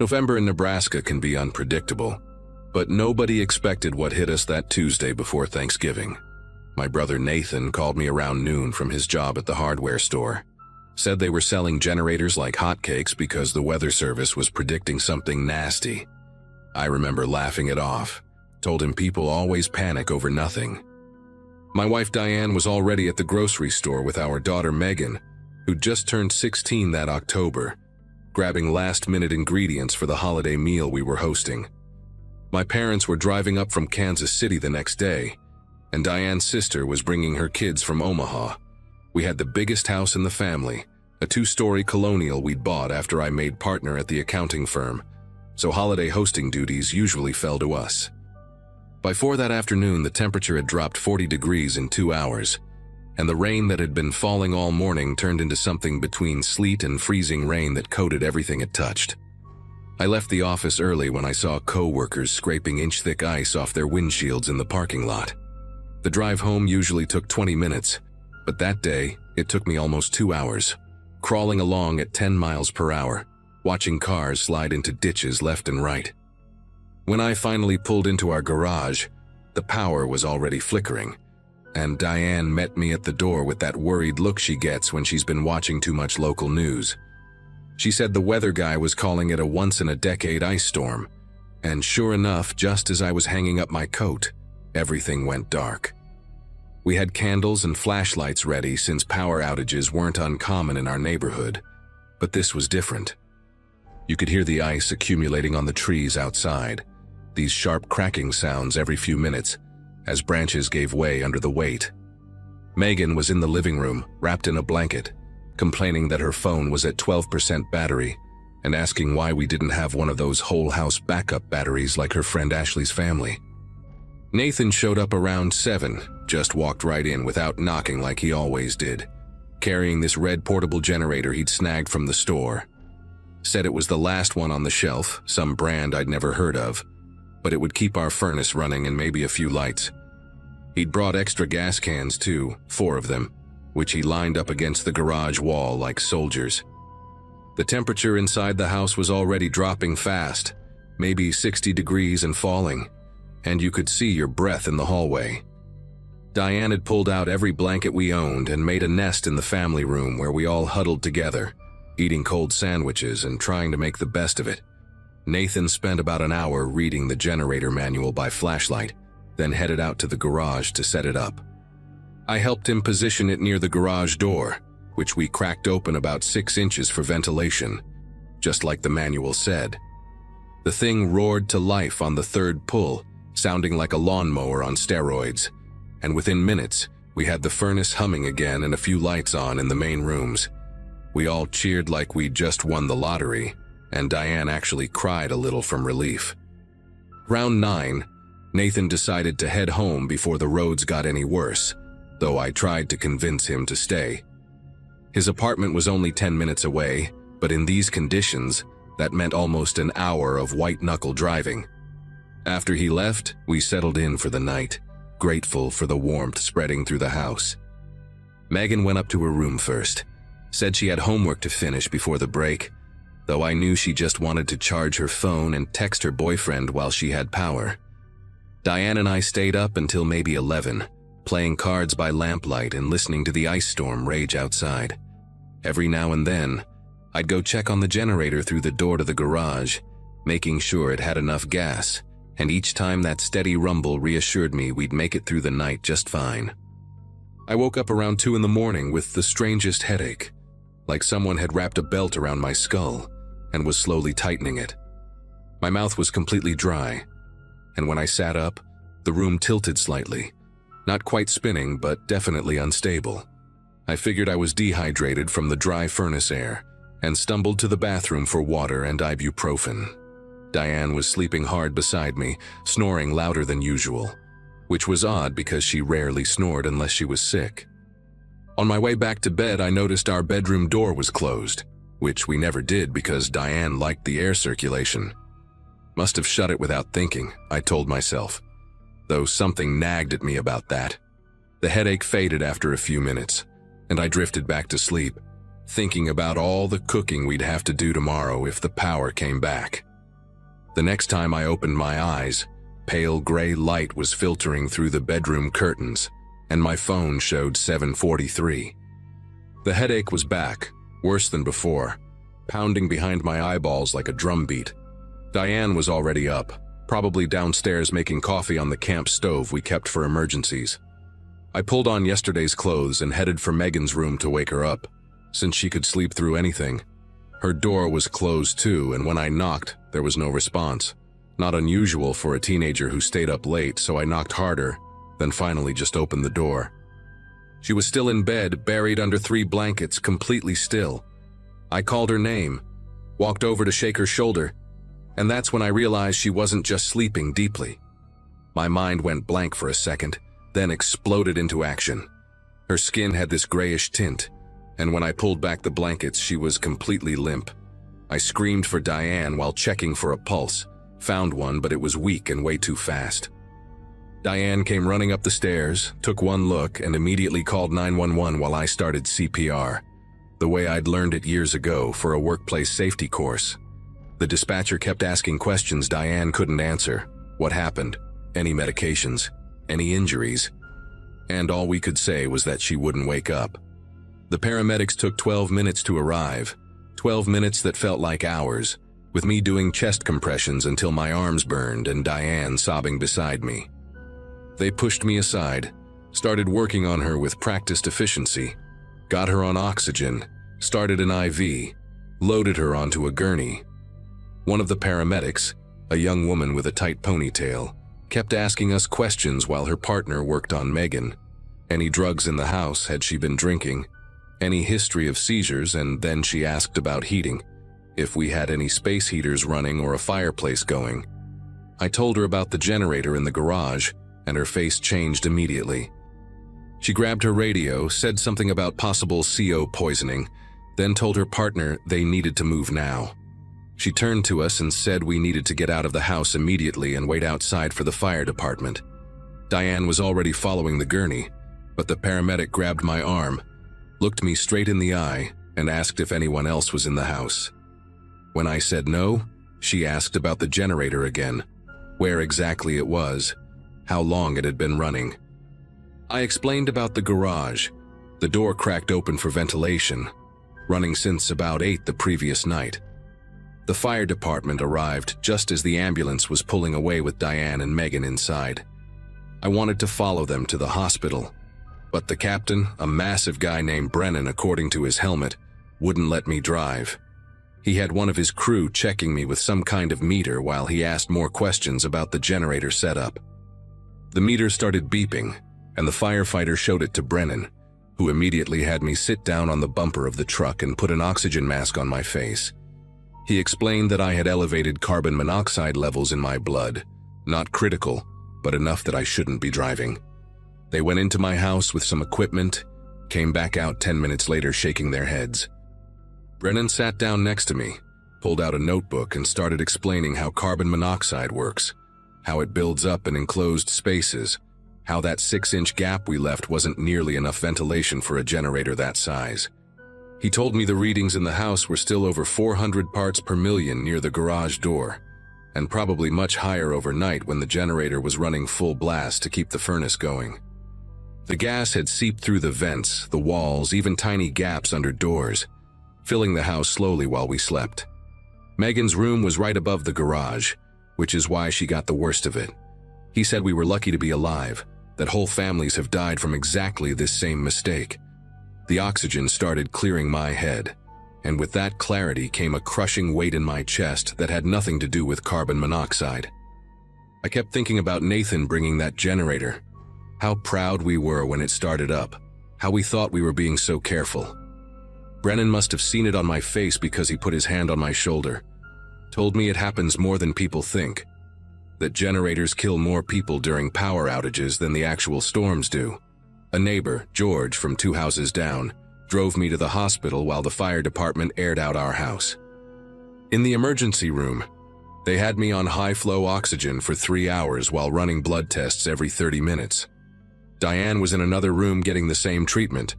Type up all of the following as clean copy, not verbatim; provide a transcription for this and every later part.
November in Nebraska can be unpredictable, but nobody expected what hit us that Tuesday before Thanksgiving. My brother Nathan called me around noon from his job at the hardware store. Said they were selling generators like hotcakes because the weather service was predicting something nasty. I remember laughing it off. Told him people always panic over nothing. My wife Diane was already at the grocery store with our daughter Megan, who'd just turned 16 that October, grabbing last-minute ingredients for the holiday meal we were hosting. My parents were driving up from Kansas City the next day, and Diane's sister was bringing her kids from Omaha. We had the biggest house in the family, a 2-story colonial we'd bought after I made partner at the accounting firm, so holiday hosting duties usually fell to us. By 4 that afternoon, the temperature had dropped 40 degrees in 2 hours, and the rain that had been falling all morning turned into something between sleet and freezing rain that coated everything it touched. I left the office early when I saw co-workers scraping inch-thick ice off their windshields in the parking lot. The drive home usually took 20 minutes, but that day, it took me almost 2 hours, crawling along at 10 miles per hour, watching cars slide into ditches left and right. When I finally pulled into our garage, the power was already flickering, and Diane met me at the door with that worried look she gets when she's been watching too much local news. She said the weather guy was calling it a once-in-a-decade ice storm, and sure enough, just as I was hanging up my coat, everything went dark. We had candles and flashlights ready since power outages weren't uncommon in our neighborhood, but this was different. You could hear the ice accumulating on the trees outside, these sharp cracking sounds every few minutes as branches gave way under the weight. Megan was in the living room, wrapped in a blanket, complaining that her phone was at 12% battery and asking why we didn't have one of those whole house backup batteries like her friend Ashley's family. Nathan showed up around 7, just walked right in without knocking like he always did, carrying this red portable generator he'd snagged from the store. Said it was the last one on the shelf, some brand I'd never heard of, but it would keep our furnace running and maybe a few lights. He'd brought extra gas cans too, 4 of them, which he lined up against the garage wall like soldiers. The temperature inside the house was already dropping fast, maybe 60 degrees and falling, and you could see your breath in the hallway. Diane had pulled out every blanket we owned and made a nest in the family room where we all huddled together, eating cold sandwiches and trying to make the best of it. Nathan spent about an hour reading the generator manual by flashlight, then headed out to the garage to set it up. I helped him position it near the garage door, which we cracked open about 6 inches for ventilation, just like the manual said. The thing roared to life on the 3rd pull, sounding like a lawnmower on steroids, and within minutes, we had the furnace humming again and a few lights on in the main rooms. We all cheered like we'd just won the lottery, and Diane actually cried a little from relief. Round 9, Nathan decided to head home before the roads got any worse, though I tried to convince him to stay. His apartment was only 10 minutes away, but in these conditions, that meant almost an hour of white-knuckle driving. After he left, we settled in for the night, grateful for the warmth spreading through the house. Megan went up to her room first, said she had homework to finish before the break, though I knew she just wanted to charge her phone and text her boyfriend while she had power. Diane and I stayed up until maybe 11, playing cards by lamplight and listening to the ice storm rage outside. Every now and then, I'd go check on the generator through the door to the garage, making sure it had enough gas, and each time that steady rumble reassured me we'd make it through the night just fine. I woke up around 2 in the morning with the strangest headache, like someone had wrapped a belt around my skull and was slowly tightening it. My mouth was completely dry, and when I sat up, the room tilted slightly, not quite spinning, but definitely unstable. I figured I was dehydrated from the dry furnace air and stumbled to the bathroom for water and ibuprofen. Diane was sleeping hard beside me, snoring louder than usual, which was odd because she rarely snored unless she was sick. On my way back to bed, I noticed our bedroom door was closed, which we never did because Diane liked the air circulation. Must have shut it without thinking, I told myself, though something nagged at me about that. The headache faded after a few minutes, and I drifted back to sleep, thinking about all the cooking we'd have to do tomorrow if the power came back. The next time I opened my eyes, pale gray light was filtering through the bedroom curtains, and my phone showed 7:43. The headache was back, worse than before, pounding behind my eyeballs like a drumbeat. Diane was already up, probably downstairs making coffee on the camp stove we kept for emergencies. I pulled on yesterday's clothes and headed for Megan's room to wake her up, since she could sleep through anything. Her door was closed too, and when I knocked, there was no response. Not unusual for a teenager who stayed up late, so I knocked harder, then finally just opened the door. She was still in bed, buried under 3 blankets, completely still. I called her name, walked over to shake her shoulder, and that's when I realized she wasn't just sleeping deeply. My mind went blank for a second, then exploded into action. Her skin had this grayish tint, and when I pulled back the blankets, she was completely limp. I screamed for Diane while checking for a pulse, found one, but it was weak and way too fast. Diane came running up the stairs, took one look, and immediately called 911 while I started CPR, the way I'd learned it years ago for a workplace safety course. The dispatcher kept asking questions Diane couldn't answer. What happened? Any medications? Any injuries? And all we could say was that she wouldn't wake up. The paramedics took 12 minutes to arrive, 12 minutes that felt like hours, with me doing chest compressions until my arms burned and Diane sobbing beside me. They pushed me aside, started working on her with practiced efficiency, got her on oxygen, started an IV, loaded her onto a gurney. One of the paramedics, a young woman with a tight ponytail, kept asking us questions while her partner worked on Megan. Any drugs in the house? Had she been drinking? Any history of seizures? And then she asked about heating, if we had any space heaters running or a fireplace going. I told her about the generator in the garage, and her face changed immediately. She grabbed her radio, said something about possible CO poisoning, then told her partner they needed to move now. She turned to us and said we needed to get out of the house immediately and wait outside for the fire department. Diane was already following the gurney, but the paramedic grabbed my arm, looked me straight in the eye, and asked if anyone else was in the house. When I said no, she asked about the generator again, where exactly it was, how long it had been running. I explained about the garage. The door cracked open for ventilation, running since about 8 the previous night. The fire department arrived just as the ambulance was pulling away with Diane and Megan inside. I wanted to follow them to the hospital, but the captain, a massive guy named Brennan according to his helmet, wouldn't let me drive. He had one of his crew checking me with some kind of meter while he asked more questions about the generator setup. The meter started beeping, and the firefighter showed it to Brennan, who immediately had me sit down on the bumper of the truck and put an oxygen mask on my face. He explained that I had elevated carbon monoxide levels in my blood, not critical, but enough that I shouldn't be driving. They went into my house with some equipment, came back out 10 minutes later shaking their heads. Brennan sat down next to me, pulled out a notebook and started explaining how carbon monoxide works, how it builds up in enclosed spaces, how that 6-inch gap we left wasn't nearly enough ventilation for a generator that size. He told me the readings in the house were still over 400 parts per million near the garage door, and probably much higher overnight when the generator was running full blast to keep the furnace going. The gas had seeped through the vents, the walls, even tiny gaps under doors, filling the house slowly while we slept. Megan's room was right above the garage, which is why she got the worst of it. He said we were lucky to be alive, that whole families have died from exactly this same mistake. The oxygen started clearing my head, and with that clarity came a crushing weight in my chest that had nothing to do with carbon monoxide. I kept thinking about Nathan bringing that generator, how proud we were when it started up, how we thought we were being so careful. Brennan must have seen it on my face because he put his hand on my shoulder, told me it happens more than people think, that generators kill more people during power outages than the actual storms do. A neighbor, George, from 2 houses down, drove me to the hospital while the fire department aired out our house. In the emergency room, they had me on high-flow oxygen for 3 hours while running blood tests every 30 minutes. Diane was in another room getting the same treatment,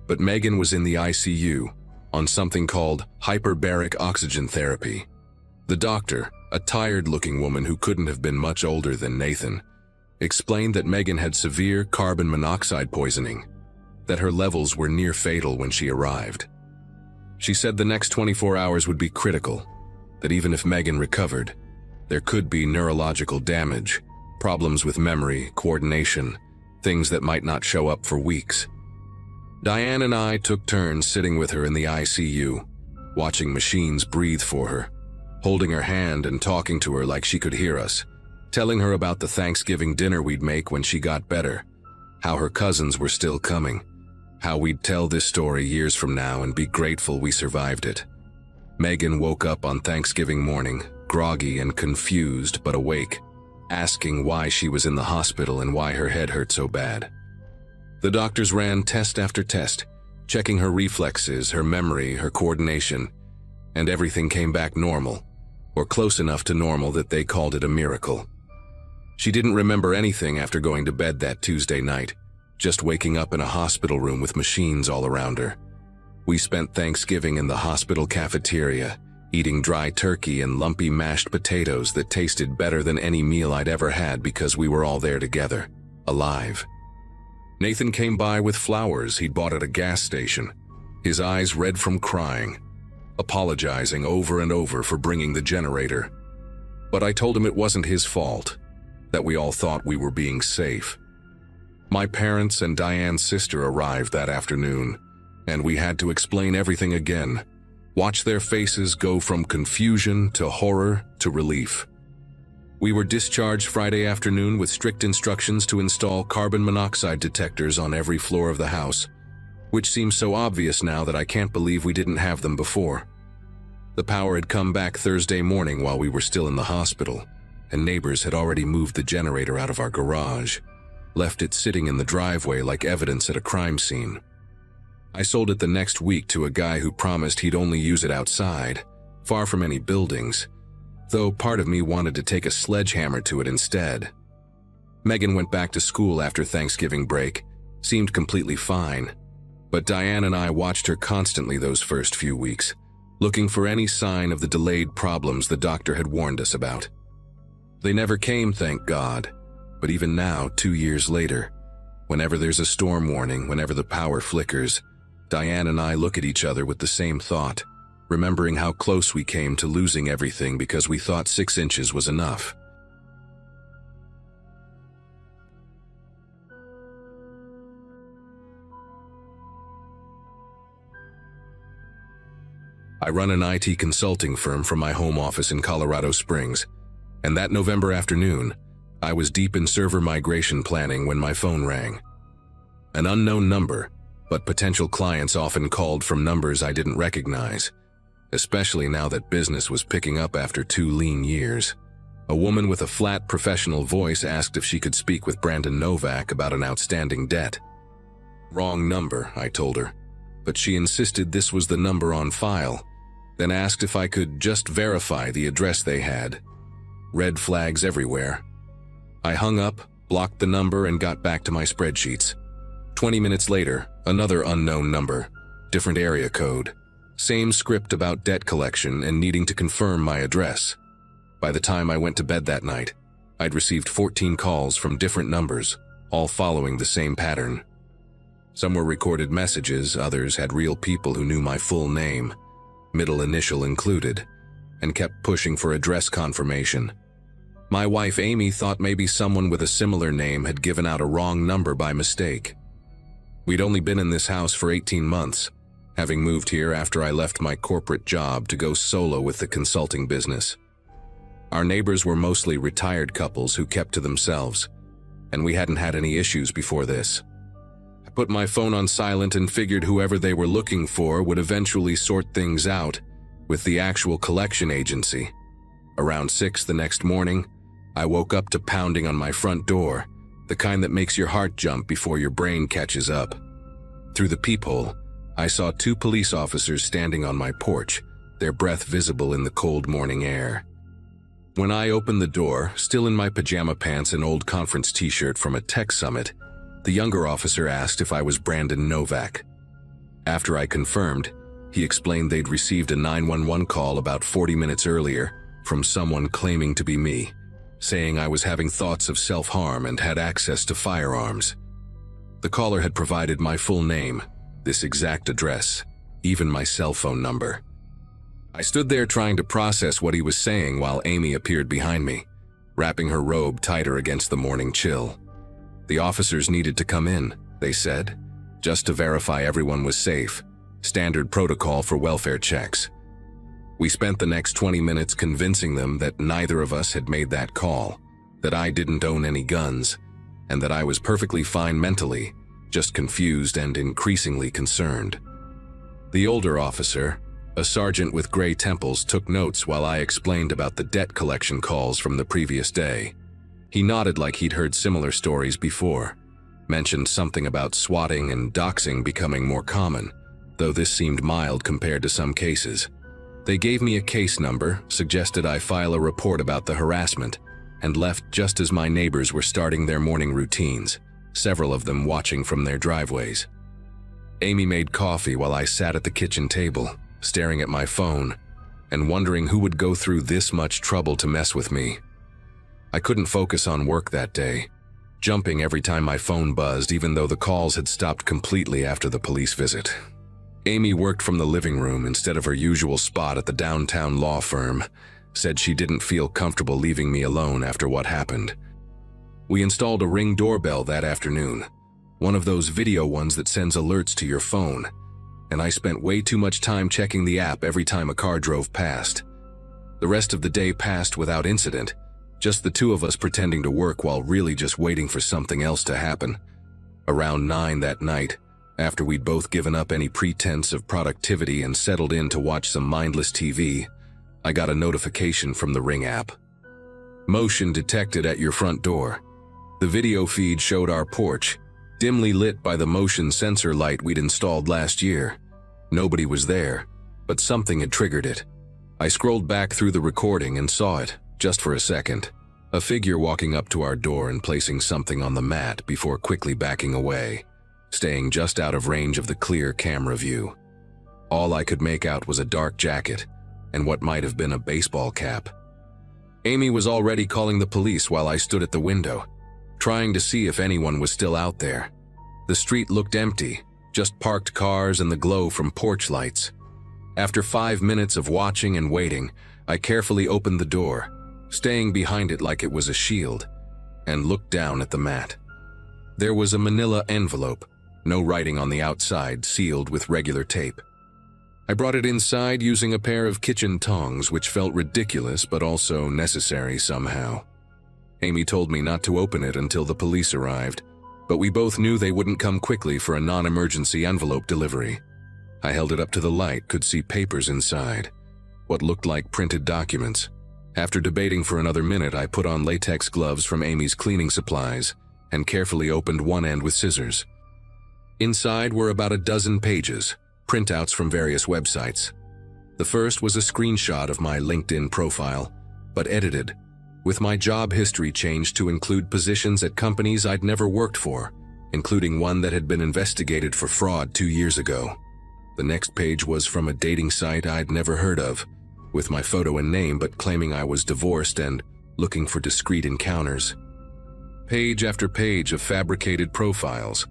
but Megan was in the ICU, on something called hyperbaric oxygen therapy. The doctor, a tired-looking woman who couldn't have been much older than Nathan, explained that Megan had severe carbon monoxide poisoning, that her levels were near fatal when she arrived. She said the next 24 hours would be critical, that even if Megan recovered, there could be neurological damage, problems with memory, coordination, things that might not show up for weeks. Diane and I took turns sitting with her in the ICU, watching machines breathe for her, holding her hand and talking to her like she could hear us, telling her about the Thanksgiving dinner we'd make when she got better, how her cousins were still coming, how we'd tell this story years from now and be grateful we survived it. Megan woke up on Thanksgiving morning, groggy and confused but awake, asking why she was in the hospital and why her head hurt so bad. The doctors ran test after test, checking her reflexes, her memory, her coordination, and everything came back normal, or close enough to normal that they called it a miracle. She didn't remember anything after going to bed that Tuesday night, just waking up in a hospital room with machines all around her. We spent Thanksgiving in the hospital cafeteria, eating dry turkey and lumpy mashed potatoes that tasted better than any meal I'd ever had because we were all there together, alive. Nathan came by with flowers he'd bought at a gas station, his eyes red from crying, apologizing over and over for bringing the generator. But I told him it wasn't his fault, that we all thought we were being safe. My parents and Diane's sister arrived that afternoon, and we had to explain everything again, watch their faces go from confusion to horror to relief. We were discharged Friday afternoon with strict instructions to install carbon monoxide detectors on every floor of the house, which seems so obvious now that I can't believe we didn't have them before. The power had come back Thursday morning while we were still in the hospital, and neighbors had already moved the generator out of our garage, left it sitting in the driveway like evidence at a crime scene. I sold it the next week to a guy who promised he'd only use it outside, far from any buildings, though part of me wanted to take a sledgehammer to it instead. Megan went back to school after Thanksgiving break, seemed completely fine, but Diane and I watched her constantly those first few weeks, looking for any sign of the delayed problems the doctor had warned us about. They never came, thank God, but even now, 2 years later, whenever there's a storm warning, whenever the power flickers, Diane and I look at each other with the same thought, remembering how close we came to losing everything because we thought 6 inches was enough. I run an IT consulting firm from my home office in Colorado Springs, and that November afternoon, I was deep in server migration planning when my phone rang. An unknown number, but potential clients often called from numbers I didn't recognize, especially now that business was picking up after 2 lean years. A woman with a flat professional voice asked if she could speak with Brandon Novak about an outstanding debt. Wrong number, I told her, but she insisted this was the number on file, then asked if I could just verify the address they had. Red flags everywhere. I hung up, blocked the number, and got back to my spreadsheets. 20 minutes later, another unknown number, different area code. Same script about debt collection and needing to confirm my address. By the time I went to bed that night, I'd received 14 calls from different numbers, all following the same pattern. Some were recorded messages, others had real people who knew my full name, middle initial included, and kept pushing for address confirmation. My wife Amy thought maybe someone with a similar name had given out a wrong number by mistake. We'd only been in this house for 18 months, having moved here after I left my corporate job to go solo with the consulting business. Our neighbors were mostly retired couples who kept to themselves, and we hadn't had any issues before this. I put my phone on silent and figured whoever they were looking for would eventually sort things out with the actual collection agency. Around 6 the next morning, I woke up to pounding on my front door, the kind that makes your heart jump before your brain catches up. Through the peephole, I saw 2 police officers standing on my porch, their breath visible in the cold morning air. When I opened the door, still in my pajama pants and old conference t-shirt from a tech summit, the younger officer asked if I was Brandon Novak. After I confirmed, he explained they'd received a 911 call about 40 minutes earlier from someone claiming to be me, saying I was having thoughts of self-harm and had access to firearms. The caller had provided my full name, this exact address, even my cell phone number. I stood there trying to process what he was saying while Amy appeared behind me, wrapping her robe tighter against the morning chill. The officers needed to come in, they said, just to verify everyone was safe, standard protocol for welfare checks. We spent the next 20 minutes convincing them that neither of us had made that call, that I didn't own any guns, and that I was perfectly fine mentally, just confused and increasingly concerned. The older officer, a sergeant with gray temples, took notes while I explained about the debt collection calls from the previous day. He nodded like he'd heard similar stories before, mentioned something about swatting and doxing becoming more common, though this seemed mild compared to some cases. They gave me a case number, suggested I file a report about the harassment, and left just as my neighbors were starting their morning routines, several of them watching from their driveways. Amy made coffee while I sat at the kitchen table, staring at my phone, and wondering who would go through this much trouble to mess with me. I couldn't focus on work that day, jumping every time my phone buzzed even though the calls had stopped completely after the police visit. Amy worked from the living room instead of her usual spot at the downtown law firm, said she didn't feel comfortable leaving me alone after what happened. We installed a Ring doorbell that afternoon, one of those video ones that sends alerts to your phone, and I spent way too much time checking the app every time a car drove past. The rest of the day passed without incident, just the two of us pretending to work while really just waiting for something else to happen. Around 9 that night, after we'd both given up any pretense of productivity and settled in to watch some mindless TV, I got a notification from the Ring app. Motion detected at your front door. The video feed showed our porch, dimly lit by the motion sensor light we'd installed last year. Nobody was there, but something had triggered it. I scrolled back through the recording and saw it, just for a second. A figure walking up to our door and placing something on the mat before quickly backing away, staying just out of range of the clear camera view. All I could make out was a dark jacket and what might have been a baseball cap. Amy was already calling the police while I stood at the window, trying to see if anyone was still out there. The street looked empty, just parked cars and the glow from porch lights. After 5 minutes of watching and waiting, I carefully opened the door, staying behind it like it was a shield, and looked down at the mat. There was a manila envelope, no writing on the outside, sealed with regular tape. I brought it inside using a pair of kitchen tongs, which felt ridiculous but also necessary somehow. Amy told me not to open it until the police arrived, but we both knew they wouldn't come quickly for a non-emergency envelope delivery. I held it up to the light, could see papers inside, what looked like printed documents. After debating for another minute, I put on latex gloves from Amy's cleaning supplies and carefully opened one end with scissors. Inside were about a dozen pages, printouts from various websites. The first was a screenshot of my LinkedIn profile, but edited, with my job history changed to include positions at companies I'd never worked for, including one that had been investigated for fraud 2 years ago. The next page was from a dating site I'd never heard of, with my photo and name but claiming I was divorced and looking for discreet encounters. Page after page of fabricated profiles,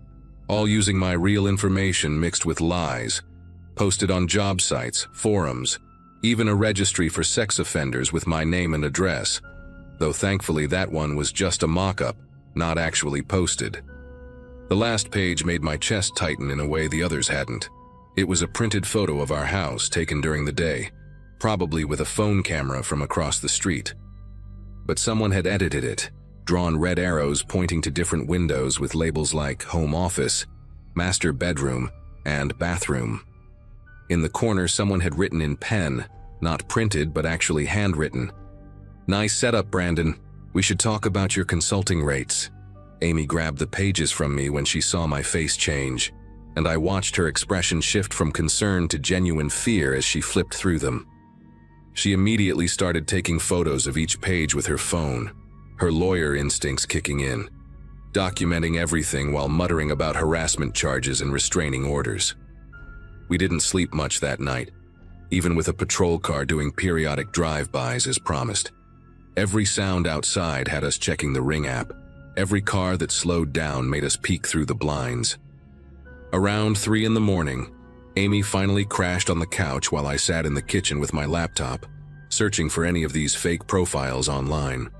all using my real information mixed with lies, posted on job sites, forums, even a registry for sex offenders with my name and address, though thankfully that one was just a mock-up, not actually posted. The last page made my chest tighten in a way the others hadn't. It was a printed photo of our house taken during the day, probably with a phone camera from across the street. But someone had edited it, drawn red arrows pointing to different windows with labels like home office, master bedroom, and bathroom. In the corner, someone had written in pen, not printed but actually handwritten, "Nice setup, Brandon. We should talk about your consulting rates." Amy grabbed the pages from me when she saw my face change, and I watched her expression shift from concern to genuine fear as she flipped through them. She immediately started taking photos of each page with her phone, her lawyer instincts kicking in, documenting everything while muttering about harassment charges and restraining orders. We didn't sleep much that night. even with a patrol car doing periodic drive-bys as promised. Every sound outside had us checking the Ring app. Every car that slowed down made us peek through the blinds. Around 3 in the morning, Amy finally crashed on the couch while I sat in the kitchen with my laptop, searching for any of these fake profiles online.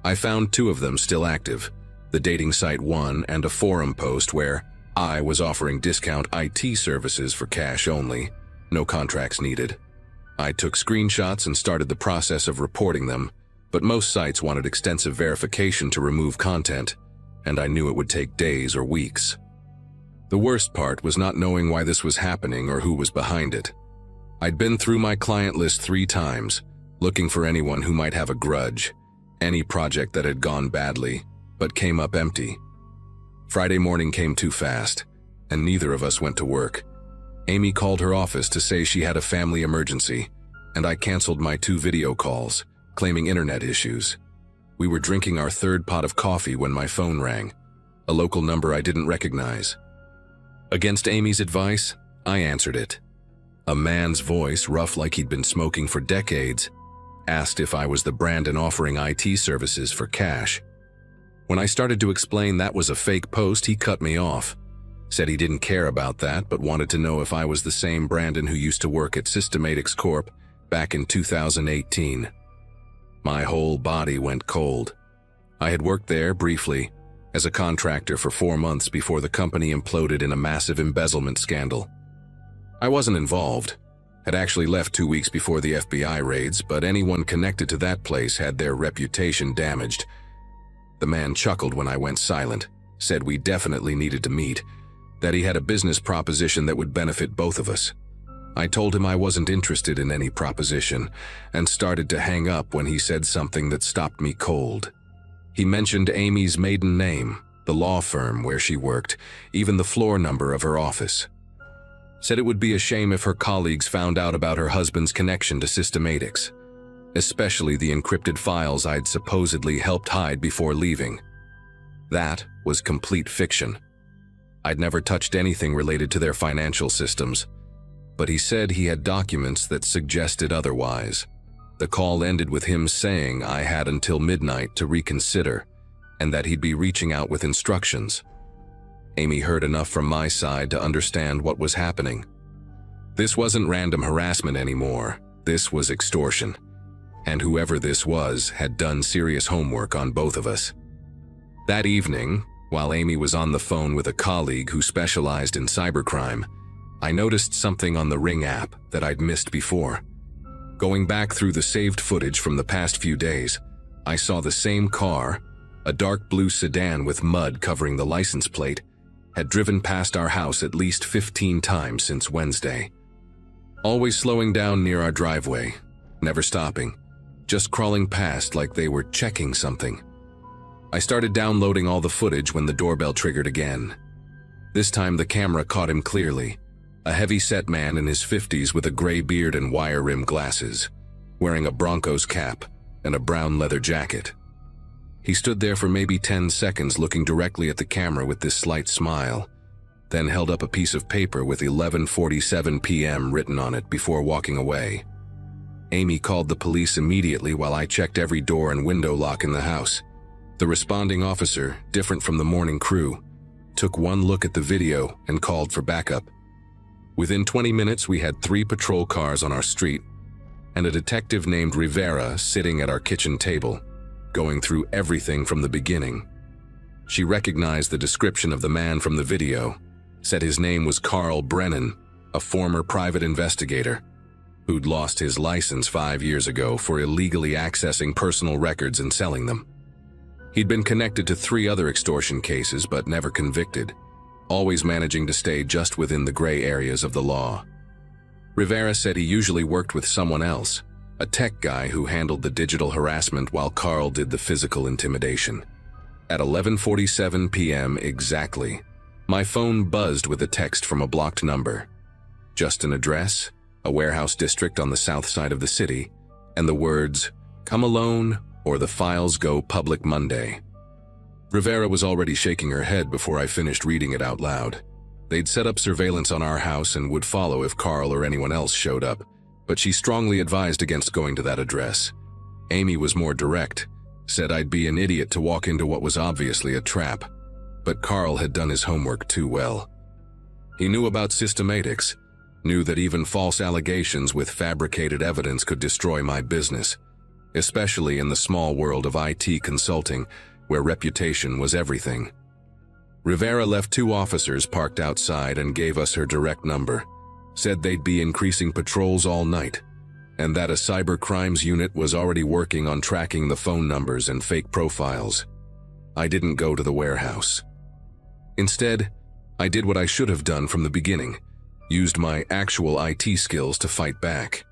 I found 2 of them still active, the dating site one and a forum post where I was offering discount IT services for cash only, no contracts needed. I took screenshots and started the process of reporting them, but most sites wanted extensive verification to remove content, and I knew it would take days or weeks. The worst part was not knowing why this was happening or who was behind it. I'd been through my client list 3 times, looking for anyone who might have a grudge, any project that had gone badly, but came up empty. Friday morning came too fast, and neither of us went to work. Amy called her office to say she had a family emergency, and I canceled my 2 video calls, claiming internet issues. We were drinking our 3rd pot of coffee when my phone rang, a local number I didn't recognize. Against Amy's advice, I answered it. A man's voice, rough like he'd been smoking for decades, asked if I was the Brandon offering IT services for cash. When I started to explain that was a fake post, he cut me off. Said he didn't care about that, but wanted to know if I was the same Brandon who used to work at Systematics Corp back in 2018. My whole body went cold. I had worked there briefly as a contractor for 4 months before the company imploded in a massive embezzlement scandal. I wasn't involved, had actually left 2 weeks before the FBI raids, but anyone connected to that place had their reputation damaged. The man chuckled when I went silent, said we definitely needed to meet, that he had a business proposition that would benefit both of us. I told him I wasn't interested in any proposition, and started to hang up when he said something that stopped me cold. He mentioned Amy's maiden name, the law firm where she worked, even the floor number of her office. Said it would be a shame if her colleagues found out about her husband's connection to Systematics, especially the encrypted files I'd supposedly helped hide before leaving. That was complete fiction. I'd never touched anything related to their financial systems, but he said he had documents that suggested otherwise. The call ended with him saying I had until midnight to reconsider, and that he'd be reaching out with instructions. Amy heard enough from my side to understand what was happening. This wasn't random harassment anymore. This was extortion. And whoever this was had done serious homework on both of us. That evening, while Amy was on the phone with a colleague who specialized in cybercrime, I noticed something on the Ring app that I'd missed before. Going back through the saved footage from the past few days, I saw the same car, a dark blue sedan with mud covering the license plate, had driven past our house at least 15 times since Wednesday. Always slowing down near our driveway, never stopping, just crawling past like they were checking something. I started downloading all the footage when the doorbell triggered again. This time the camera caught him clearly, a heavy-set man in his 50s with a gray beard and wire-rimmed glasses, wearing a Broncos cap and a brown leather jacket. He stood there for maybe 10 seconds looking directly at the camera with this slight smile, then held up a piece of paper with 11:47 p.m. written on it before walking away. Amy called the police immediately while I checked every door and window lock in the house. The responding officer, different from the morning crew, took one look at the video and called for backup. Within 20 minutes, we had 3 patrol cars on our street and a detective named Rivera sitting at our kitchen table, going through everything from the beginning. She recognized the description of the man from the video, said his name was Carl Brennan, a former private investigator who'd lost his license 5 years ago for illegally accessing personal records and selling them. He'd been connected to 3 other extortion cases but never convicted, always managing to stay just within the gray areas of the law. Rivera said he usually worked with someone else, a tech guy who handled the digital harassment while Carl did the physical intimidation. At 11:47 p.m. exactly, my phone buzzed with a text from a blocked number. Just an address, a warehouse district on the south side of the city, and the words, "Come alone or the files go public Monday." Rivera was already shaking her head before I finished reading it out loud. They'd set up surveillance on our house and would follow if Carl or anyone else showed up, but she strongly advised against going to that address. Amy was more direct, said I'd be an idiot to walk into what was obviously a trap, but Carl had done his homework too well. He knew about systematics, knew that even false allegations with fabricated evidence could destroy my business, especially in the small world of IT consulting, where reputation was everything. Rivera left 2 officers parked outside and gave us her direct number, said they'd be increasing patrols all night, and that a cyber crimes unit was already working on tracking the phone numbers and fake profiles. I didn't go to the warehouse. Instead, I did what I should have done from the beginning, used my actual IT skills to fight back.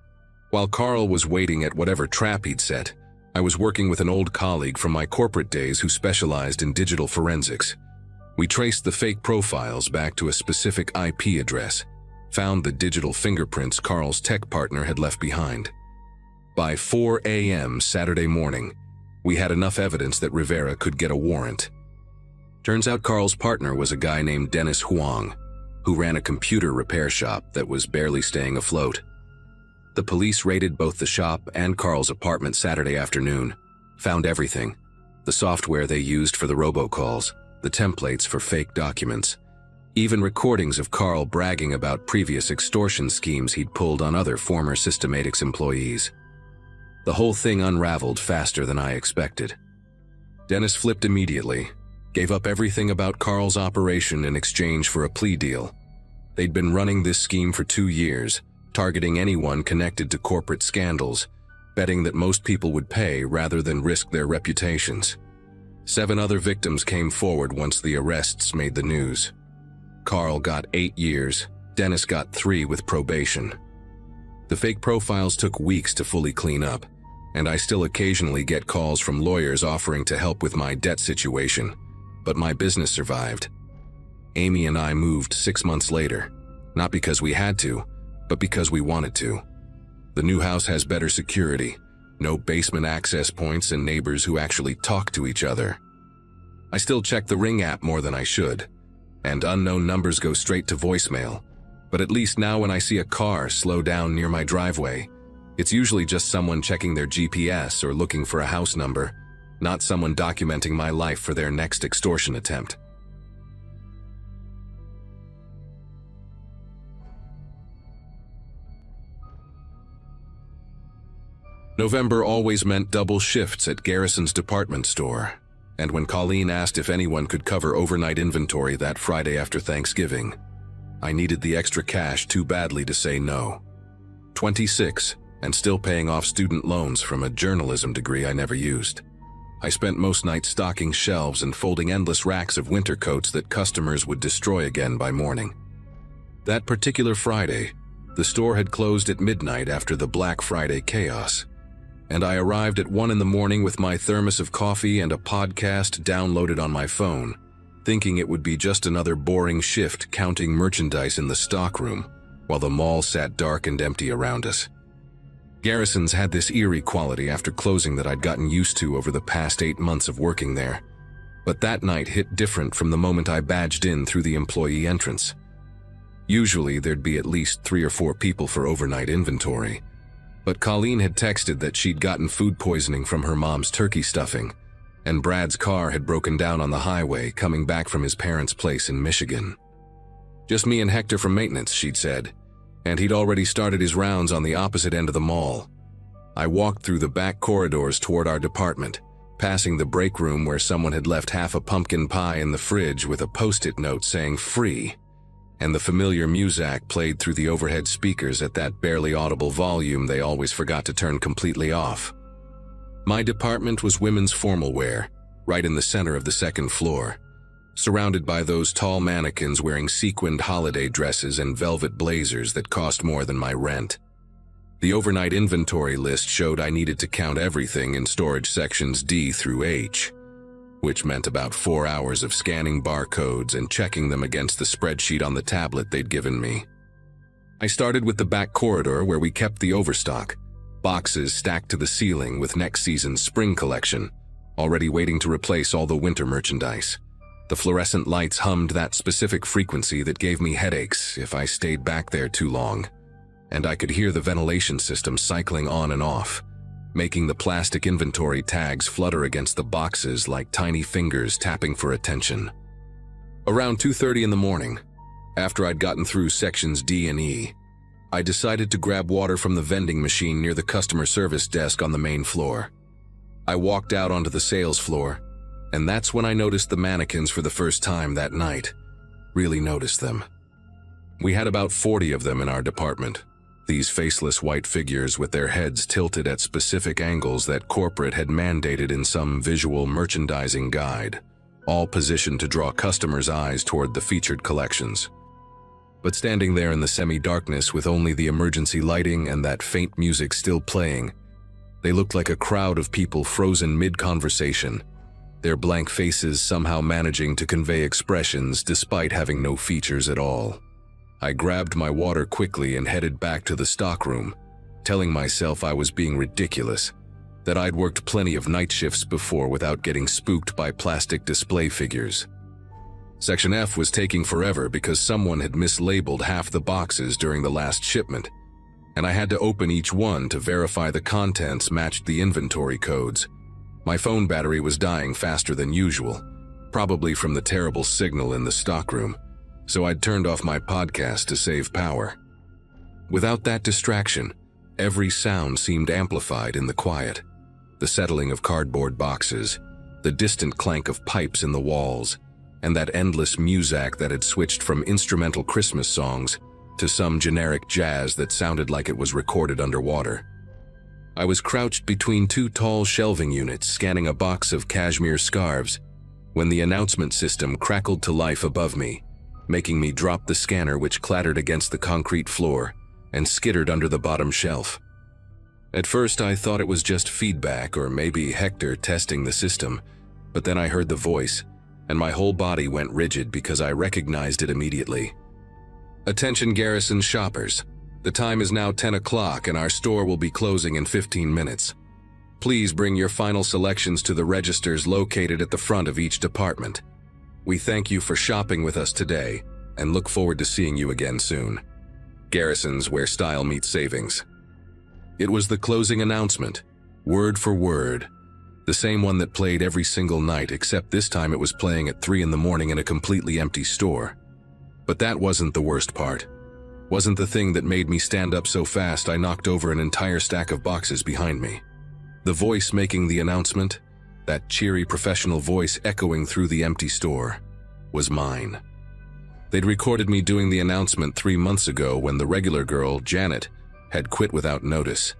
While Carl was waiting at whatever trap he'd set, I was working with an old colleague from my corporate days who specialized in digital forensics. We traced the fake profiles back to a specific IP address, found the digital fingerprints Carl's tech partner had left behind. By 4 a.m. Saturday morning, we had enough evidence that Rivera could get a warrant. Turns out Carl's partner was a guy named Dennis Huang, who ran a computer repair shop that was barely staying afloat. The police raided both the shop and Carl's apartment Saturday afternoon, found everything: the software they used for the robocalls, the templates for fake documents, even recordings of Carl bragging about previous extortion schemes he'd pulled on other former Systematics employees. The whole thing unraveled faster than I expected. Dennis flipped immediately, gave up everything about Carl's operation in exchange for a plea deal. They'd been running this scheme for 2 years, targeting anyone connected to corporate scandals, betting that most people would pay rather than risk their reputations. 7 other victims came forward once the arrests made the news. Carl got 8 years, Dennis got 3 with probation. The fake profiles took weeks to fully clean up, and I still occasionally get calls from lawyers offering to help with my debt situation, but my business survived. Amy and I moved 6 months later, not because we had to, but because we wanted to. The new house has better security, no basement access points, and neighbors who actually talk to each other. I still check the Ring app more than I should, and unknown numbers go straight to voicemail, but at least now when I see a car slow down near my driveway, it's usually just someone checking their GPS or looking for a house number, not someone documenting my life for their next extortion attempt. November always meant double shifts at Garrison's department store, and when Colleen asked if anyone could cover overnight inventory that Friday after Thanksgiving, I needed the extra cash too badly to say no. 26, and still paying off student loans from a journalism degree I never used. I spent most nights stocking shelves and folding endless racks of winter coats that customers would destroy again by morning. That particular Friday, the store had closed at midnight after the Black Friday chaos, and I arrived at 1 in the morning with my thermos of coffee and a podcast downloaded on my phone, thinking it would be just another boring shift counting merchandise in the stockroom, while the mall sat dark and empty around us. Garrison's had this eerie quality after closing that I'd gotten used to over the past 8 months of working there, but that night hit different from the moment I badged in through the employee entrance. Usually there'd be at least 3 or 4 people for overnight inventory, but Colleen had texted that she'd gotten food poisoning from her mom's turkey stuffing, and Brad's car had broken down on the highway coming back from his parents' place in Michigan. Just me and Hector from maintenance, she'd said, and he'd already started his rounds on the opposite end of the mall. I walked through the back corridors toward our department, passing the break room where someone had left half a pumpkin pie in the fridge with a post-it note saying free, and the familiar muzak played through the overhead speakers at that barely audible volume they always forgot to turn completely off. My department was women's formal wear, right in the center of the second floor, surrounded by those tall mannequins wearing sequined holiday dresses and velvet blazers that cost more than my rent. The overnight inventory list showed I needed to count everything in storage sections D through H, which meant about 4 hours of scanning barcodes and checking them against the spreadsheet on the tablet they'd given me. I started with the back corridor where we kept the overstock, boxes stacked to the ceiling with next season's spring collection, already waiting to replace all the winter merchandise. The fluorescent lights hummed that specific frequency that gave me headaches if I stayed back there too long. and I could hear the ventilation system cycling on and off, making the plastic inventory tags flutter against the boxes like tiny fingers tapping for attention. Around 2:30 in the morning, after I'd gotten through sections D and E, I decided to grab water from the vending machine near the customer service desk on the main floor. I walked out onto the sales floor, and that's when I noticed the mannequins for the first time that night. Really noticed them. We had about 40 of them in our department. These faceless white figures with their heads tilted at specific angles that corporate had mandated in some visual merchandising guide, all positioned to draw customers' eyes toward the featured collections. But standing there in the semi-darkness with only the emergency lighting and that faint music still playing, they looked like a crowd of people frozen mid-conversation, their blank faces somehow managing to convey expressions despite having no features at all. I grabbed my water quickly and headed back to the stockroom, telling myself I was being ridiculous, that I'd worked plenty of night shifts before without getting spooked by plastic display figures. Section F was taking forever because someone had mislabeled half the boxes during the last shipment, and I had to open each one to verify the contents matched the inventory codes. My phone battery was dying faster than usual, probably from the terrible signal in the stockroom, so I'd turned off my podcast to save power. Without that distraction, every sound seemed amplified in the quiet. The settling of cardboard boxes, the distant clank of pipes in the walls, and that endless muzak that had switched from instrumental Christmas songs to some generic jazz that sounded like it was recorded underwater. I was crouched between two tall shelving units scanning a box of cashmere scarves when the announcement system crackled to life above me, making me drop the scanner, which clattered against the concrete floor and skittered under the bottom shelf. At first I thought it was just feedback or maybe Hector testing the system, but then I heard the voice, and my whole body went rigid because I recognized it immediately. Attention Garrison shoppers. The time is now 10 o'clock and our store will be closing in 15 minutes. Please bring your final selections to the registers located at the front of each department. We thank you for shopping with us today and look forward to seeing you again soon. Garrisons, where style meets savings. It was the closing announcement, word for word. The same one that played every single night, except this time it was playing at 3 in the morning in a completely empty store. But that wasn't the worst part. Wasn't the thing that made me stand up so fast I knocked over an entire stack of boxes behind me. The voice making the announcement, that cheery professional voice echoing through the empty store, was mine. They'd recorded me doing the announcement 3 months ago when the regular girl, Janet, had quit without notice,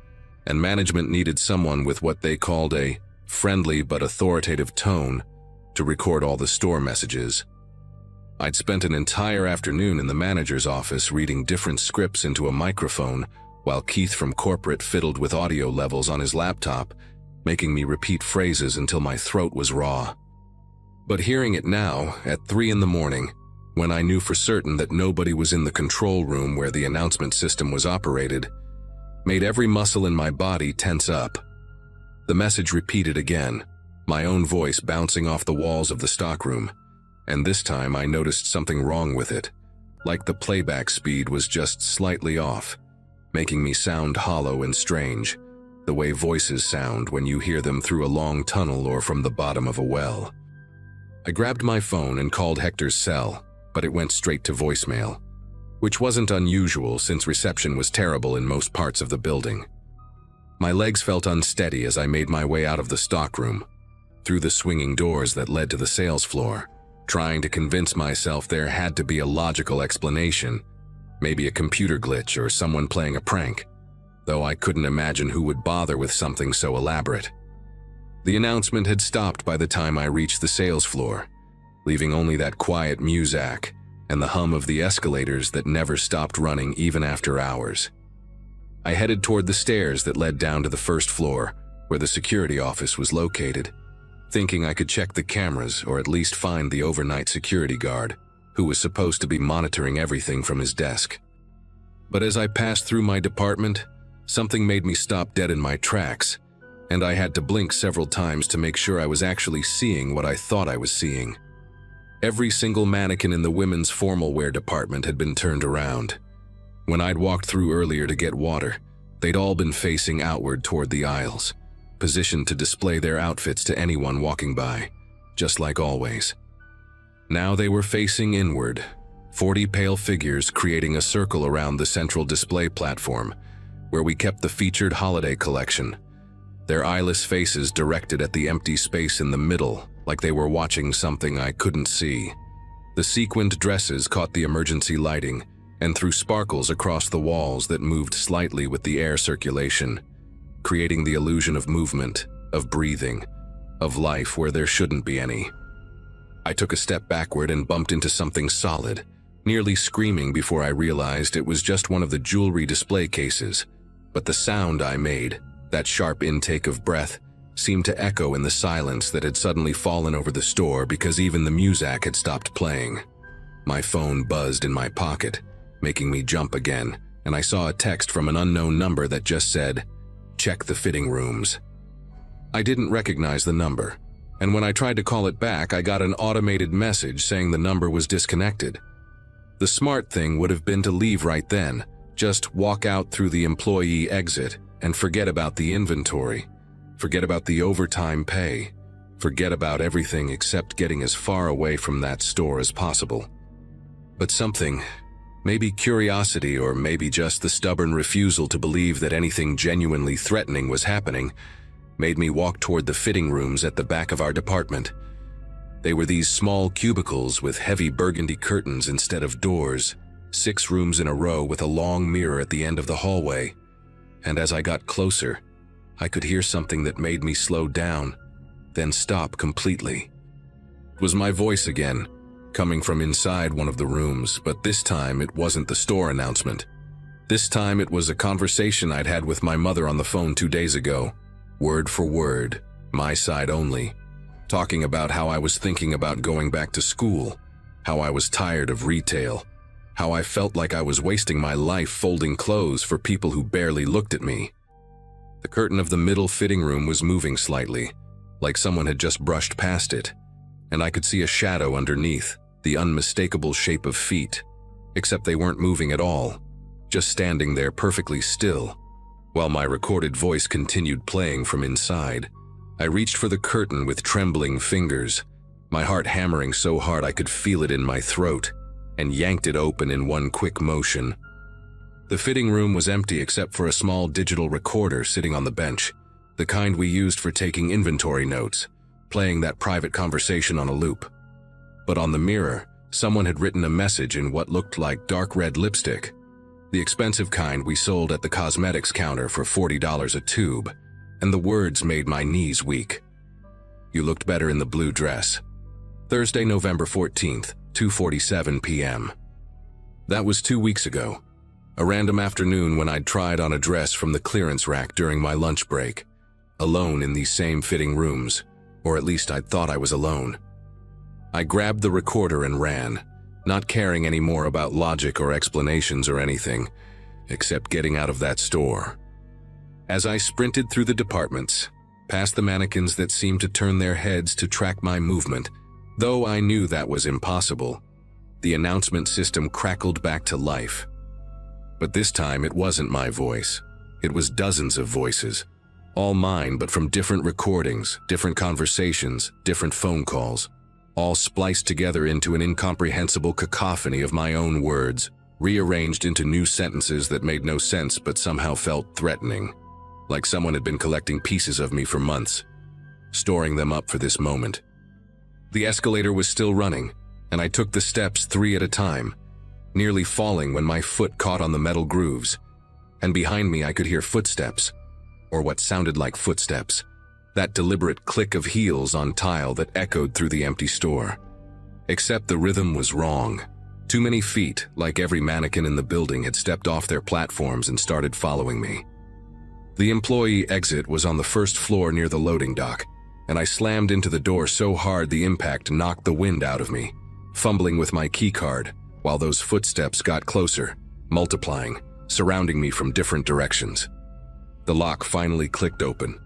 and management needed someone with what they called a friendly but authoritative tone to record all the store messages. I'd spent an entire afternoon in the manager's office reading different scripts into a microphone while Keith from corporate fiddled with audio levels on his laptop, making me repeat phrases until my throat was raw. But hearing it now, at 3 in the morning, when I knew for certain that nobody was in the control room where the announcement system was operated, made every muscle in my body tense up. The message repeated again, my own voice bouncing off the walls of the stockroom, and this time I noticed something wrong with it, like the playback speed was just slightly off, making me sound hollow and strange, the way voices sound when you hear them through a long tunnel or from the bottom of a well. I grabbed my phone and called Hector's cell, but it went straight to voicemail, which wasn't unusual since reception was terrible in most parts of the building. My legs felt unsteady as I made my way out of the stockroom, through the swinging doors that led to the sales floor, trying to convince myself there had to be a logical explanation, maybe a computer glitch or someone playing a prank, though I couldn't imagine who would bother with something so elaborate. The announcement had stopped by the time I reached the sales floor, leaving only that quiet muzak and the hum of the escalators that never stopped running even after hours. I headed toward the stairs that led down to the first floor, where the security office was located, thinking I could check the cameras or at least find the overnight security guard, who was supposed to be monitoring everything from his desk. But as I passed through my department, something made me stop dead in my tracks, and I had to blink several times to make sure I was actually seeing what I thought I was seeing. Every single mannequin in the women's formal wear department had been turned around. When I'd walked through earlier to get water, they'd all been facing outward toward the aisles, positioned to display their outfits to anyone walking by, just like always. Now they were facing inward, 40 pale figures creating a circle around the central display platform, where we kept the featured holiday collection, their eyeless faces directed at the empty space in the middle, like they were watching something I couldn't see. The sequined dresses caught the emergency lighting and threw sparkles across the walls that moved slightly with the air circulation, creating the illusion of movement, of breathing, of life where there shouldn't be any. I took a step backward and bumped into something solid, nearly screaming before I realized it was just one of the jewelry display cases. But the sound I made, that sharp intake of breath, seemed to echo in the silence that had suddenly fallen over the store because even the music had stopped playing. My phone buzzed in my pocket, making me jump again, and I saw a text from an unknown number that just said, "Check the fitting rooms." I didn't recognize the number, and when I tried to call it back, I got an automated message saying the number was disconnected. The smart thing would have been to leave right then, just walk out through the employee exit and forget about the inventory, forget about the overtime pay, forget about everything except getting as far away from that store as possible. But something, maybe curiosity or maybe just the stubborn refusal to believe that anything genuinely threatening was happening, made me walk toward the fitting rooms at the back of our department. They were these small cubicles with heavy burgundy curtains instead of doors, 6 rooms in a row with a long mirror at the end of the hallway. And as I got closer, I could hear something that made me slow down, then stop completely. It was my voice again, coming from inside one of the rooms, but this time it wasn't the store announcement. This time it was a conversation I'd had with my mother on the phone 2 days ago, word for word, my side only, talking about how I was thinking about going back to school, how I was tired of retail, how I felt like I was wasting my life folding clothes for people who barely looked at me. The curtain of the middle fitting room was moving slightly, like someone had just brushed past it, and I could see a shadow underneath, the unmistakable shape of feet, except they weren't moving at all, just standing there perfectly still, while my recorded voice continued playing from inside. I reached for the curtain with trembling fingers, my heart hammering so hard I could feel it in my throat, and yanked it open in one quick motion. The fitting room was empty except for a small digital recorder sitting on the bench, the kind we used for taking inventory notes, playing that private conversation on a loop. But on the mirror, someone had written a message in what looked like dark red lipstick, the expensive kind we sold at the cosmetics counter for $40 a tube, and the words made my knees weak. "You looked better in the blue dress." Thursday, November 14th, 2:47 p.m. That was 2 weeks ago, a random afternoon when I'd tried on a dress from the clearance rack during my lunch break, alone in these same fitting rooms, or at least I'd thought I was alone. I grabbed the recorder and ran, not caring any more about logic or explanations or anything, except getting out of that store. As I sprinted through the departments, past the mannequins that seemed to turn their heads to track my movement, though I knew that was impossible, the announcement system crackled back to life. But this time it wasn't my voice. It was dozens of voices, all mine but from different recordings, different conversations, different phone calls, all spliced together into an incomprehensible cacophony of my own words, rearranged into new sentences that made no sense but somehow felt threatening, like someone had been collecting pieces of me for months, storing them up for this moment. The escalator was still running, and I took the steps 3 at a time, nearly falling when my foot caught on the metal grooves, and behind me I could hear footsteps, or what sounded like footsteps, that deliberate click of heels on tile that echoed through the empty store. Except the rhythm was wrong. Too many feet, like every mannequin in the building, had stepped off their platforms and started following me. The employee exit was on the first floor near the loading dock, and I slammed into the door so hard the impact knocked the wind out of me, fumbling with my keycard, while those footsteps got closer, multiplying, surrounding me from different directions. The lock finally clicked open,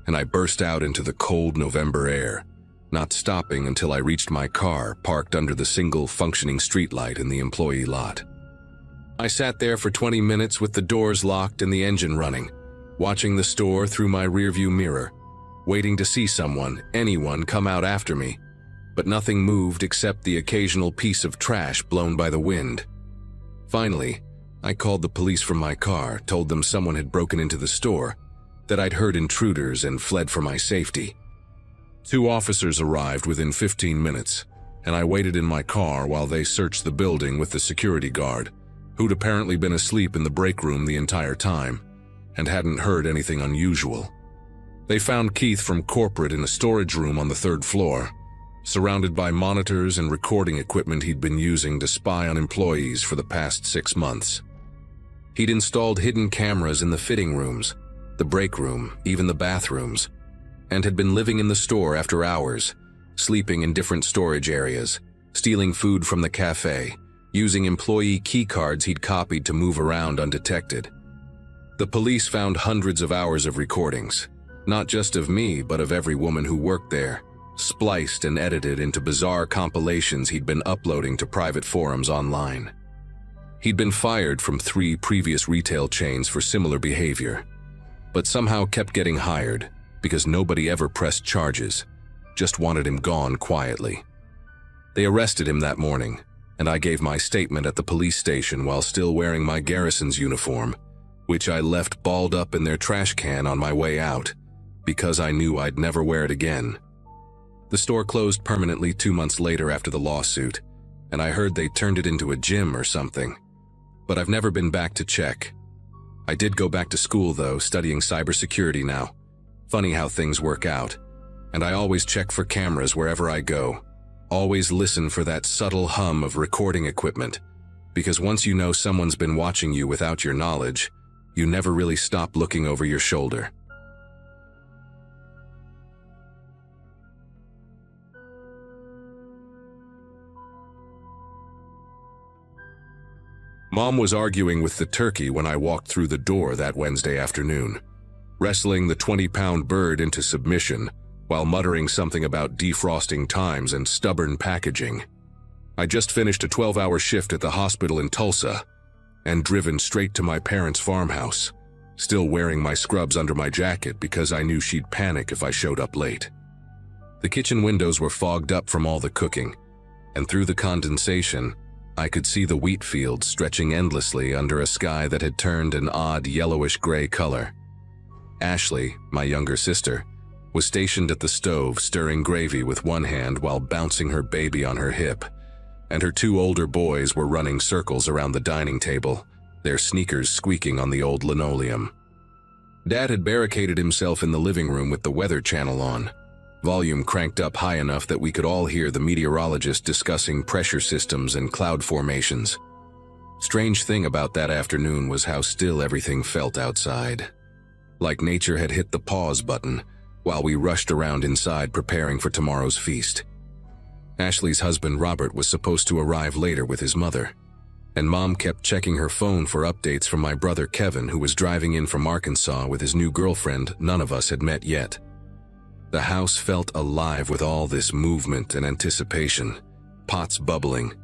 and I burst out into the cold November air, not stopping until I reached my car parked under the single functioning streetlight in the employee lot. I sat there for 20 minutes with the doors locked and the engine running, watching the store through my rearview mirror, waiting to see someone, anyone, come out after me. But nothing moved except the occasional piece of trash blown by the wind. Finally, I called the police from my car, told them someone had broken into the store, that I'd heard intruders and fled for my safety. 2 officers arrived within 15 minutes, and I waited in my car while they searched the building with the security guard, who'd apparently been asleep in the break room the entire time and hadn't heard anything unusual. They found Keith from corporate in a storage room on the 3rd floor, surrounded by monitors and recording equipment he'd been using to spy on employees for the past 6 months. He'd installed hidden cameras in the fitting rooms, the break room, even the bathrooms, and had been living in the store after hours, sleeping in different storage areas, stealing food from the cafe, using employee key cards he'd copied to move around undetected. The police found hundreds of hours of recordings, not just of me but of every woman who worked there, spliced and edited into bizarre compilations he'd been uploading to private forums online. He'd been fired from 3 previous retail chains for similar behavior, but somehow kept getting hired because nobody ever pressed charges, just wanted him gone quietly. They arrested him that morning, and I gave my statement at the police station while still wearing my garrison's uniform, which I left balled up in their trash can on my way out, because I knew I'd never wear it again. The store closed permanently 2 months later after the lawsuit, and I heard they turned it into a gym or something. But I've never been back to check. I did go back to school though, studying cybersecurity now. Funny how things work out. And I always check for cameras wherever I go. Always listen for that subtle hum of recording equipment, because once you know someone's been watching you without your knowledge, you never really stop looking over your shoulder. Mom was arguing with the turkey when I walked through the door that Wednesday afternoon, wrestling the 20-pound bird into submission while muttering something about defrosting times and stubborn packaging. I just finished a 12-hour shift at the hospital in Tulsa and driven straight to my parents' farmhouse, still wearing my scrubs under my jacket because I knew she'd panic if I showed up late. The kitchen windows were fogged up from all the cooking, and through the condensation, I could see the wheat fields stretching endlessly under a sky that had turned an odd yellowish-gray color. Ashley, my younger sister, was stationed at the stove stirring gravy with one hand while bouncing her baby on her hip, and her 2 older boys were running circles around the dining table, their sneakers squeaking on the old linoleum. Dad had barricaded himself in the living room with the weather channel on, volume cranked up high enough that we could all hear the meteorologist discussing pressure systems and cloud formations. Strange thing about that afternoon was how still everything felt outside. Like nature had hit the pause button while we rushed around inside preparing for tomorrow's feast. Ashley's husband Robert was supposed to arrive later with his mother, and Mom kept checking her phone for updates from my brother Kevin, who was driving in from Arkansas with his new girlfriend none of us had met yet. The house felt alive with all this movement and anticipation, pots bubbling,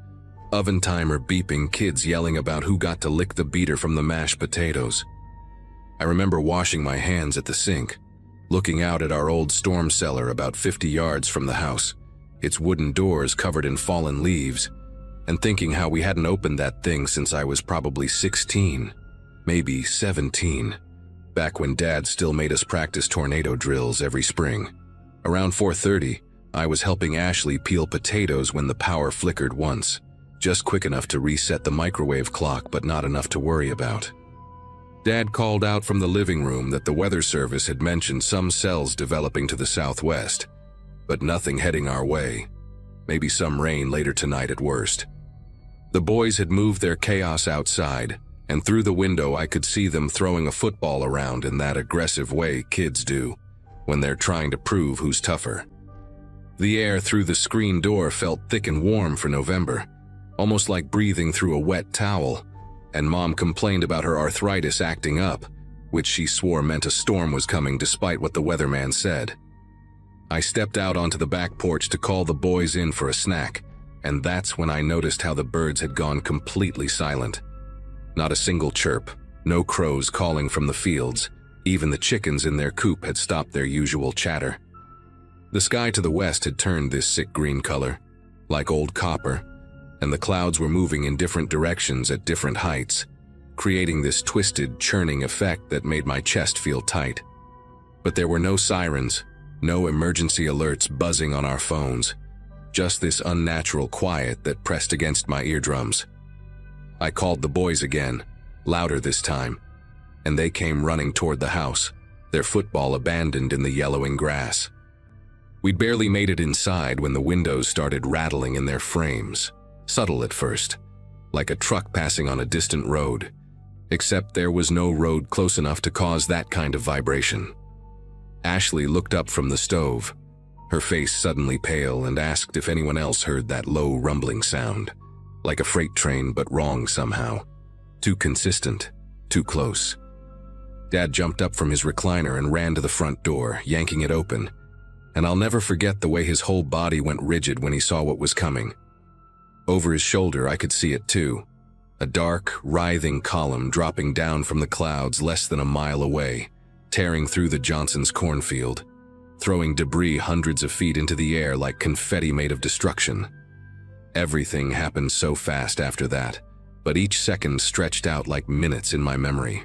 oven timer beeping, kids yelling about who got to lick the beater from the mashed potatoes. I remember washing my hands at the sink, looking out at our old storm cellar about 50 yards from the house, its wooden doors covered in fallen leaves, and thinking how we hadn't opened that thing since I was probably 16, maybe 17, back when Dad still made us practice tornado drills every spring. Around 4:30, I was helping Ashley peel potatoes when the power flickered once, just quick enough to reset the microwave clock but not enough to worry about. Dad called out from the living room that the weather service had mentioned some cells developing to the southwest, but nothing heading our way. Maybe some rain later tonight at worst. The boys had moved their chaos outside, and through the window I could see them throwing a football around in that aggressive way kids do when they're trying to prove who's tougher. The air through the screen door felt thick and warm for November, almost like breathing through a wet towel, and Mom complained about her arthritis acting up, which she swore meant a storm was coming despite what the weatherman said. I stepped out onto the back porch to call the boys in for a snack, and that's when I noticed how the birds had gone completely silent. Not a single chirp, no crows calling from the fields. Even the chickens in their coop had stopped their usual chatter. The sky to the west had turned this sick green color, like old copper, and the clouds were moving in different directions at different heights, creating this twisted, churning effect that made my chest feel tight. But there were no sirens, no emergency alerts buzzing on our phones, just this unnatural quiet that pressed against my eardrums. I called the boys again, louder this time, and they came running toward the house, their football abandoned in the yellowing grass. We'd barely made it inside when the windows started rattling in their frames, subtle at first, like a truck passing on a distant road, except there was no road close enough to cause that kind of vibration. Ashley looked up from the stove, her face suddenly pale, and asked if anyone else heard that low rumbling sound, like a freight train but wrong somehow. Too consistent, too close. Dad jumped up from his recliner and ran to the front door, yanking it open, and I'll never forget the way his whole body went rigid when he saw what was coming. Over his shoulder, I could see it too, a dark, writhing column dropping down from the clouds less than a mile away, tearing through the Johnsons' cornfield, throwing debris hundreds of feet into the air like confetti made of destruction. Everything happened so fast after that, but each second stretched out like minutes in my memory.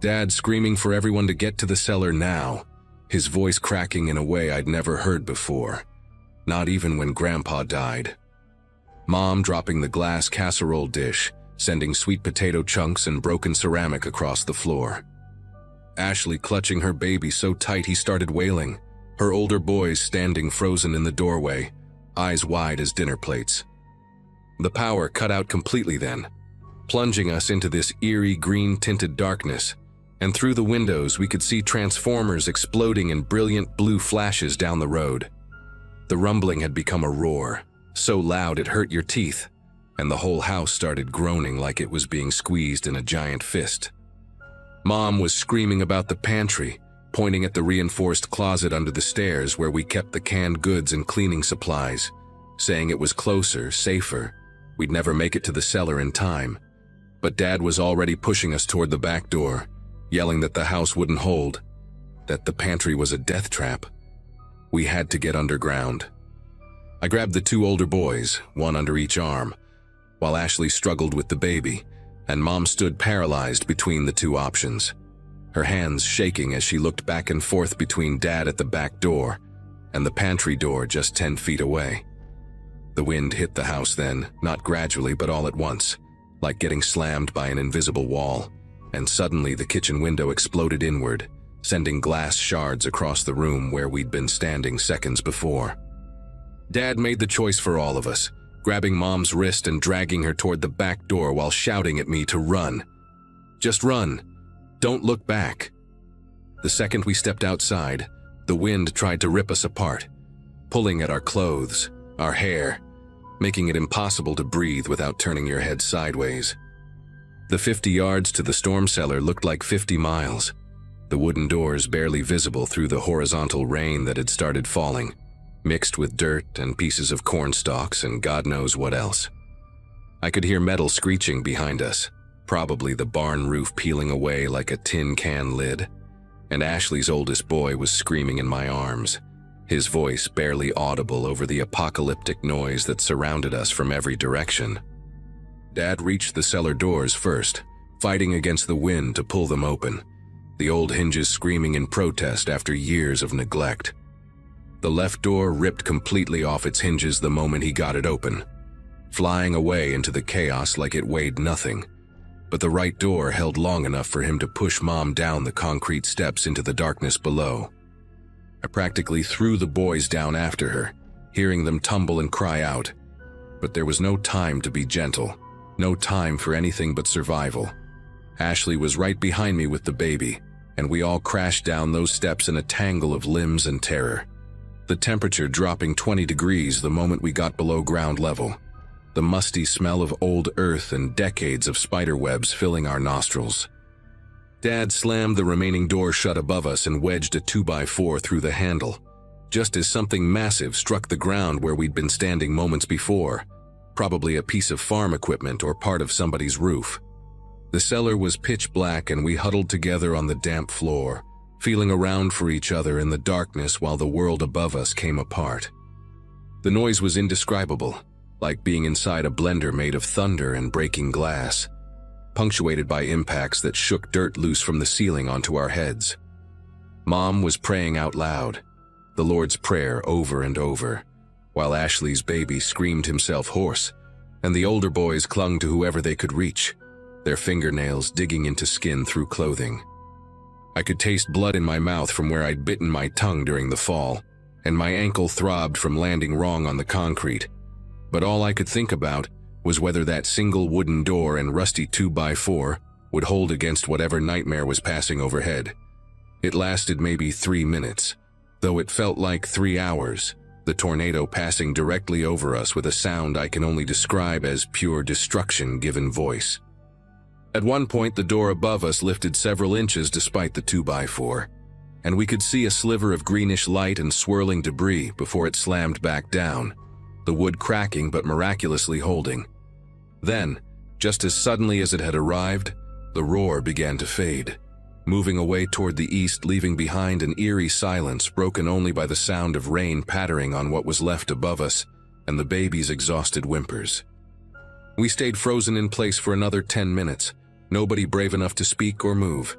Dad screaming for everyone to get to the cellar now, his voice cracking in a way I'd never heard before, not even when Grandpa died. Mom dropping the glass casserole dish, sending sweet potato chunks and broken ceramic across the floor. Ashley clutching her baby so tight he started wailing, her older boys standing frozen in the doorway, eyes wide as dinner plates. The power cut out completely then, plunging us into this eerie green-tinted darkness, and through the windows we could see transformers exploding in brilliant blue flashes down the road. The rumbling had become a roar, so loud it hurt your teeth, and the whole house started groaning like it was being squeezed in a giant fist. Mom was screaming about the pantry, pointing at the reinforced closet under the stairs where we kept the canned goods and cleaning supplies, saying it was closer, safer, we'd never make it to the cellar in time. But Dad was already pushing us toward the back door, yelling that the house wouldn't hold, that the pantry was a death trap. We had to get underground. I grabbed the two older boys, one under each arm, while Ashley struggled with the baby, and Mom stood paralyzed between the two options, her hands shaking as she looked back and forth between Dad at the back door and the pantry door just 10 feet away. The wind hit the house then, not gradually but all at once, like getting slammed by an invisible wall, and suddenly the kitchen window exploded inward, sending glass shards across the room where we'd been standing seconds before. Dad made the choice for all of us, grabbing Mom's wrist and dragging her toward the back door while shouting at me to run. Just run. Don't look back. The second we stepped outside, the wind tried to rip us apart, pulling at our clothes, our hair, making it impossible to breathe without turning your head sideways. The 50 yards to the storm cellar looked like 50 miles, the wooden doors barely visible through the horizontal rain that had started falling, mixed with dirt and pieces of corn stalks and God knows what else. I could hear metal screeching behind us, probably the barn roof peeling away like a tin can lid, and Ashley's oldest boy was screaming in my arms, his voice barely audible over the apocalyptic noise that surrounded us from every direction. Dad reached the cellar doors first, fighting against the wind to pull them open, the old hinges screaming in protest after years of neglect. The left door ripped completely off its hinges the moment he got it open, flying away into the chaos like it weighed nothing, but the right door held long enough for him to push Mom down the concrete steps into the darkness below. I practically threw the boys down after her, hearing them tumble and cry out, but there was no time to be gentle, no time for anything but survival. Ashley was right behind me with the baby, and we all crashed down those steps in a tangle of limbs and terror, the temperature dropping 20 degrees the moment we got below ground level, the musty smell of old earth and decades of spider webs filling our nostrils. Dad slammed the remaining door shut above us and wedged a 2x4 through the handle, just as something massive struck the ground where we'd been standing moments before, probably a piece of farm equipment or part of somebody's roof. The cellar was pitch black and we huddled together on the damp floor, feeling around for each other in the darkness while the world above us came apart. The noise was indescribable, like being inside a blender made of thunder and breaking glass, punctuated by impacts that shook dirt loose from the ceiling onto our heads. Mom was praying out loud, the Lord's Prayer over and over, while Ashley's baby screamed himself hoarse, and the older boys clung to whoever they could reach, their fingernails digging into skin through clothing. I could taste blood in my mouth from where I'd bitten my tongue during the fall, and my ankle throbbed from landing wrong on the concrete. But all I could think about was whether that single wooden door and rusty 2x4 would hold against whatever nightmare was passing overhead. It lasted maybe 3 minutes, though it felt like 3 hours, the tornado passing directly over us with a sound I can only describe as pure destruction given voice. At one point, the door above us lifted several inches despite the 2x4, and we could see a sliver of greenish light and swirling debris before it slammed back down, the wood cracking but miraculously holding. Then, just as suddenly as it had arrived, the roar began to fade, moving away toward the east, leaving behind an eerie silence broken only by the sound of rain pattering on what was left above us and the baby's exhausted whimpers. We stayed frozen in place for another 10 minutes, nobody brave enough to speak or move,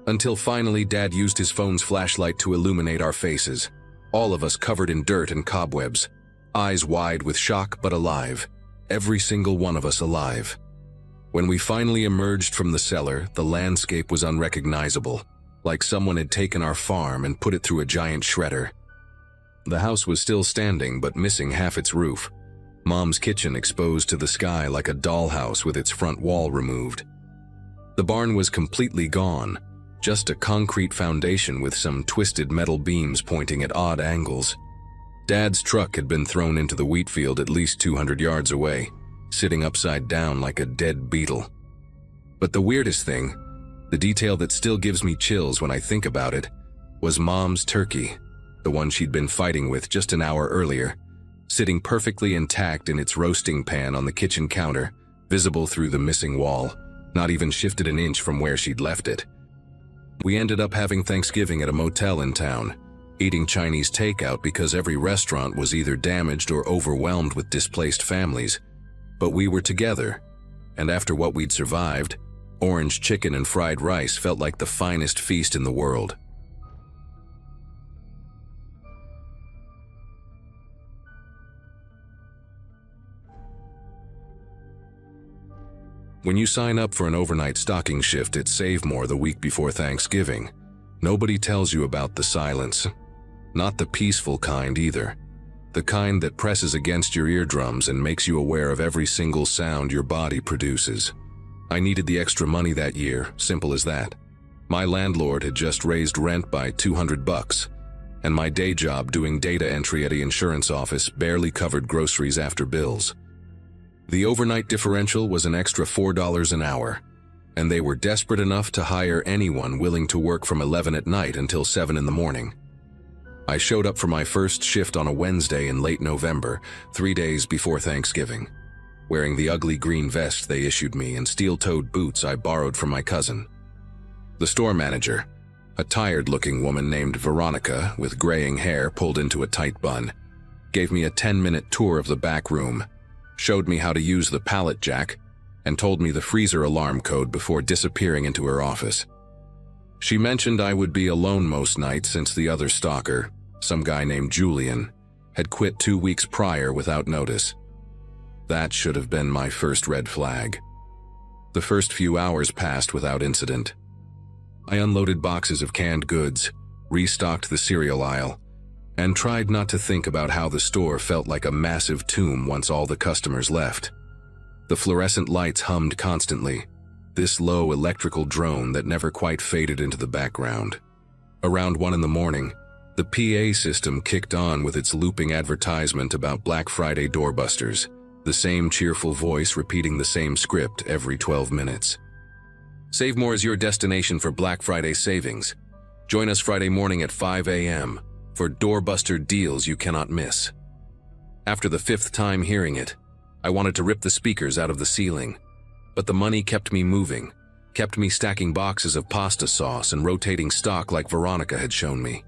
until finally Dad used his phone's flashlight to illuminate our faces, all of us covered in dirt and cobwebs, eyes wide with shock but alive, every single one of us alive. When we finally emerged from the cellar, the landscape was unrecognizable, like someone had taken our farm and put it through a giant shredder. The house was still standing but missing half its roof, Mom's kitchen exposed to the sky like a dollhouse with its front wall removed. The barn was completely gone, just a concrete foundation with some twisted metal beams pointing at odd angles. Dad's truck had been thrown into the wheat field at least 200 yards away, sitting upside down like a dead beetle. But the weirdest thing, the detail that still gives me chills when I think about it, was Mom's turkey, the one she'd been fighting with just an hour earlier, sitting perfectly intact in its roasting pan on the kitchen counter, visible through the missing wall, not even shifted an inch from where she'd left it. We ended up having Thanksgiving at a motel in town, eating Chinese takeout because every restaurant was either damaged or overwhelmed with displaced families. But we were together, and after what we'd survived, orange chicken and fried rice felt like the finest feast in the world. When you sign up for an overnight stocking shift at Save More the week before Thanksgiving, nobody tells you about the silence. Not the peaceful kind either. The kind that presses against your eardrums and makes you aware of every single sound your body produces. I needed the extra money that year, simple as that. My landlord had just raised rent by $200, and my day job doing data entry at an insurance office barely covered groceries after bills. The overnight differential was an extra $4 an hour, and they were desperate enough to hire anyone willing to work from 11 at night until 7 in the morning. I showed up for my first shift on a Wednesday in late November, 3 days before Thanksgiving, wearing the ugly green vest they issued me and steel-toed boots I borrowed from my cousin. The store manager, a tired-looking woman named Veronica with graying hair pulled into a tight bun, gave me a 10-minute tour of the back room, showed me how to use the pallet jack, and told me the freezer alarm code before disappearing into her office. She mentioned I would be alone most nights since the other stalker, some guy named Julian, had quit 2 weeks prior without notice. That should have been my first red flag. The first few hours passed without incident. I unloaded boxes of canned goods, restocked the cereal aisle, and tried not to think about how the store felt like a massive tomb once all the customers left. The fluorescent lights hummed constantly, this low electrical drone that never quite faded into the background. Around 1 in the morning, the PA system kicked on with its looping advertisement about Black Friday doorbusters, the same cheerful voice repeating the same script every 12 minutes. Save More is your destination for Black Friday savings. Join us Friday morning at 5 a.m. for doorbuster deals you cannot miss. After the 5th time hearing it, I wanted to rip the speakers out of the ceiling, but the money kept me moving, kept me stacking boxes of pasta sauce and rotating stock like Veronica had shown me.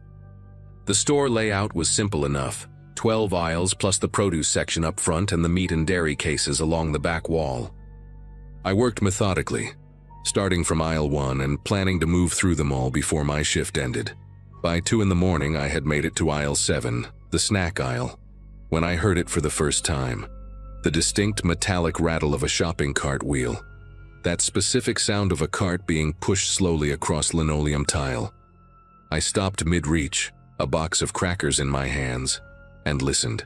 The store layout was simple enough, 12 aisles plus the produce section up front and the meat and dairy cases along the back wall. I worked methodically, starting from aisle 1 and planning to move through them all before my shift ended. By 2 in the morning, I had made it to aisle 7, the snack aisle, when I heard it for the first time. The distinct metallic rattle of a shopping cart wheel. That specific sound of a cart being pushed slowly across linoleum tile. I stopped mid-reach, a box of crackers in my hands, and listened.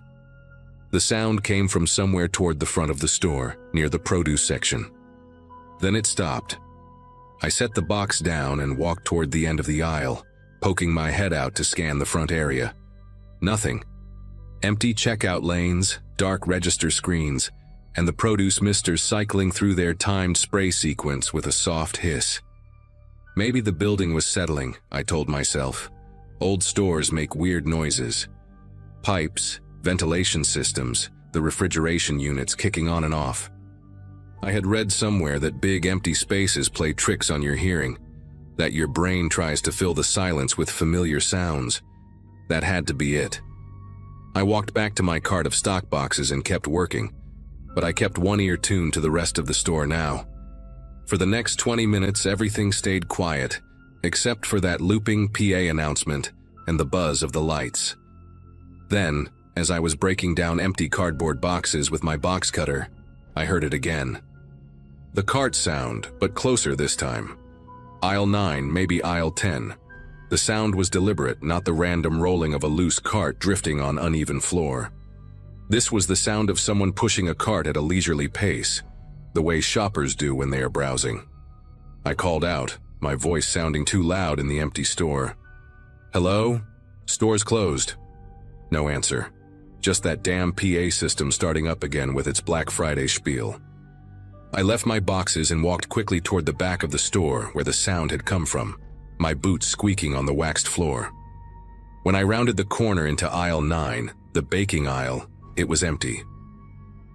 The sound came from somewhere toward the front of the store, near the produce section. Then it stopped. I set the box down and walked toward the end of the aisle, poking my head out to scan the front area. Nothing. Empty checkout lanes, dark register screens, and the produce misters cycling through their timed spray sequence with a soft hiss. Maybe the building was settling, I told myself. Old stores make weird noises. Pipes, ventilation systems, the refrigeration units kicking on and off. I had read somewhere that big empty spaces play tricks on your hearing, that your brain tries to fill the silence with familiar sounds. That had to be it. I walked back to my cart of stock boxes and kept working, but I kept one ear tuned to the rest of the store now. For the next 20 minutes, everything stayed quiet, except for that looping PA announcement and the buzz of the lights. Then, as I was breaking down empty cardboard boxes with my box cutter, I heard it again. The cart sound, but closer this time. Aisle 9, maybe aisle 10. The sound was deliberate, not the random rolling of a loose cart drifting on uneven floor. This was the sound of someone pushing a cart at a leisurely pace, the way shoppers do when they are browsing. I called out, my voice sounding too loud in the empty store. "Hello? Store's closed." No answer. Just that damn PA system starting up again with its Black Friday spiel. I left my boxes and walked quickly toward the back of the store where the sound had come from, my boots squeaking on the waxed floor. When I rounded the corner into aisle 9, the baking aisle, it was empty.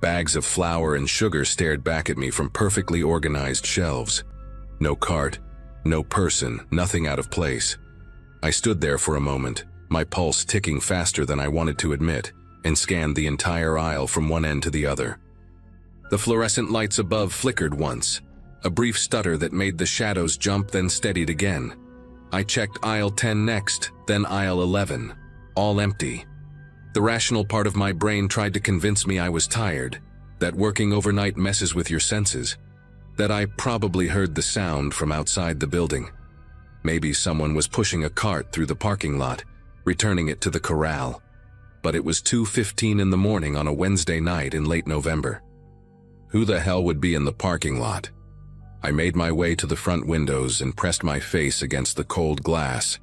Bags of flour and sugar stared back at me from perfectly organized shelves. No cart, no person, nothing out of place. I stood there for a moment, my pulse ticking faster than I wanted to admit, and scanned the entire aisle from one end to the other. The fluorescent lights above flickered once, a brief stutter that made the shadows jump then steadied again. I checked aisle 10 next, then aisle 11, all empty. The rational part of my brain tried to convince me I was tired, that working overnight messes with your senses, that I probably heard the sound from outside the building. Maybe someone was pushing a cart through the parking lot, returning it to the corral. But it was 2:15 in the morning on a Wednesday night in late November. Who the hell would be in the parking lot? I made my way to the front windows and pressed my face against the cold glass,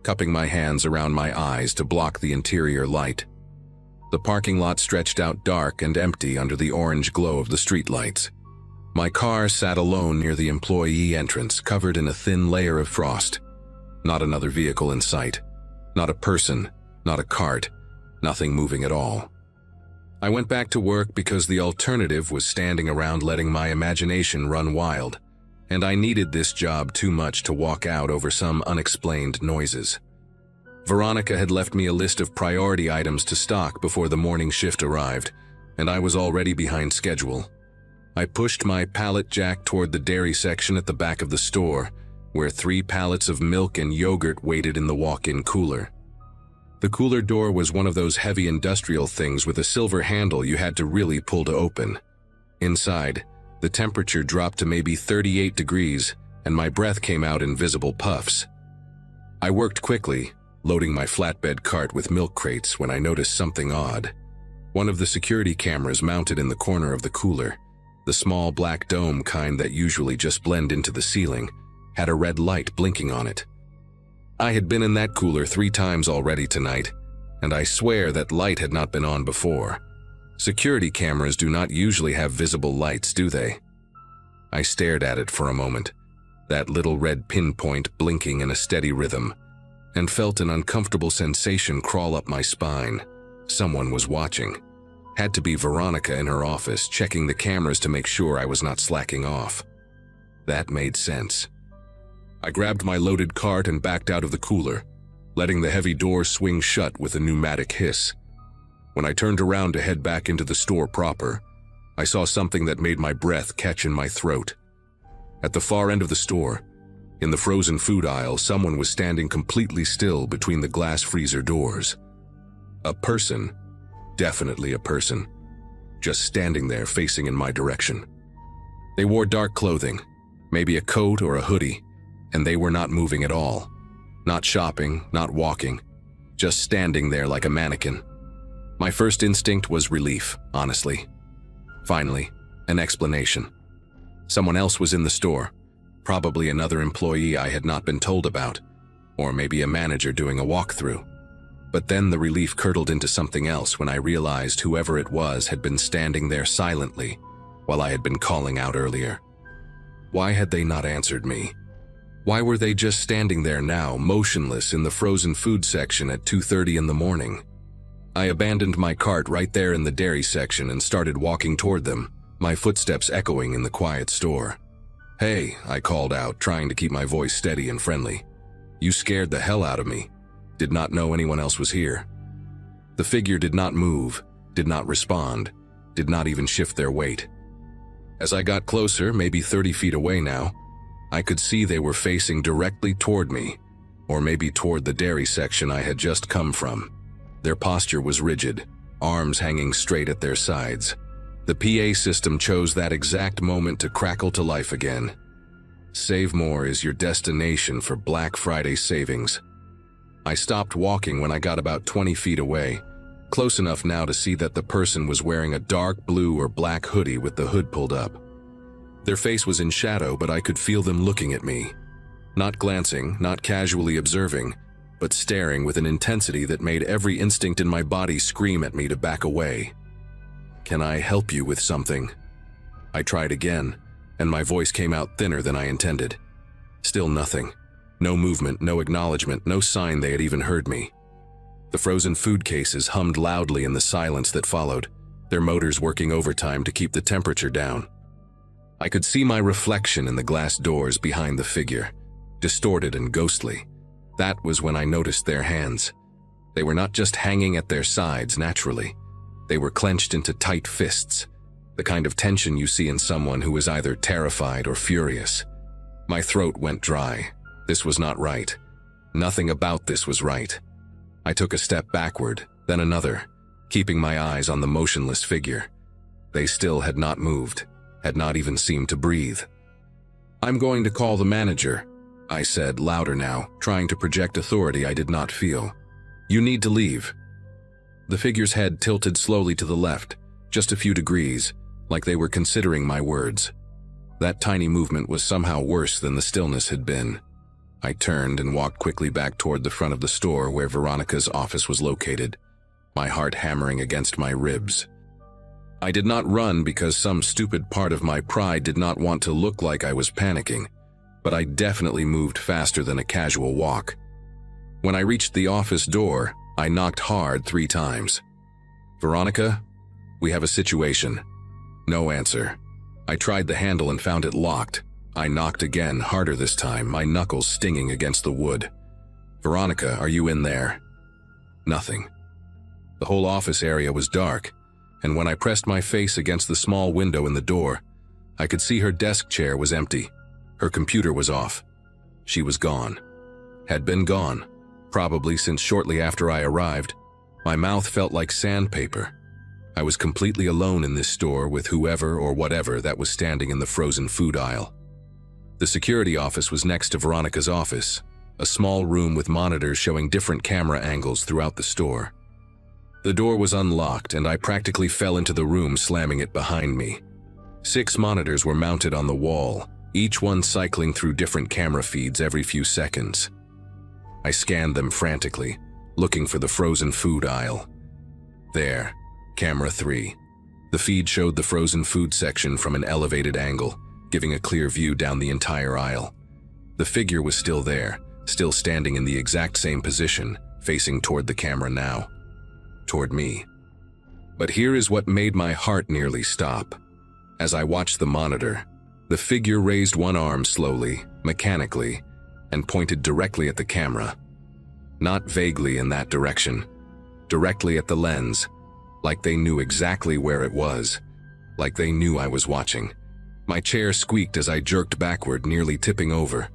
cupping my hands around my eyes to block the interior light. The parking lot stretched out dark and empty under the orange glow of the streetlights. My car sat alone near the employee entrance, covered in a thin layer of frost. Not another vehicle in sight. Not a person, not a cart, nothing moving at all. I went back to work because the alternative was standing around letting my imagination run wild, and I needed this job too much to walk out over some unexplained noises. Veronica had left me a list of priority items to stock before the morning shift arrived, and I was already behind schedule. I pushed my pallet jack toward the dairy section at the back of the store, where 3 pallets of milk and yogurt waited in the walk-in cooler. The cooler door was one of those heavy industrial things with a silver handle you had to really pull to open. Inside, the temperature dropped to maybe 38 degrees, and my breath came out in visible puffs. I worked quickly, loading my flatbed cart with milk crates when I noticed something odd. One of the security cameras mounted in the corner of the cooler, the small black dome kind that usually just blend into the ceiling, had a red light blinking on it. I had been in that cooler 3 times already tonight, and I swear that light had not been on before. Security cameras do not usually have visible lights, do they? I stared at it for a moment, that little red pinpoint blinking in a steady rhythm, and felt an uncomfortable sensation crawl up my spine. Someone was watching. Had to be Veronica in her office, checking the cameras to make sure I was not slacking off. That made sense. I grabbed my loaded cart and backed out of the cooler, letting the heavy door swing shut with a pneumatic hiss. When I turned around to head back into the store proper, I saw something that made my breath catch in my throat. At the far end of the store, in the frozen food aisle, someone was standing completely still between the glass freezer doors. A person, definitely a person, just standing there facing in my direction. They wore dark clothing, maybe a coat or a hoodie, and they were not moving at all. Not shopping, not walking, just standing there like a mannequin. My first instinct was relief, honestly. Finally, an explanation. Someone else was in the store, probably another employee I had not been told about, or maybe a manager doing a walkthrough. But then the relief curdled into something else when I realized whoever it was had been standing there silently while I had been calling out earlier. Why had they not answered me? Why were they just standing there now, motionless in the frozen food section at 2:30 in the morning? I abandoned my cart right there in the dairy section and started walking toward them, my footsteps echoing in the quiet store. "Hey," I called out, trying to keep my voice steady and friendly. "You scared the hell out of me. Did not know anyone else was here." The figure did not move, did not respond, did not even shift their weight. As I got closer, maybe 30 feet away now, I could see they were facing directly toward me, or maybe toward the dairy section I had just come from. Their posture was rigid, arms hanging straight at their sides. The PA system chose that exact moment to crackle to life again. Save More is your destination for Black Friday savings. I stopped walking when I got about 20 feet away, close enough now to see that the person was wearing a dark blue or black hoodie with the hood pulled up. Their face was in shadow, but I could feel them looking at me. Not glancing, not casually observing, but staring with an intensity that made every instinct in my body scream at me to back away. "Can I help you with something?" I tried again, and my voice came out thinner than I intended. Still nothing. No movement, no acknowledgement, no sign they had even heard me. The frozen food cases hummed loudly in the silence that followed, their motors working overtime to keep the temperature down. I could see my reflection in the glass doors behind the figure, distorted and ghostly. That was when I noticed their hands. They were not just hanging at their sides naturally. They were clenched into tight fists, the kind of tension you see in someone who is either terrified or furious. My throat went dry. This was not right. Nothing about this was right. I took a step backward, then another, keeping my eyes on the motionless figure. They still had not moved, had not even seemed to breathe. "I'm going to call the manager," I said, louder now, trying to project authority I did not feel. "You need to leave." The figure's head tilted slowly to the left, just a few degrees, like they were considering my words. That tiny movement was somehow worse than the stillness had been. I turned and walked quickly back toward the front of the store where Veronica's office was located, my heart hammering against my ribs. I did not run because some stupid part of my pride did not want to look like I was panicking, but I definitely moved faster than a casual walk. When I reached the office door, I knocked hard 3 times. "Veronica, we have a situation." No answer. I tried the handle and found it locked. I knocked again, harder this time, my knuckles stinging against the wood. "Veronica, are you in there?" Nothing. The whole office area was dark, and when I pressed my face against the small window in the door, I could see her desk chair was empty. Her computer was off. She was gone. Had been gone, probably since shortly after I arrived. My mouth felt like sandpaper. I was completely alone in this store with whoever or whatever that was standing in the frozen food aisle. The security office was next to Veronica's office, a small room with monitors showing different camera angles throughout the store. The door was unlocked, and I practically fell into the room, slamming it behind me. 6 monitors were mounted on the wall, each one cycling through different camera feeds every few seconds. I scanned them frantically, looking for the frozen food aisle. There, camera 3. The feed showed the frozen food section from an elevated angle, giving a clear view down the entire aisle. The figure was still there, still standing in the exact same position, facing toward the camera now. Toward me. But here is what made my heart nearly stop. As I watched the monitor, The figure raised one arm slowly, mechanically, and pointed directly at the camera. Not vaguely in that direction, directly at the lens, like they knew exactly where it was, like they knew I was watching. My chair squeaked as I jerked backward, nearly tipping over.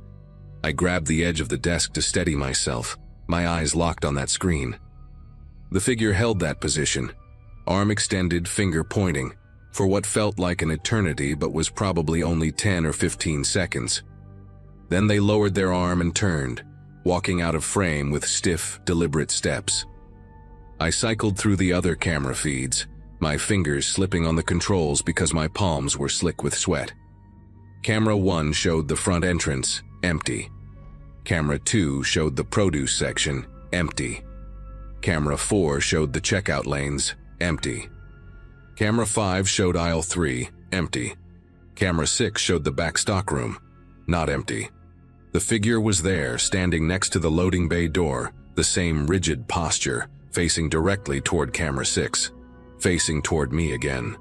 I grabbed the edge of the desk to steady myself, my eyes locked on that screen. The figure held that position, arm extended, finger pointing, for what felt like an eternity but was probably only 10 or 15 seconds. Then they lowered their arm and turned, walking out of frame with stiff, deliberate steps. I cycled through the other camera feeds, my fingers slipping on the controls because my palms were slick with sweat. Camera 1 showed the front entrance, empty. Camera 2 showed the produce section, empty. Camera 4 showed the checkout lanes, empty. Camera 5 showed aisle 3, empty. Camera 6 showed the back stockroom, not empty. The figure was there, standing next to the loading bay door, the same rigid posture, facing directly toward camera 6, facing toward me again.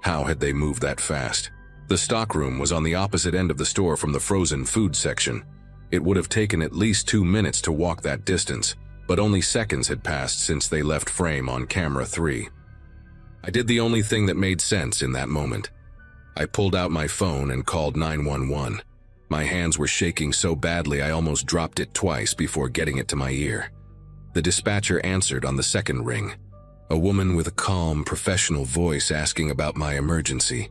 How had they moved that fast? The stockroom was on the opposite end of the store from the frozen food section. It would have taken at least 2 minutes to walk that distance, but only seconds had passed since they left frame on camera 3. I did the only thing that made sense in that moment. I pulled out my phone and called 911. My hands were shaking so badly I almost dropped it twice before getting it to my ear. The dispatcher answered on the second ring, a woman with a calm, professional voice asking about my emergency.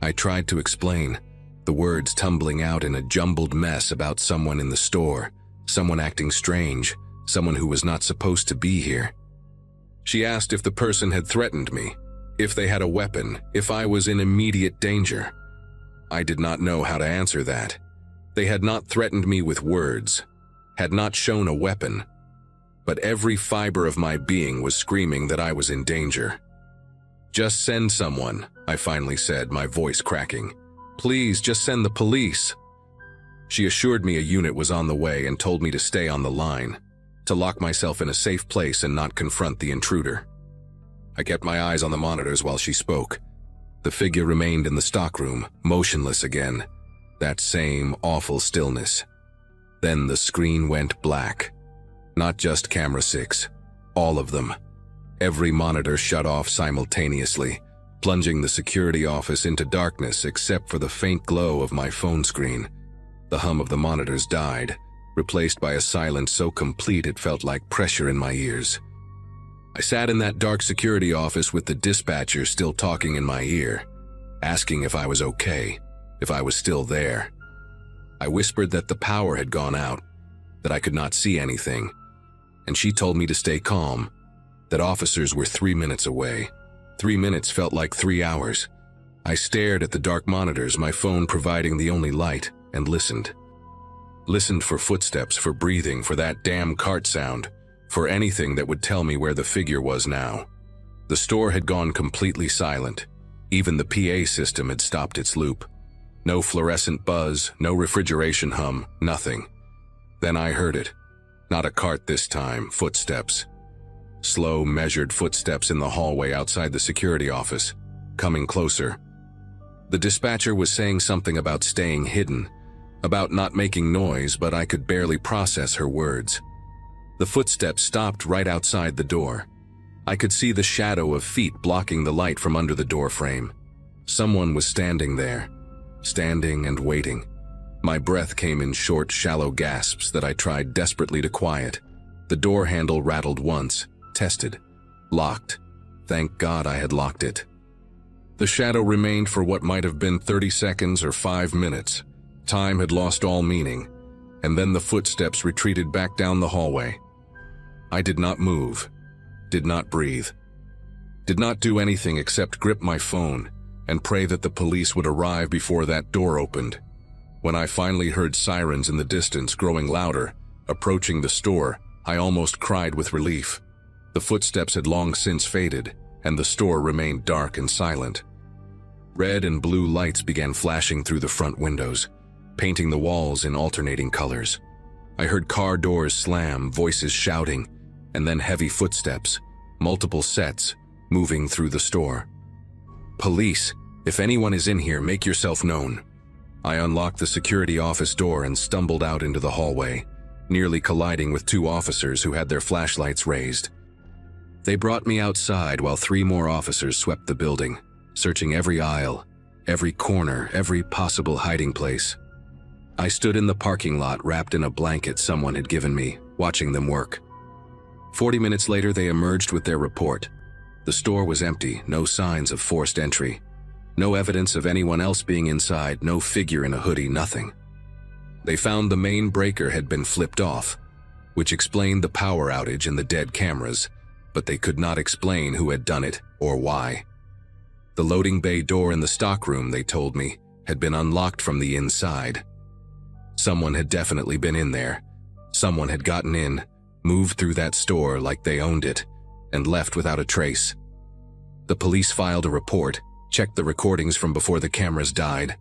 I tried to explain, the words tumbling out in a jumbled mess about someone in the store, someone acting strange, someone who was not supposed to be here. She asked if the person had threatened me, if they had a weapon, if I was in immediate danger. I did not know how to answer that. They had not threatened me with words, had not shown a weapon, but every fiber of my being was screaming that I was in danger. "Just send someone," I finally said, my voice cracking. "Please, just send the police." She assured me a unit was on the way and told me to stay on the line, to lock myself in a safe place and not confront the intruder. I kept my eyes on the monitors while she spoke. The figure remained in the stockroom, motionless again. That same awful stillness. Then the screen went black. Not just camera 6, all of them. Every monitor shut off simultaneously, plunging the security office into darkness except for the faint glow of my phone screen. The hum of the monitors died, replaced by a silence so complete it felt like pressure in my ears. I sat in that dark security office with the dispatcher still talking in my ear, asking if I was okay, if I was still there. I whispered that the power had gone out, that I could not see anything, and she told me to stay calm, that officers were 3 minutes away. 3 minutes felt like 3 hours. I stared at the dark monitors, my phone providing the only light, and listened. Listened for footsteps, for breathing, for that damn cart sound, for anything that would tell me where the figure was now. The store had gone completely silent. Even the PA system had stopped its loop. No fluorescent buzz, no refrigeration hum, nothing. Then I heard it. Not a cart this time, footsteps. Slow, measured footsteps in the hallway outside the security office, coming closer. The dispatcher was saying something about staying hidden, about not making noise, but I could barely process her words. The footsteps stopped right outside the door. I could see the shadow of feet blocking the light from under the door frame. Someone was standing there, standing and waiting. My breath came in short, shallow gasps that I tried desperately to quiet. The door handle rattled once, tested, locked. Thank God I had locked it. The shadow remained for what might have been 30 seconds or 5 minutes. Time had lost all meaning, and then the footsteps retreated back down the hallway. I did not move, did not breathe, did not do anything except grip my phone and pray that the police would arrive before that door opened. When I finally heard sirens in the distance growing louder, approaching the store, I almost cried with relief. The footsteps had long since faded, and the store remained dark and silent. Red and blue lights began flashing through the front windows, painting the walls in alternating colors. I heard car doors slam, voices shouting, and then heavy footsteps, multiple sets, moving through the store. "Police, if anyone is in here, make yourself known." I unlocked the security office door and stumbled out into the hallway, nearly colliding with 2 officers who had their flashlights raised. They brought me outside while 3 more officers swept the building, searching every aisle, every corner, every possible hiding place. I stood in the parking lot wrapped in a blanket someone had given me, watching them work. 40 minutes later, they emerged with their report. The store was empty, no signs of forced entry. No evidence of anyone else being inside, no figure in a hoodie, nothing. They found the main breaker had been flipped off, which explained the power outage and the dead cameras, but they could not explain who had done it or why. The loading bay door in the stockroom, they told me, had been unlocked from the inside. Someone had definitely been in there. Someone had gotten in, moved through that store like they owned it, and left without a trace. The police filed a report, checked the recordings from before the cameras died,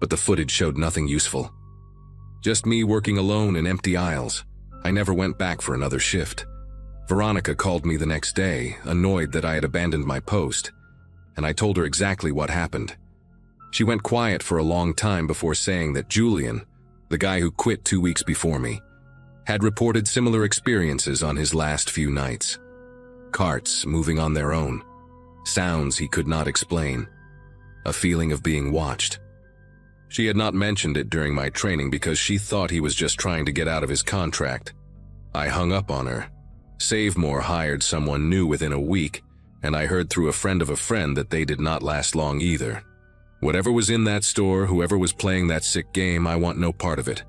but the footage showed nothing useful. Just me working alone in empty aisles. I never went back for another shift. Veronica called me the next day, annoyed that I had abandoned my post, and I told her exactly what happened. She went quiet for a long time before saying that Julian, the guy who quit 2 weeks before me, had reported similar experiences on his last few nights. Carts moving on their own. Sounds he could not explain. A feeling of being watched. She had not mentioned it during my training because she thought he was just trying to get out of his contract. I hung up on her. Savemore hired someone new within a week, and I heard through a friend of a friend that they did not last long either. Whatever was in that store, whoever was playing that sick game, I want no part of it.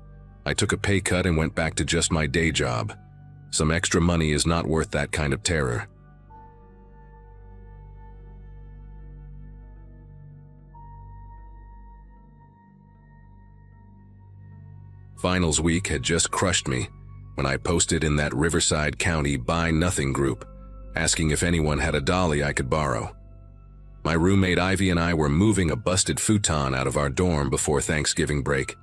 I took a pay cut and went back to just my day job. Some extra money is not worth that kind of terror. Finals week had just crushed me when I posted in that Riverside County Buy Nothing group, asking if anyone had a dolly I could borrow. My roommate Ivy and I were moving a busted futon out of our dorm before Thanksgiving break,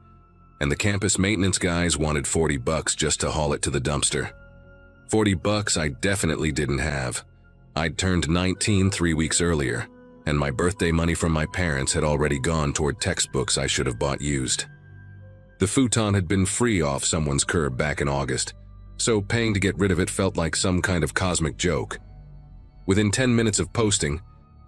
and the campus maintenance guys wanted $40 just to haul it to the dumpster. $40 I definitely didn't have. I'd turned 19 3 weeks earlier, and my birthday money from my parents had already gone toward textbooks I should have bought used. The futon had been free off someone's curb back in August, so paying to get rid of it felt like some kind of cosmic joke. Within 10 minutes of posting,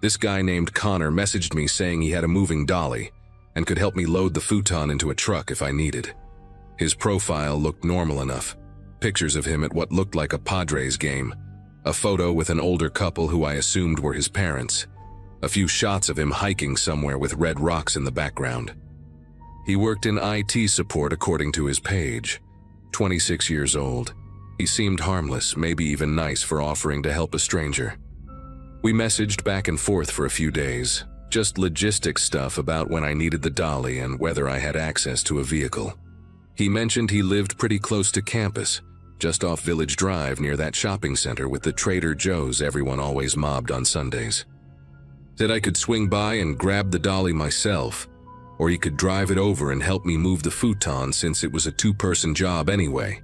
this guy named Connor messaged me saying he had a moving dolly and could help me load the futon into a truck if I needed. His profile looked normal enough. Pictures of him at what looked like a Padres game, a photo with an older couple who I assumed were his parents, a few shots of him hiking somewhere with red rocks in the background. He worked in IT support according to his page. 26 years old. He seemed harmless, maybe even nice for offering to help a stranger. We messaged back and forth for a few days, just logistics stuff about when I needed the dolly and whether I had access to a vehicle. He mentioned he lived pretty close to campus, just off Village Drive near that shopping center with the Trader Joe's everyone always mobbed on Sundays. Said I could swing by and grab the dolly myself, or he could drive it over and help me move the futon since it was a 2-person job anyway.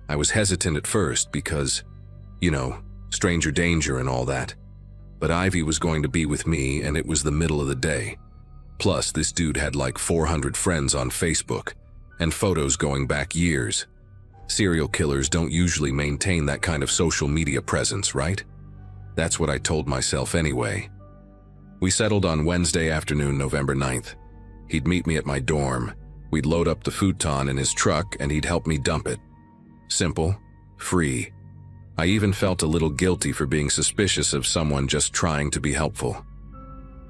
I was hesitant at first because, stranger danger and all that. But Ivy was going to be with me and it was the middle of the day. Plus, this dude had like 400 friends on Facebook and photos going back years. Serial killers don't usually maintain that kind of social media presence, right? That's what I told myself anyway. We settled on Wednesday afternoon, November 9th. He'd meet me at my dorm. We'd load up the futon in his truck and he'd help me dump it. Simple, free. I even felt a little guilty for being suspicious of someone just trying to be helpful.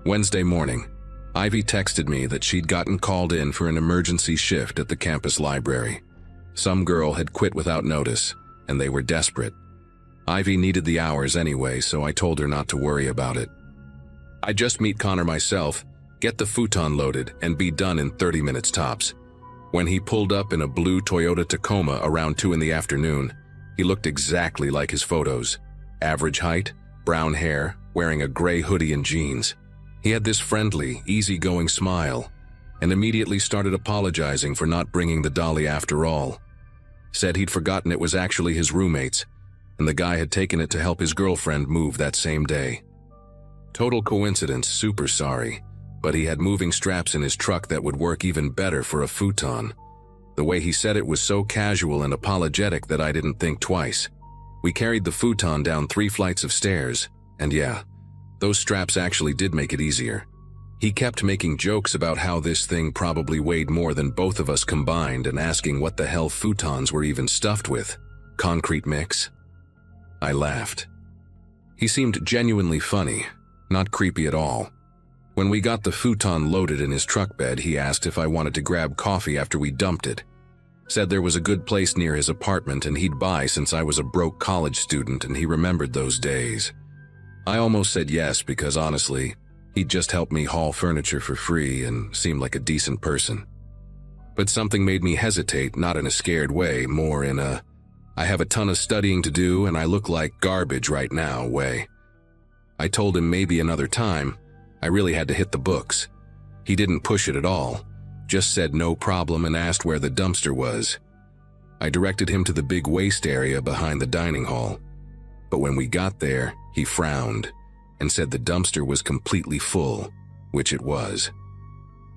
Wednesday morning, Ivy texted me that she'd gotten called in for an emergency shift at the campus library. Some girl had quit without notice, and they were desperate. Ivy needed the hours anyway, so I told her not to worry about it. I'd just meet Connor myself, get the futon loaded, and be done in 30 minutes tops. When he pulled up in a blue Toyota Tacoma around 2 in the afternoon, he looked exactly like his photos. Average height, brown hair, wearing a gray hoodie and jeans. He had this friendly, easygoing smile, and immediately started apologizing for not bringing the dolly after all. Said he'd forgotten it was actually his roommate's, and the guy had taken it to help his girlfriend move that same day. Total coincidence, super sorry. but he had moving straps in his truck that would work even better for a futon. The way he said it was so casual and apologetic that I didn't think twice. We carried the futon down 3 flights of stairs, and yeah, those straps actually did make it easier. He kept making jokes about how this thing probably weighed more than both of us combined and asking what the hell futons were even stuffed with. Concrete mix? I laughed. He seemed genuinely funny, not creepy at all. When we got the futon loaded in his truck bed, he asked if I wanted to grab coffee after we dumped it. Said there was a good place near his apartment and he'd buy since I was a broke college student and he remembered those days. I almost said yes because honestly, he'd just helped me haul furniture for free and seemed like a decent person. But something made me hesitate, not in a scared way, more in a, I have a ton of studying to do and I look like garbage right now way. I told him maybe another time. I really had to hit the books. He didn't push it at all, just said no problem and asked where the dumpster was. I directed him to the big waste area behind the dining hall. But when we got there, he frowned and said the dumpster was completely full, which it was.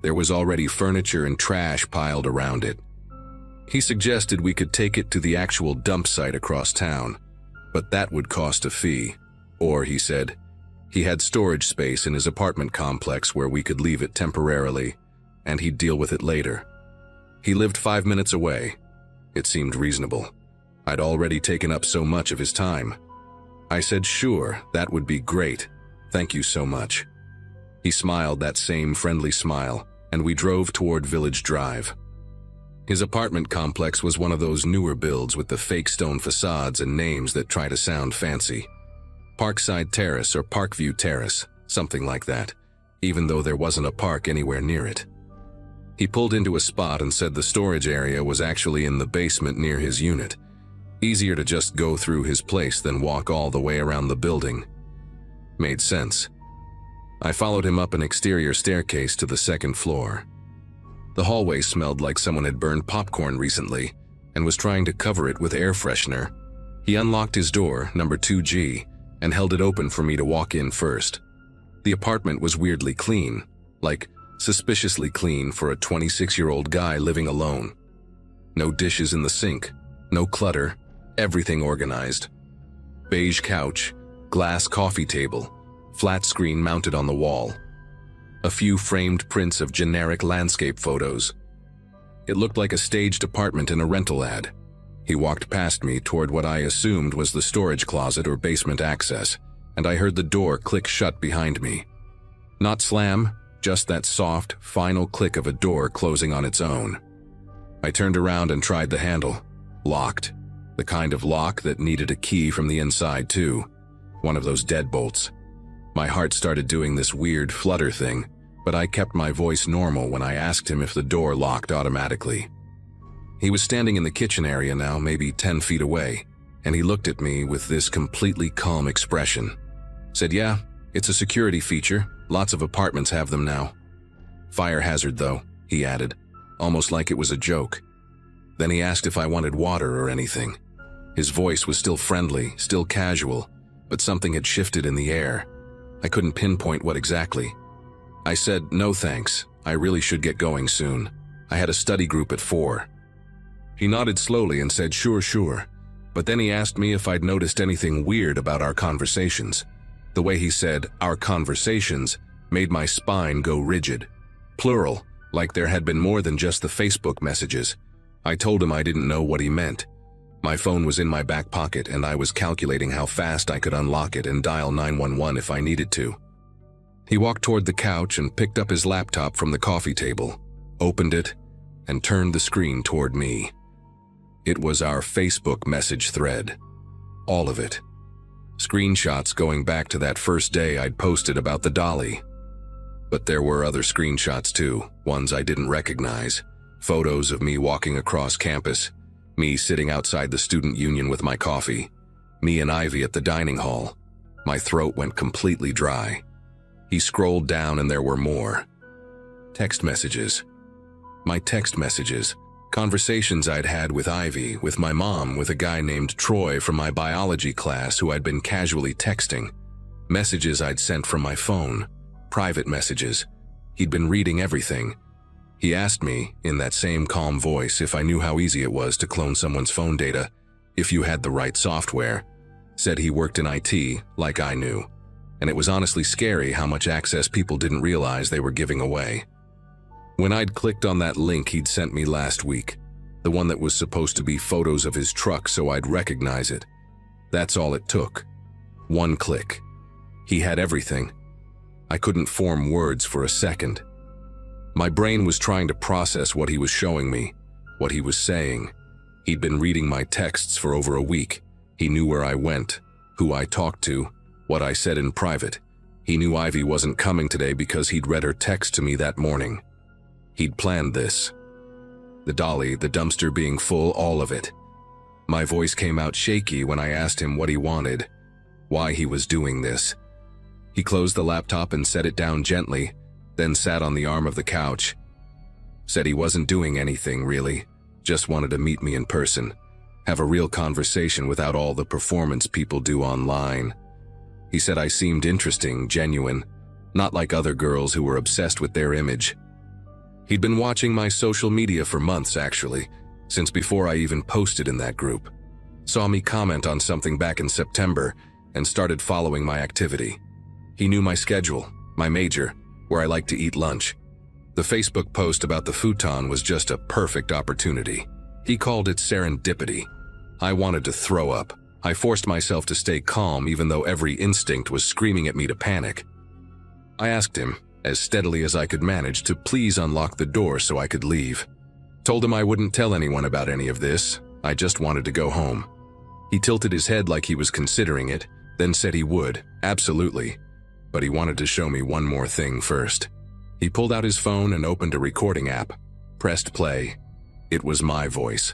There was already furniture and trash piled around it. He suggested we could take it to the actual dump site across town, but that would cost a fee. Or, he said, he had storage space in his apartment complex where we could leave it temporarily, and he'd deal with it later. He lived 5 minutes away. It seemed reasonable. I'd already taken up so much of his time. I said, sure, that would be great. Thank you so much. He smiled that same friendly smile, and we drove toward Village Drive. His apartment complex was one of those newer builds with the fake stone facades and names that try to sound fancy. Parkside Terrace or Parkview Terrace, something like that, even though there wasn't a park anywhere near it. He pulled into a spot and said the storage area was actually in the basement near his unit. Easier to just go through his place than walk all the way around the building. Made sense. I followed him up an exterior staircase to the 2nd floor. The hallway smelled like someone had burned popcorn recently and was trying to cover it with air freshener. He unlocked his door, number 2G, and held it open for me to walk in first. The apartment was weirdly clean, like suspiciously clean for a 26-year-old guy living alone. No dishes in the sink, no clutter, everything organized. Beige couch, glass coffee table, flat screen mounted on the wall. A few framed prints of generic landscape photos. It looked like a staged apartment in a rental ad. He walked past me toward what I assumed was the storage closet or basement access, and I heard the door click shut behind me. Not slam, just that soft, final click of a door closing on its own. I turned around and tried the handle. Locked. The kind of lock that needed a key from the inside too. One of those deadbolts. My heart started doing this weird flutter thing, but I kept my voice normal when I asked him if the door locked automatically. He was standing in the kitchen area now, maybe 10 feet away, and he looked at me with this completely calm expression. Said, yeah, it's a security feature. Lots of apartments have them now. Fire hazard though, he added, almost like it was a joke. Then he asked if I wanted water or anything. His voice was still friendly, still casual, but something had shifted in the air. I couldn't pinpoint what exactly. I said, no thanks, I really should get going soon. I had a study group at 4. He nodded slowly and said, sure, but then he asked me if I'd noticed anything weird about our conversations. The way he said, our conversations, made my spine go rigid. Plural, like there had been more than just the Facebook messages. I told him I didn't know what he meant. My phone was in my back pocket and I was calculating how fast I could unlock it and dial 911 if I needed to. He walked toward the couch and picked up his laptop from the coffee table, opened it, and turned the screen toward me. It was our Facebook message thread. All of it. Screenshots going back to that first day I'd posted about the dolly. But there were other screenshots too, ones I didn't recognize. Photos of me walking across campus, me sitting outside the student union with my coffee, me and Ivy at the dining hall. My throat went completely dry. He scrolled down and there were more. Text messages. My text messages. Conversations I'd had with Ivy, with my mom, with a guy named Troy from my biology class who I'd been casually texting. Messages I'd sent from my phone. Private messages. He'd been reading everything. He asked me, in that same calm voice, if I knew how easy it was to clone someone's phone data, if you had the right software. Said he worked in IT, like I knew. And it was honestly scary how much access people didn't realize they were giving away. When I'd clicked on that link he'd sent me last week, the one that was supposed to be photos of his truck so I'd recognize it, that's all it took. One click. He had everything. I couldn't form words for a second. My brain was trying to process what he was showing me, what he was saying. He'd been reading my texts for over a week. He knew where I went, who I talked to, what I said in private. He knew Ivy wasn't coming today because he'd read her text to me that morning. He'd planned this. The dolly, the dumpster being full, all of it. My voice came out shaky when I asked him what he wanted, why he was doing this. He closed the laptop and set it down gently, then sat on the arm of the couch. Said he wasn't doing anything, really, just wanted to meet me in person, have a real conversation without all the performance people do online. He said I seemed interesting, genuine, not like other girls who were obsessed with their image. He'd been watching my social media for months, actually, since before I even posted in that group. Saw me comment on something back in September and started following my activity. He knew my schedule, my major, where I like to eat lunch. The Facebook post about the futon was just a perfect opportunity. He called it serendipity. I wanted to throw up. I forced myself to stay calm even though every instinct was screaming at me to panic. I asked him, as steadily as I could manage, to please unlock the door so I could leave. Told him I wouldn't tell anyone about any of this. I just wanted to go home. He tilted his head like he was considering it, then said he would, absolutely. But he wanted to show me one more thing first. He pulled out his phone and opened a recording app, pressed play. It was my voice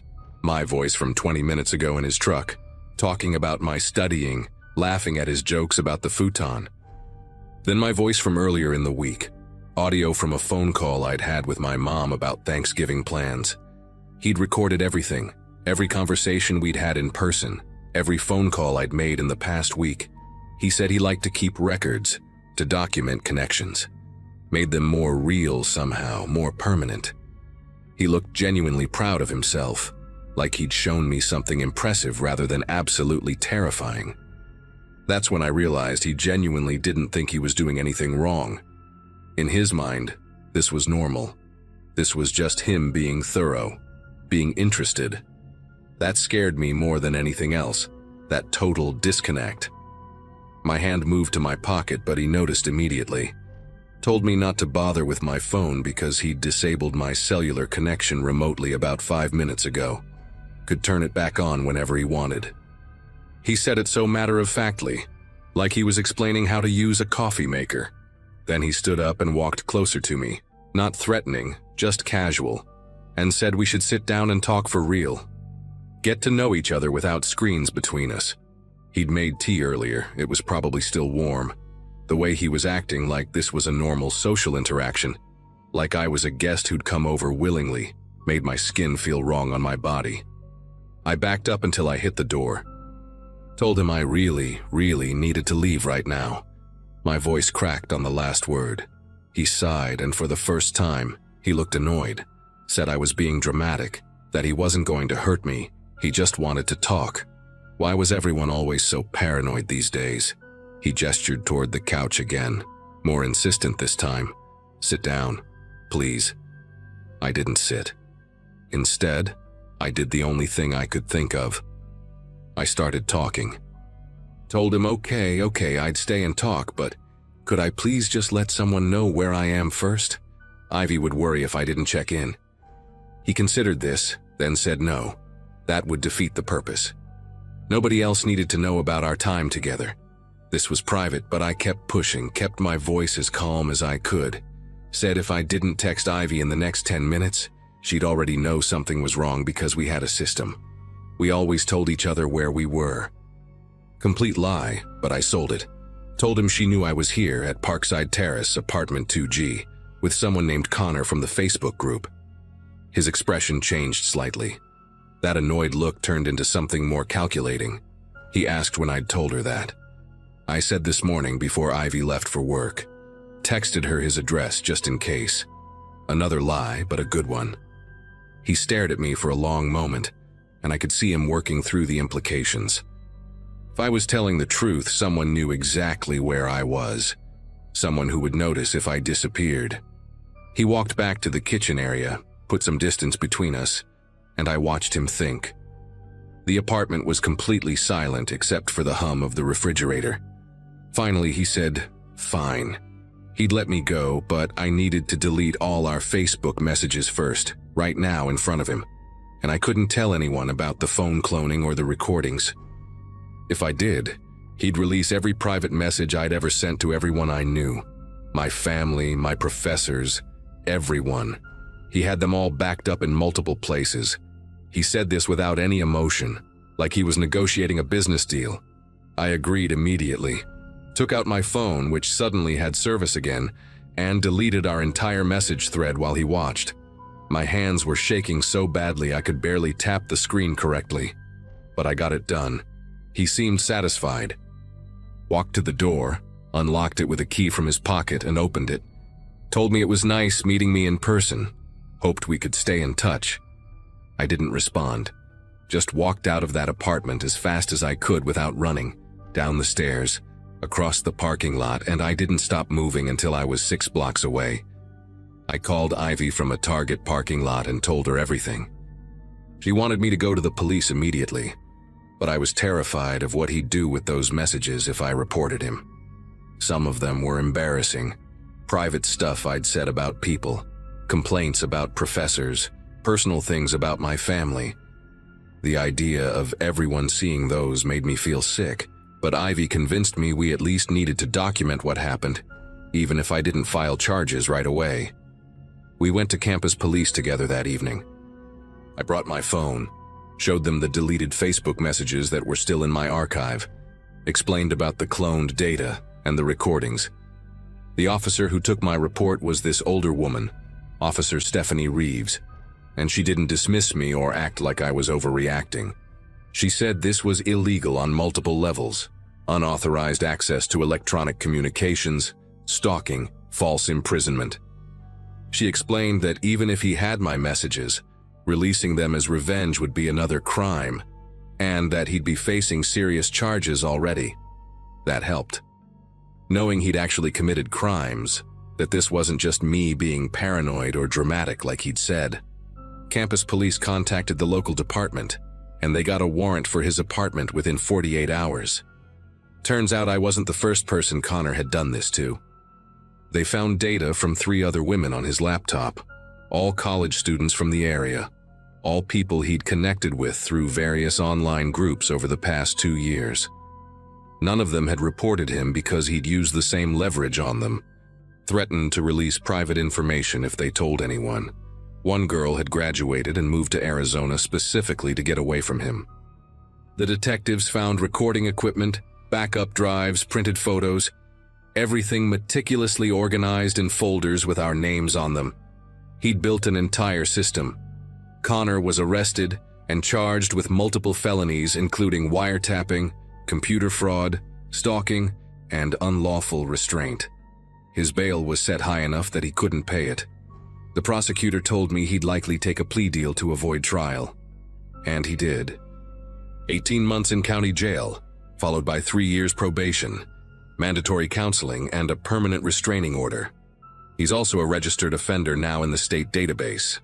from 20 minutes ago in his truck, talking about my studying, laughing at his jokes about the futon. Then my voice from earlier in the week, audio from a phone call I'd had with my mom about Thanksgiving plans. He'd recorded everything, every conversation we'd had in person, every phone call I'd made in the past week. He said he liked to keep records, to document connections. Made them more real somehow, more permanent. He looked genuinely proud of himself, like he'd shown me something impressive rather than absolutely terrifying. That's when I realized he genuinely didn't think he was doing anything wrong. In his mind, this was normal. This was just him being thorough, being interested. That scared me more than anything else, that total disconnect. My hand moved to my pocket, but he noticed immediately. Told me not to bother with my phone because he'd disabled my cellular connection remotely about 5 minutes ago. Could turn it back on whenever he wanted. He said it so matter-of-factly, like he was explaining how to use a coffee maker. Then he stood up and walked closer to me, not threatening, just casual, and said we should sit down and talk for real. Get to know each other without screens between us. He'd made tea earlier, it was probably still warm. The way he was acting, like this was a normal social interaction, like I was a guest who'd come over willingly, made my skin feel wrong on my body. I backed up until I hit the door. Told him I really needed to leave right now. My voice cracked on the last word. He sighed, and for the first time, he looked annoyed. Said I was being dramatic, that he wasn't going to hurt me, he just wanted to talk. Why was everyone always so paranoid these days? He gestured toward the couch again, more insistent this time. Sit down, please. I didn't sit. Instead, I did the only thing I could think of. I started talking. Told him okay, I'd stay and talk, but could I please just let someone know where I am first? Ivy would worry if I didn't check in. He considered this, then said no. That would defeat the purpose. Nobody else needed to know about our time together. This was private, but I kept pushing, kept my voice as calm as I could. Said if I didn't text Ivy in the next 10 minutes, she'd already know something was wrong because we had a system. We always told each other where we were. Complete lie, but I sold it. Told him she knew I was here at Parkside Terrace, apartment 2G, with someone named Connor from the Facebook group. His expression changed slightly. That annoyed look turned into something more calculating. He asked when I'd told her that. I said this morning before Ivy left for work. Texted her his address just in case. Another lie, but a good one. He stared at me for a long moment, and I could see him working through the implications. If I was telling the truth, someone knew exactly where I was. Someone who would notice if I disappeared. He walked back to the kitchen area, put some distance between us, and I watched him think. The apartment was completely silent except for the hum of the refrigerator. Finally, he said, "Fine." He'd let me go, but I needed to delete all our Facebook messages first, right now in front of him, and I couldn't tell anyone about the phone cloning or the recordings. If I did, he'd release every private message I'd ever sent to everyone I knew. My family, my professors, everyone. He had them all backed up in multiple places. He said this without any emotion, like he was negotiating a business deal. I agreed immediately, took out my phone, which suddenly had service again, and deleted our entire message thread while he watched. My hands were shaking so badly I could barely tap the screen correctly. But I got it done. He seemed satisfied. Walked to the door, unlocked it with a key from his pocket and opened it. Told me it was nice meeting me in person. Hoped we could stay in touch. I didn't respond. Just walked out of that apartment as fast as I could without running, down the stairs, across the parking lot, and I didn't stop moving until I was 6 blocks away. I called Ivy from a Target parking lot and told her everything. She wanted me to go to the police immediately, but I was terrified of what he'd do with those messages if I reported him. Some of them were embarrassing. Private stuff I'd said about people, complaints about professors, personal things about my family. The idea of everyone seeing those made me feel sick, but Ivy convinced me we at least needed to document what happened, even if I didn't file charges right away. We went to campus police together that evening. I brought my phone, showed them the deleted Facebook messages that were still in my archive, explained about the cloned data and the recordings. The officer who took my report was this older woman, Officer Stephanie Reeves, and she didn't dismiss me or act like I was overreacting. She said this was illegal on multiple levels: unauthorized access to electronic communications, stalking, false imprisonment. She explained that even if he had my messages, releasing them as revenge would be another crime, and that he'd be facing serious charges already. That helped. Knowing he'd actually committed crimes, that this wasn't just me being paranoid or dramatic like he'd said. Campus police contacted the local department, and they got a warrant for his apartment within 48 hours. Turns out I wasn't the first person Connor had done this to. They found data from 3 other women on his laptop, all college students from the area, all people he'd connected with through various online groups over the past 2 years. None of them had reported him because he'd used the same leverage on them, threatened to release private information if they told anyone. One girl had graduated and moved to Arizona specifically to get away from him. The detectives found recording equipment, backup drives, printed photos, everything meticulously organized in folders with our names on them. He'd built an entire system. Connor was arrested and charged with multiple felonies including wiretapping, computer fraud, stalking, and unlawful restraint. His bail was set high enough that he couldn't pay it. The prosecutor told me he'd likely take a plea deal to avoid trial. And he did. 18 months in county jail, followed by 3 years probation, mandatory counseling, and a permanent restraining order. He's also a registered offender now in the state database.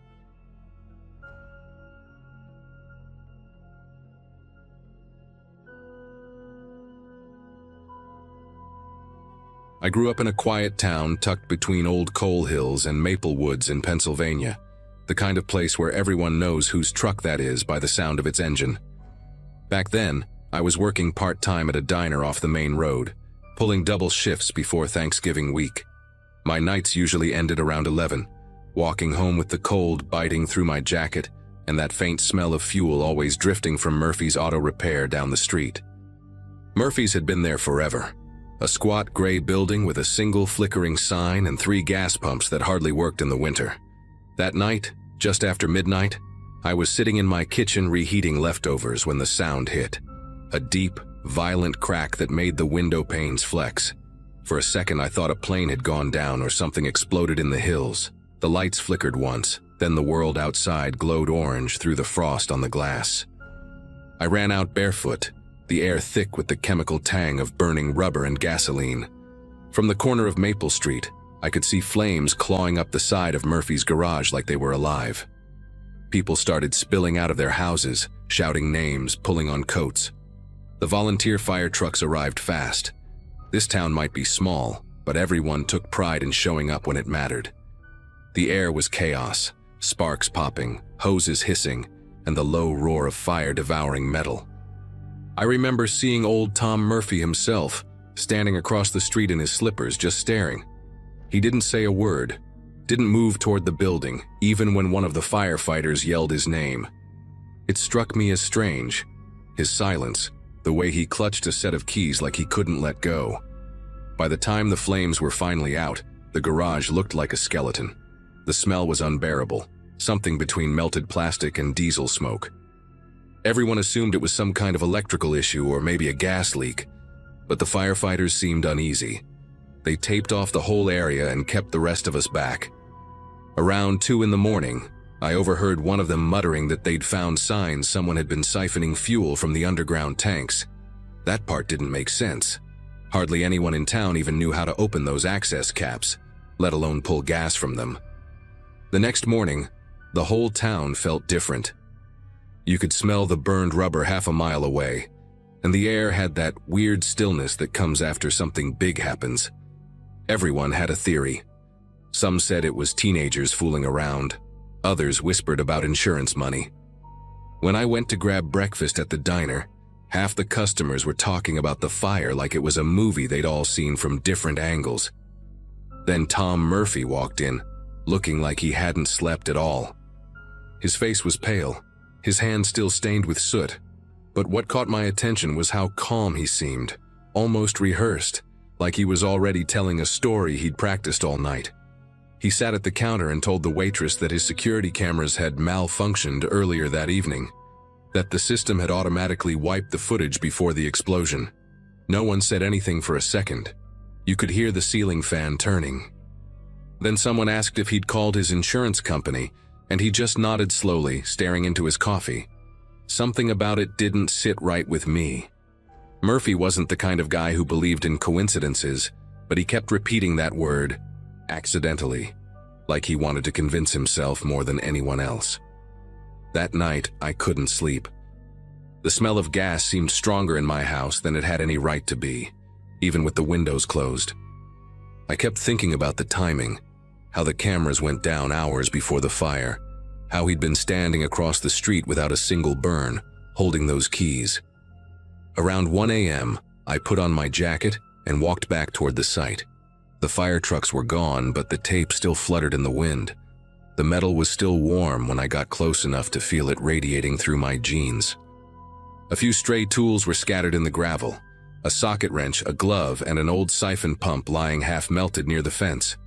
I grew up in a quiet town tucked between old coal hills and maple woods in Pennsylvania, the kind of place where everyone knows whose truck that is by the sound of its engine. Back then, I was working part-time at a diner off the main road, pulling double shifts before Thanksgiving week. My nights usually ended around 11, walking home with the cold biting through my jacket and that faint smell of fuel always drifting from Murphy's Auto Repair down the street. Murphy's had been there forever. A squat gray building with a single flickering sign and 3 gas pumps that hardly worked in the winter. That night, just after midnight, I was sitting in my kitchen reheating leftovers when the sound hit. A deep, violent crack that made the window panes flex. For a second, I thought a plane had gone down or something exploded in the hills. The lights flickered once, then the world outside glowed orange through the frost on the glass. I ran out barefoot, the air thick with the chemical tang of burning rubber and gasoline. From the corner of Maple Street, I could see flames clawing up the side of Murphy's garage like they were alive. People started spilling out of their houses, shouting names, pulling on coats. The volunteer fire trucks arrived fast. This town might be small, but everyone took pride in showing up when it mattered. The air was chaos, sparks popping, hoses hissing, and the low roar of fire devouring metal. I remember seeing old Tom Murphy himself, standing across the street in his slippers, just staring. He didn't say a word, didn't move toward the building, even when one of the firefighters yelled his name. It struck me as strange, his silence, the way he clutched a set of keys like he couldn't let go. By the time the flames were finally out, the garage looked like a skeleton. The smell was unbearable, something between melted plastic and diesel smoke. Everyone assumed it was some kind of electrical issue or maybe a gas leak, but the firefighters seemed uneasy. They taped off the whole area and kept the rest of us back. Around 2 in the morning, I overheard one of them muttering that they'd found signs someone had been siphoning fuel from the underground tanks. That part didn't make sense. Hardly anyone in town even knew how to open those access caps, let alone pull gas from them. The next morning, the whole town felt different. You could smell the burned rubber half a mile away, and the air had that weird stillness that comes after something big happens. Everyone had a theory. Some said it was teenagers fooling around. Others whispered about insurance money. When I went to grab breakfast at the diner, half the customers were talking about the fire like it was a movie they'd all seen from different angles. Then Tom Murphy walked in, looking like he hadn't slept at all. His face was pale, his hands still stained with soot, but what caught my attention was how calm he seemed, almost rehearsed, like he was already telling a story he'd practiced all night. He sat at the counter and told the waitress that his security cameras had malfunctioned earlier that evening, that the system had automatically wiped the footage before the explosion. No one said anything for a second. You could hear the ceiling fan turning. Then someone asked if he'd called his insurance company, and he just nodded slowly, staring into his coffee. Something about it didn't sit right with me. Murphy wasn't the kind of guy who believed in coincidences, but he kept repeating that word, accidentally, like he wanted to convince himself more than anyone else. That night, I couldn't sleep. The smell of gas seemed stronger in my house than it had any right to be, even with the windows closed. I kept thinking about the timing, how the cameras went down hours before the fire, how he'd been standing across the street without a single burn, holding those keys. Around 1 a.m., I put on my jacket and walked back toward the site. The fire trucks were gone, but the tape still fluttered in the wind. The metal was still warm when I got close enough to feel it radiating through my jeans. A few stray tools were scattered in the gravel, a socket wrench, a glove, and an old siphon pump lying half melted near the fence.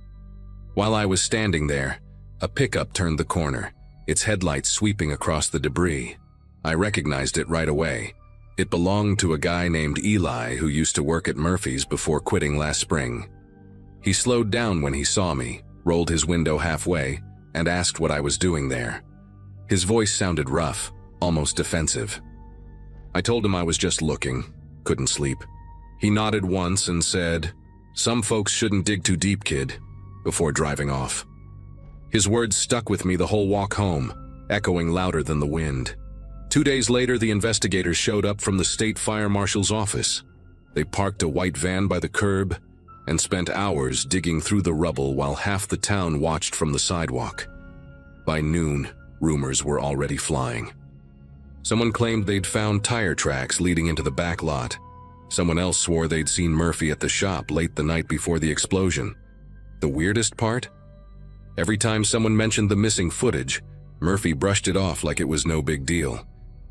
While I was standing there, a pickup turned the corner, its headlights sweeping across the debris. I recognized it right away. It belonged to a guy named Eli who used to work at Murphy's before quitting last spring. He slowed down when he saw me, rolled his window halfway, and asked what I was doing there. His voice sounded rough, almost defensive. I told him I was just looking, couldn't sleep. He nodded once and said, "Some folks shouldn't dig too deep, kid," before driving off. His words stuck with me the whole walk home, echoing louder than the wind. 2 days later, the investigators showed up from the state fire marshal's office. They parked a white van by the curb and spent hours digging through the rubble while half the town watched from the sidewalk. By noon, rumors were already flying. Someone claimed they'd found tire tracks leading into the back lot. Someone else swore they'd seen Murphy at the shop late the night before the explosion. The weirdest part? Every time someone mentioned the missing footage, Murphy brushed it off like it was no big deal.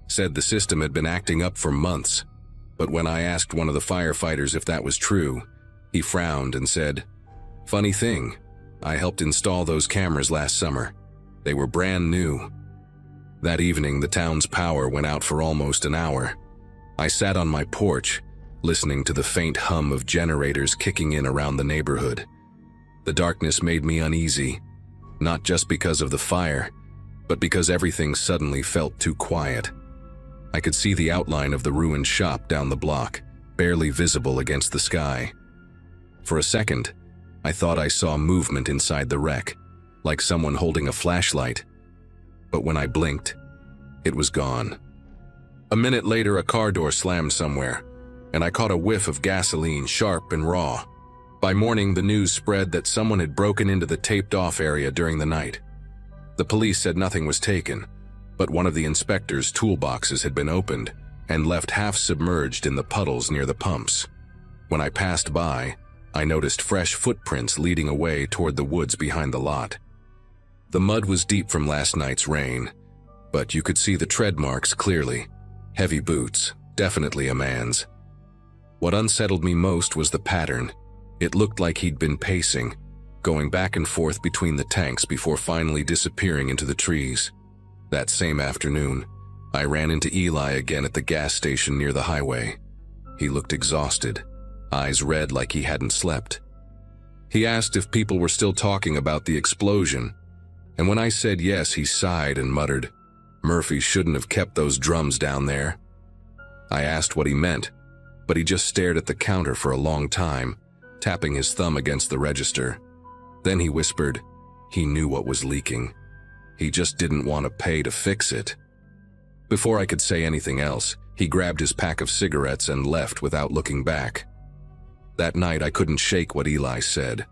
Said the system had been acting up for months. But when I asked one of the firefighters if that was true, he frowned and said, "Funny thing, I helped install those cameras last summer. They were brand new." That evening, the town's power went out for almost an hour. I sat on my porch, listening to the faint hum of generators kicking in around the neighborhood. The darkness made me uneasy, not just because of the fire, but because everything suddenly felt too quiet. I could see the outline of the ruined shop down the block, barely visible against the sky. For a second, I thought I saw movement inside the wreck, like someone holding a flashlight. But when I blinked, it was gone. A minute later, a car door slammed somewhere, and I caught a whiff of gasoline, sharp and raw. By morning, the news spread that someone had broken into the taped-off area during the night. The police said nothing was taken, but one of the inspector's toolboxes had been opened and left half submerged in the puddles near the pumps. When I passed by, I noticed fresh footprints leading away toward the woods behind the lot. The mud was deep from last night's rain, but you could see the tread marks clearly. Heavy boots, definitely a man's. What unsettled me most was the pattern. It looked like he'd been pacing, going back and forth between the tanks before finally disappearing into the trees. That same afternoon, I ran into Eli again at the gas station near the highway. He looked exhausted, eyes red like he hadn't slept. He asked if people were still talking about the explosion, and when I said yes, he sighed and muttered, "Murphy shouldn't have kept those drums down there." I asked what he meant, but he just stared at the counter for a long time, tapping his thumb against the register. Then he whispered, he knew what was leaking. He just didn't want to pay to fix it. Before I could say anything else, he grabbed his pack of cigarettes and left without looking back. That night, I couldn't shake what Eli said.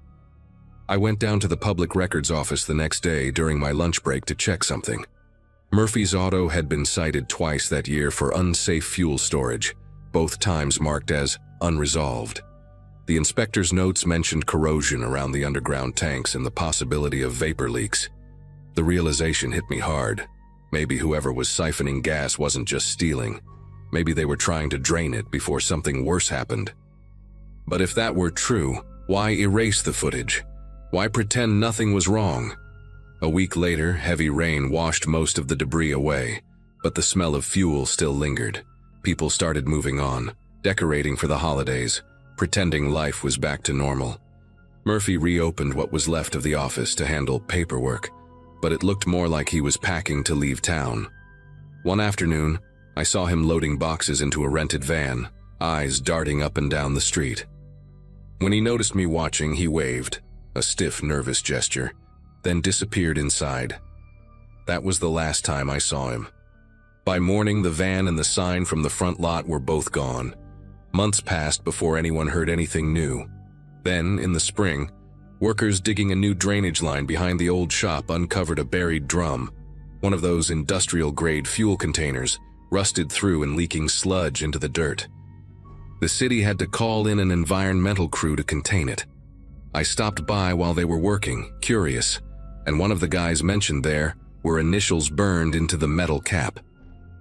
I went down to the public records office the next day during my lunch break to check something. Murphy's auto had been cited twice that year for unsafe fuel storage, both times marked as unresolved. The inspector's notes mentioned corrosion around the underground tanks and the possibility of vapor leaks. The realization hit me hard. Maybe whoever was siphoning gas wasn't just stealing. Maybe they were trying to drain it before something worse happened. But if that were true, why erase the footage? Why pretend nothing was wrong? A week later, heavy rain washed most of the debris away, but the smell of fuel still lingered. People started moving on, decorating for the holidays, pretending life was back to normal. Murphy reopened what was left of the office to handle paperwork, but it looked more like he was packing to leave town. One afternoon, I saw him loading boxes into a rented van, eyes darting up and down the street. When he noticed me watching, he waved, a stiff, nervous gesture, then disappeared inside. That was the last time I saw him. By morning, the van and the sign from the front lot were both gone. Months passed before anyone heard anything new. Then, in the spring, workers digging a new drainage line behind the old shop uncovered a buried drum, one of those industrial-grade fuel containers, rusted through and leaking sludge into the dirt. The city had to call in an environmental crew to contain it. I stopped by while they were working, curious, and one of the guys mentioned there were initials burned into the metal cap.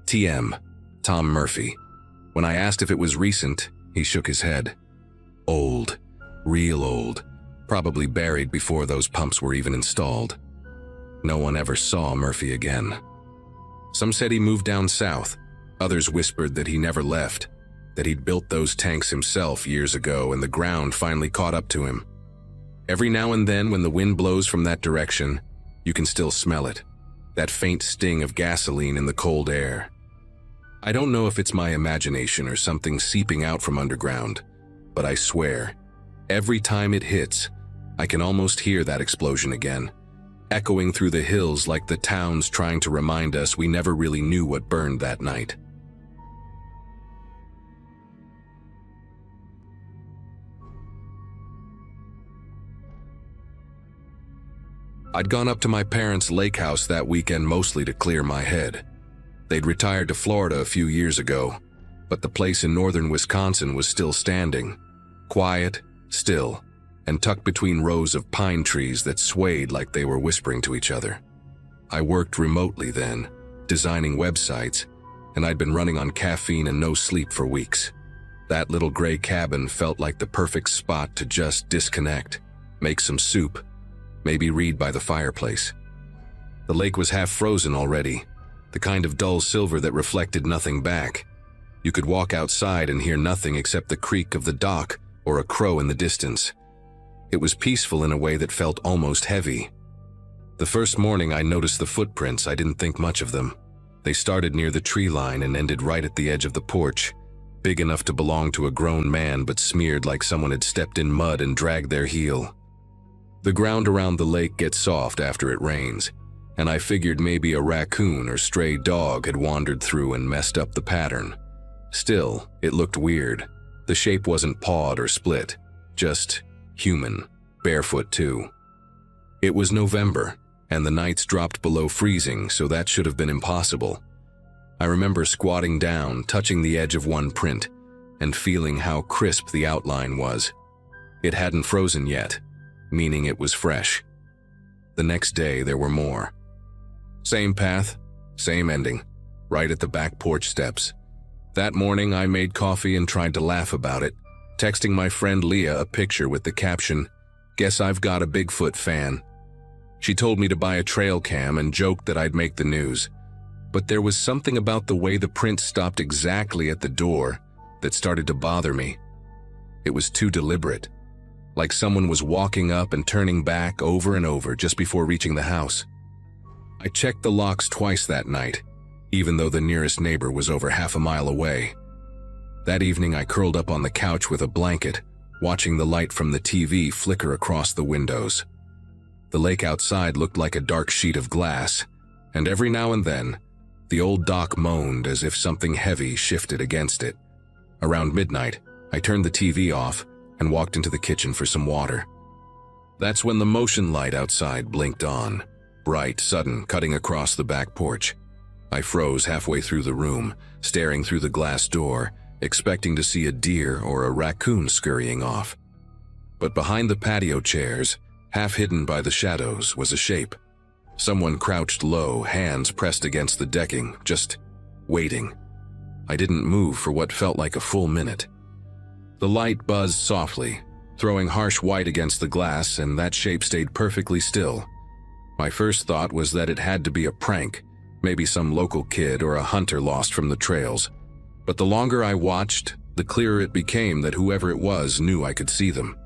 TM, Tom Murphy. When I asked if it was recent, he shook his head. Old, real old, probably buried before those pumps were even installed. No one ever saw Murphy again. Some said he moved down south. Others whispered that he never left, that he'd built those tanks himself years ago and the ground finally caught up to him. Every now and then when the wind blows from that direction, you can still smell it, that faint sting of gasoline in the cold air. I don't know if it's my imagination or something seeping out from underground, but I swear, every time it hits, I can almost hear that explosion again, echoing through the hills like the town's trying to remind us we never really knew what burned that night. I'd gone up to my parents' lake house that weekend mostly to clear my head. They'd retired to Florida a few years ago, but the place in northern Wisconsin was still standing, quiet, still, and tucked between rows of pine trees that swayed like they were whispering to each other. I worked remotely then, designing websites, and I'd been running on caffeine and no sleep for weeks. That little gray cabin felt like the perfect spot to just disconnect, make some soup, maybe read by the fireplace. The lake was half frozen already, the kind of dull silver that reflected nothing back. You could walk outside and hear nothing except the creak of the dock or a crow in the distance. It was peaceful in a way that felt almost heavy. The first morning I noticed the footprints, I didn't think much of them. They started near the tree line and ended right at the edge of the porch, big enough to belong to a grown man but smeared like someone had stepped in mud and dragged their heel. The ground around the lake gets soft after it rains, and I figured maybe a raccoon or stray dog had wandered through and messed up the pattern. Still, it looked weird. The shape wasn't pawed or split, just human, barefoot too. It was November, and the nights dropped below freezing, so that should have been impossible. I remember squatting down, touching the edge of one print, and feeling how crisp the outline was. It hadn't frozen yet, meaning it was fresh. The next day there were more. Same path, same ending, right at the back porch steps. That morning I made coffee and tried to laugh about it, texting my friend Leah a picture with the caption, "Guess I've got a Bigfoot fan." She told me to buy a trail cam and joked that I'd make the news. But there was something about the way the print stopped exactly at the door that started to bother me. It was too deliberate, like someone was walking up and turning back over and over just before reaching the house. I checked the locks twice that night, even though the nearest neighbor was over half a mile away. That evening I curled up on the couch with a blanket, watching the light from the TV flicker across the windows. The lake outside looked like a dark sheet of glass, and every now and then, the old dock moaned as if something heavy shifted against it. Around midnight, I turned the TV off and walked into the kitchen for some water. That's when the motion light outside blinked on, bright, sudden, cutting across the back porch. I froze halfway through the room, staring through the glass door, expecting to see a deer or a raccoon scurrying off. But behind the patio chairs, half hidden by the shadows, was a shape. Someone crouched low, hands pressed against the decking, just waiting. I didn't move for what felt like a full minute. The light buzzed softly, throwing harsh white against the glass, and that shape stayed perfectly still. My first thought was that it had to be a prank, maybe some local kid or a hunter lost from the trails. But the longer I watched, the clearer it became that whoever it was knew I could see them.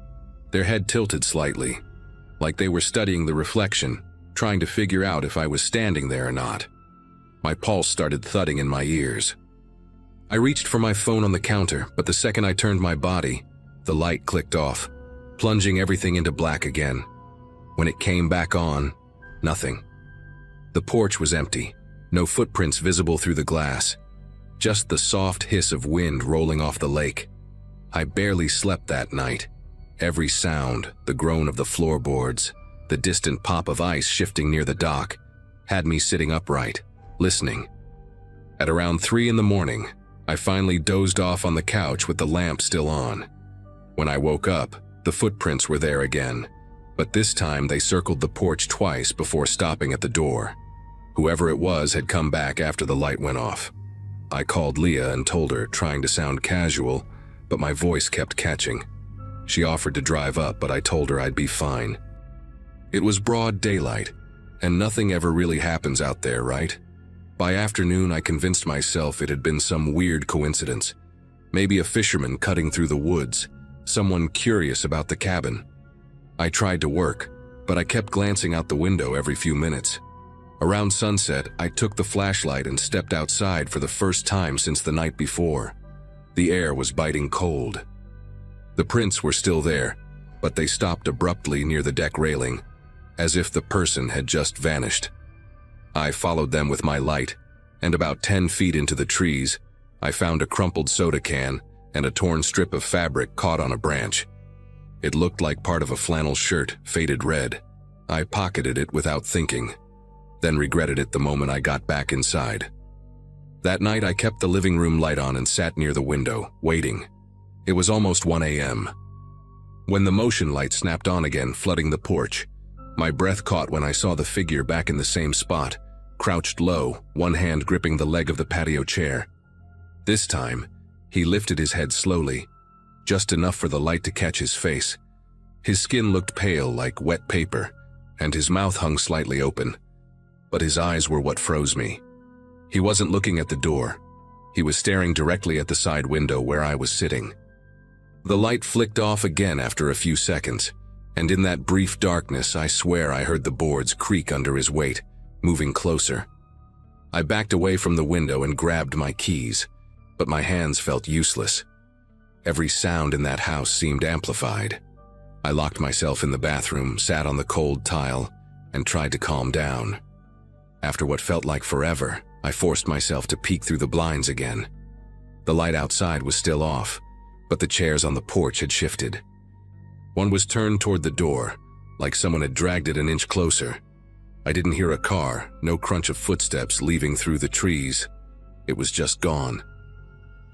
Their head tilted slightly, like they were studying the reflection, trying to figure out if I was standing there or not. My pulse started thudding in my ears. I reached for my phone on the counter, but the second I turned my body, the light clicked off, plunging everything into black again. When it came back on, nothing. The porch was empty, no footprints visible through the glass, just the soft hiss of wind rolling off the lake. I barely slept that night. Every sound, the groan of the floorboards, the distant pop of ice shifting near the dock, had me sitting upright, listening. At around 3 in the morning, I finally dozed off on the couch with the lamp still on. When I woke up, the footprints were there again, but this time they circled the porch twice before stopping at the door. Whoever it was had come back after the light went off. I called Leah and told her, trying to sound casual, but my voice kept catching. She offered to drive up, but I told her I'd be fine. It was broad daylight, and nothing ever really happens out there, right? By afternoon, I convinced myself it had been some weird coincidence. Maybe a fisherman cutting through the woods, someone curious about the cabin. I tried to work, but I kept glancing out the window every few minutes. Around sunset, I took the flashlight and stepped outside for the first time since the night before. The air was biting cold. The prints were still there, but they stopped abruptly near the deck railing, as if the person had just vanished. I followed them with my light, and about 10 feet into the trees, I found a crumpled soda can and a torn strip of fabric caught on a branch. It looked like part of a flannel shirt, faded red. I pocketed it without thinking, then regretted it the moment I got back inside. That night I kept the living room light on and sat near the window, waiting. It was almost 1 a.m. When the motion light snapped on again, flooding the porch, my breath caught when I saw the figure back in the same spot, crouched low, one hand gripping the leg of the patio chair. This time, he lifted his head slowly, just enough for the light to catch his face. His skin looked pale like wet paper, and his mouth hung slightly open. But his eyes were what froze me. He wasn't looking at the door. He was staring directly at the side window where I was sitting. The light flicked off again after a few seconds, and in that brief darkness, I swear I heard the boards creak under his weight, moving closer. I backed away from the window and grabbed my keys, but my hands felt useless. Every sound in that house seemed amplified. I locked myself in the bathroom, sat on the cold tile, and tried to calm down. After what felt like forever, I forced myself to peek through the blinds again. The light outside was still off, but the chairs on the porch had shifted. One was turned toward the door, like someone had dragged it an inch closer. I didn't hear a car, no crunch of footsteps leaving through the trees. It was just gone.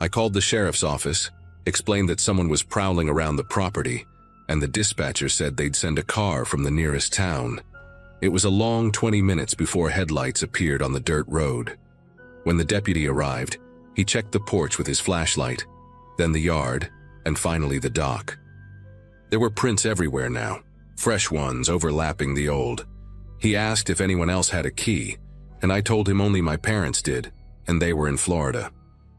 I called the sheriff's office, explained that someone was prowling around the property, and the dispatcher said they'd send a car from the nearest town. It was a long 20 minutes before headlights appeared on the dirt road. When the deputy arrived, he checked the porch with his flashlight, then the yard, and finally the dock. There were prints everywhere now, fresh ones overlapping the old. He asked if anyone else had a key, and I told him only my parents did, and they were in Florida.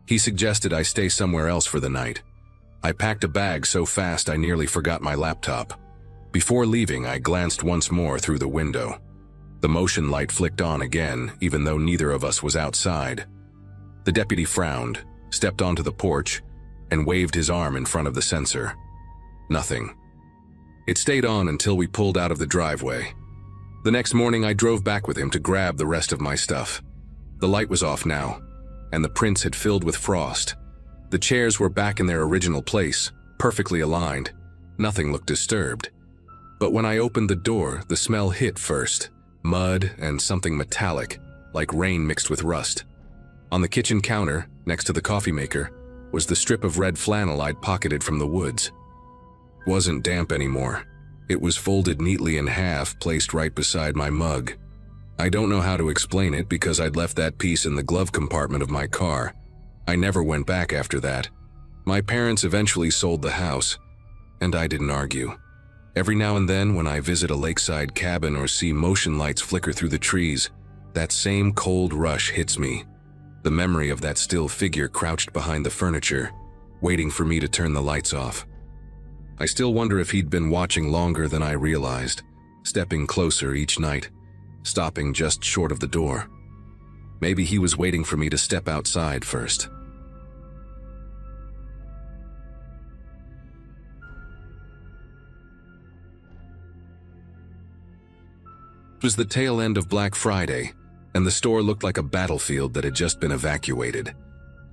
He suggested I stay somewhere else for the night. I packed a bag so fast I nearly forgot my laptop. Before leaving, I glanced once more through the window. The motion light flicked on again, even though neither of us was outside. The deputy frowned, stepped onto the porch, and waved his arm in front of the sensor. Nothing. It stayed on until we pulled out of the driveway. The next morning, I drove back with him to grab the rest of my stuff. The light was off now, and the prints had filled with frost. The chairs were back in their original place, perfectly aligned. Nothing looked disturbed. But when I opened the door, the smell hit first. Mud and something metallic, like rain mixed with rust. On the kitchen counter, next to the coffee maker, was the strip of red flannel I'd pocketed from the woods. It wasn't damp anymore. It was folded neatly in half, placed right beside my mug. I don't know how to explain it because I'd left that piece in the glove compartment of my car. I never went back after that. My parents eventually sold the house, and I didn't argue. Every now and then, when I visit a lakeside cabin or see motion lights flicker through the trees, that same cold rush hits me. The memory of that still figure crouched behind the furniture, waiting for me to turn the lights off. I still wonder if he'd been watching longer than I realized, stepping closer each night, stopping just short of the door. Maybe he was waiting for me to step outside first. It was the tail end of Black Friday, and the store looked like a battlefield that had just been evacuated.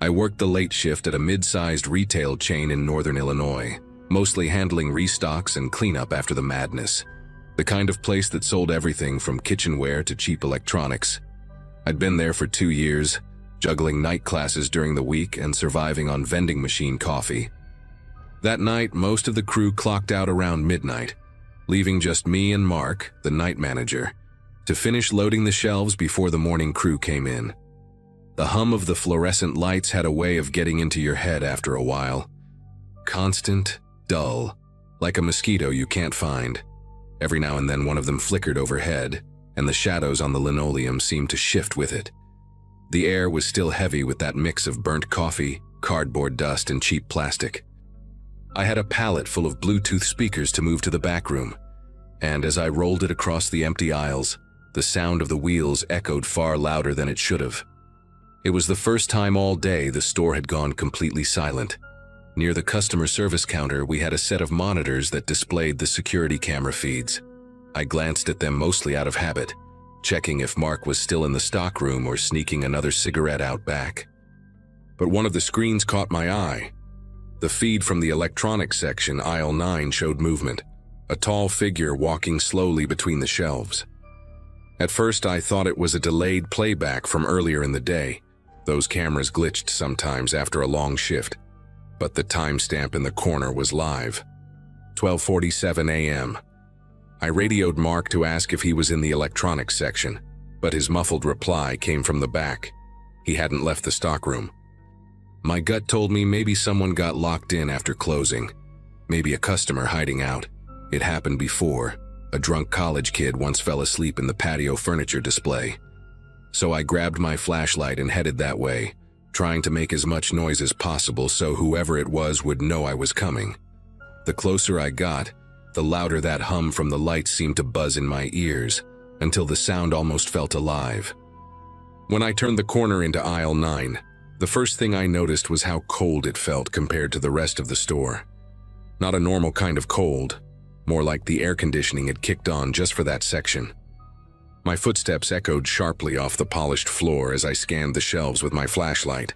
I worked the late shift at a mid-sized retail chain in northern Illinois, mostly handling restocks and cleanup after the madness. The kind of place that sold everything from kitchenware to cheap electronics. I'd been there for 2 years, juggling night classes during the week and surviving on vending machine coffee. That night, most of the crew clocked out around midnight, leaving just me and Mark, the night manager, to finish loading the shelves before the morning crew came in. The hum of the fluorescent lights had a way of getting into your head after a while. Constant, dull, like a mosquito you can't find. Every now and then one of them flickered overhead, and the shadows on the linoleum seemed to shift with it. The air was still heavy with that mix of burnt coffee, cardboard dust, and cheap plastic. I had a pallet full of Bluetooth speakers to move to the back room, and as I rolled it across the empty aisles, the sound of the wheels echoed far louder than it should have. It was the first time all day the store had gone completely silent. Near the customer service counter, we had a set of monitors that displayed the security camera feeds. I glanced at them mostly out of habit, checking if Mark was still in the stockroom or sneaking another cigarette out back. But one of the screens caught my eye. The feed from the electronics section, aisle 9, showed movement, a tall figure walking slowly between the shelves. At first, I thought it was a delayed playback from earlier in the day. Those cameras glitched sometimes after a long shift, but the timestamp in the corner was live. 12:47 a.m. I radioed Mark to ask if he was in the electronics section, but his muffled reply came from the back. He hadn't left the stockroom. My gut told me maybe someone got locked in after closing. Maybe a customer hiding out. It happened before. A drunk college kid once fell asleep in the patio furniture display. So I grabbed my flashlight and headed that way, trying to make as much noise as possible so whoever it was would know I was coming. The closer I got, the louder that hum from the lights seemed to buzz in my ears, until the sound almost felt alive. When I turned the corner into aisle 9, the first thing I noticed was how cold it felt compared to the rest of the store. Not a normal kind of cold, more like the air conditioning had kicked on just for that section. My footsteps echoed sharply off the polished floor as I scanned the shelves with my flashlight.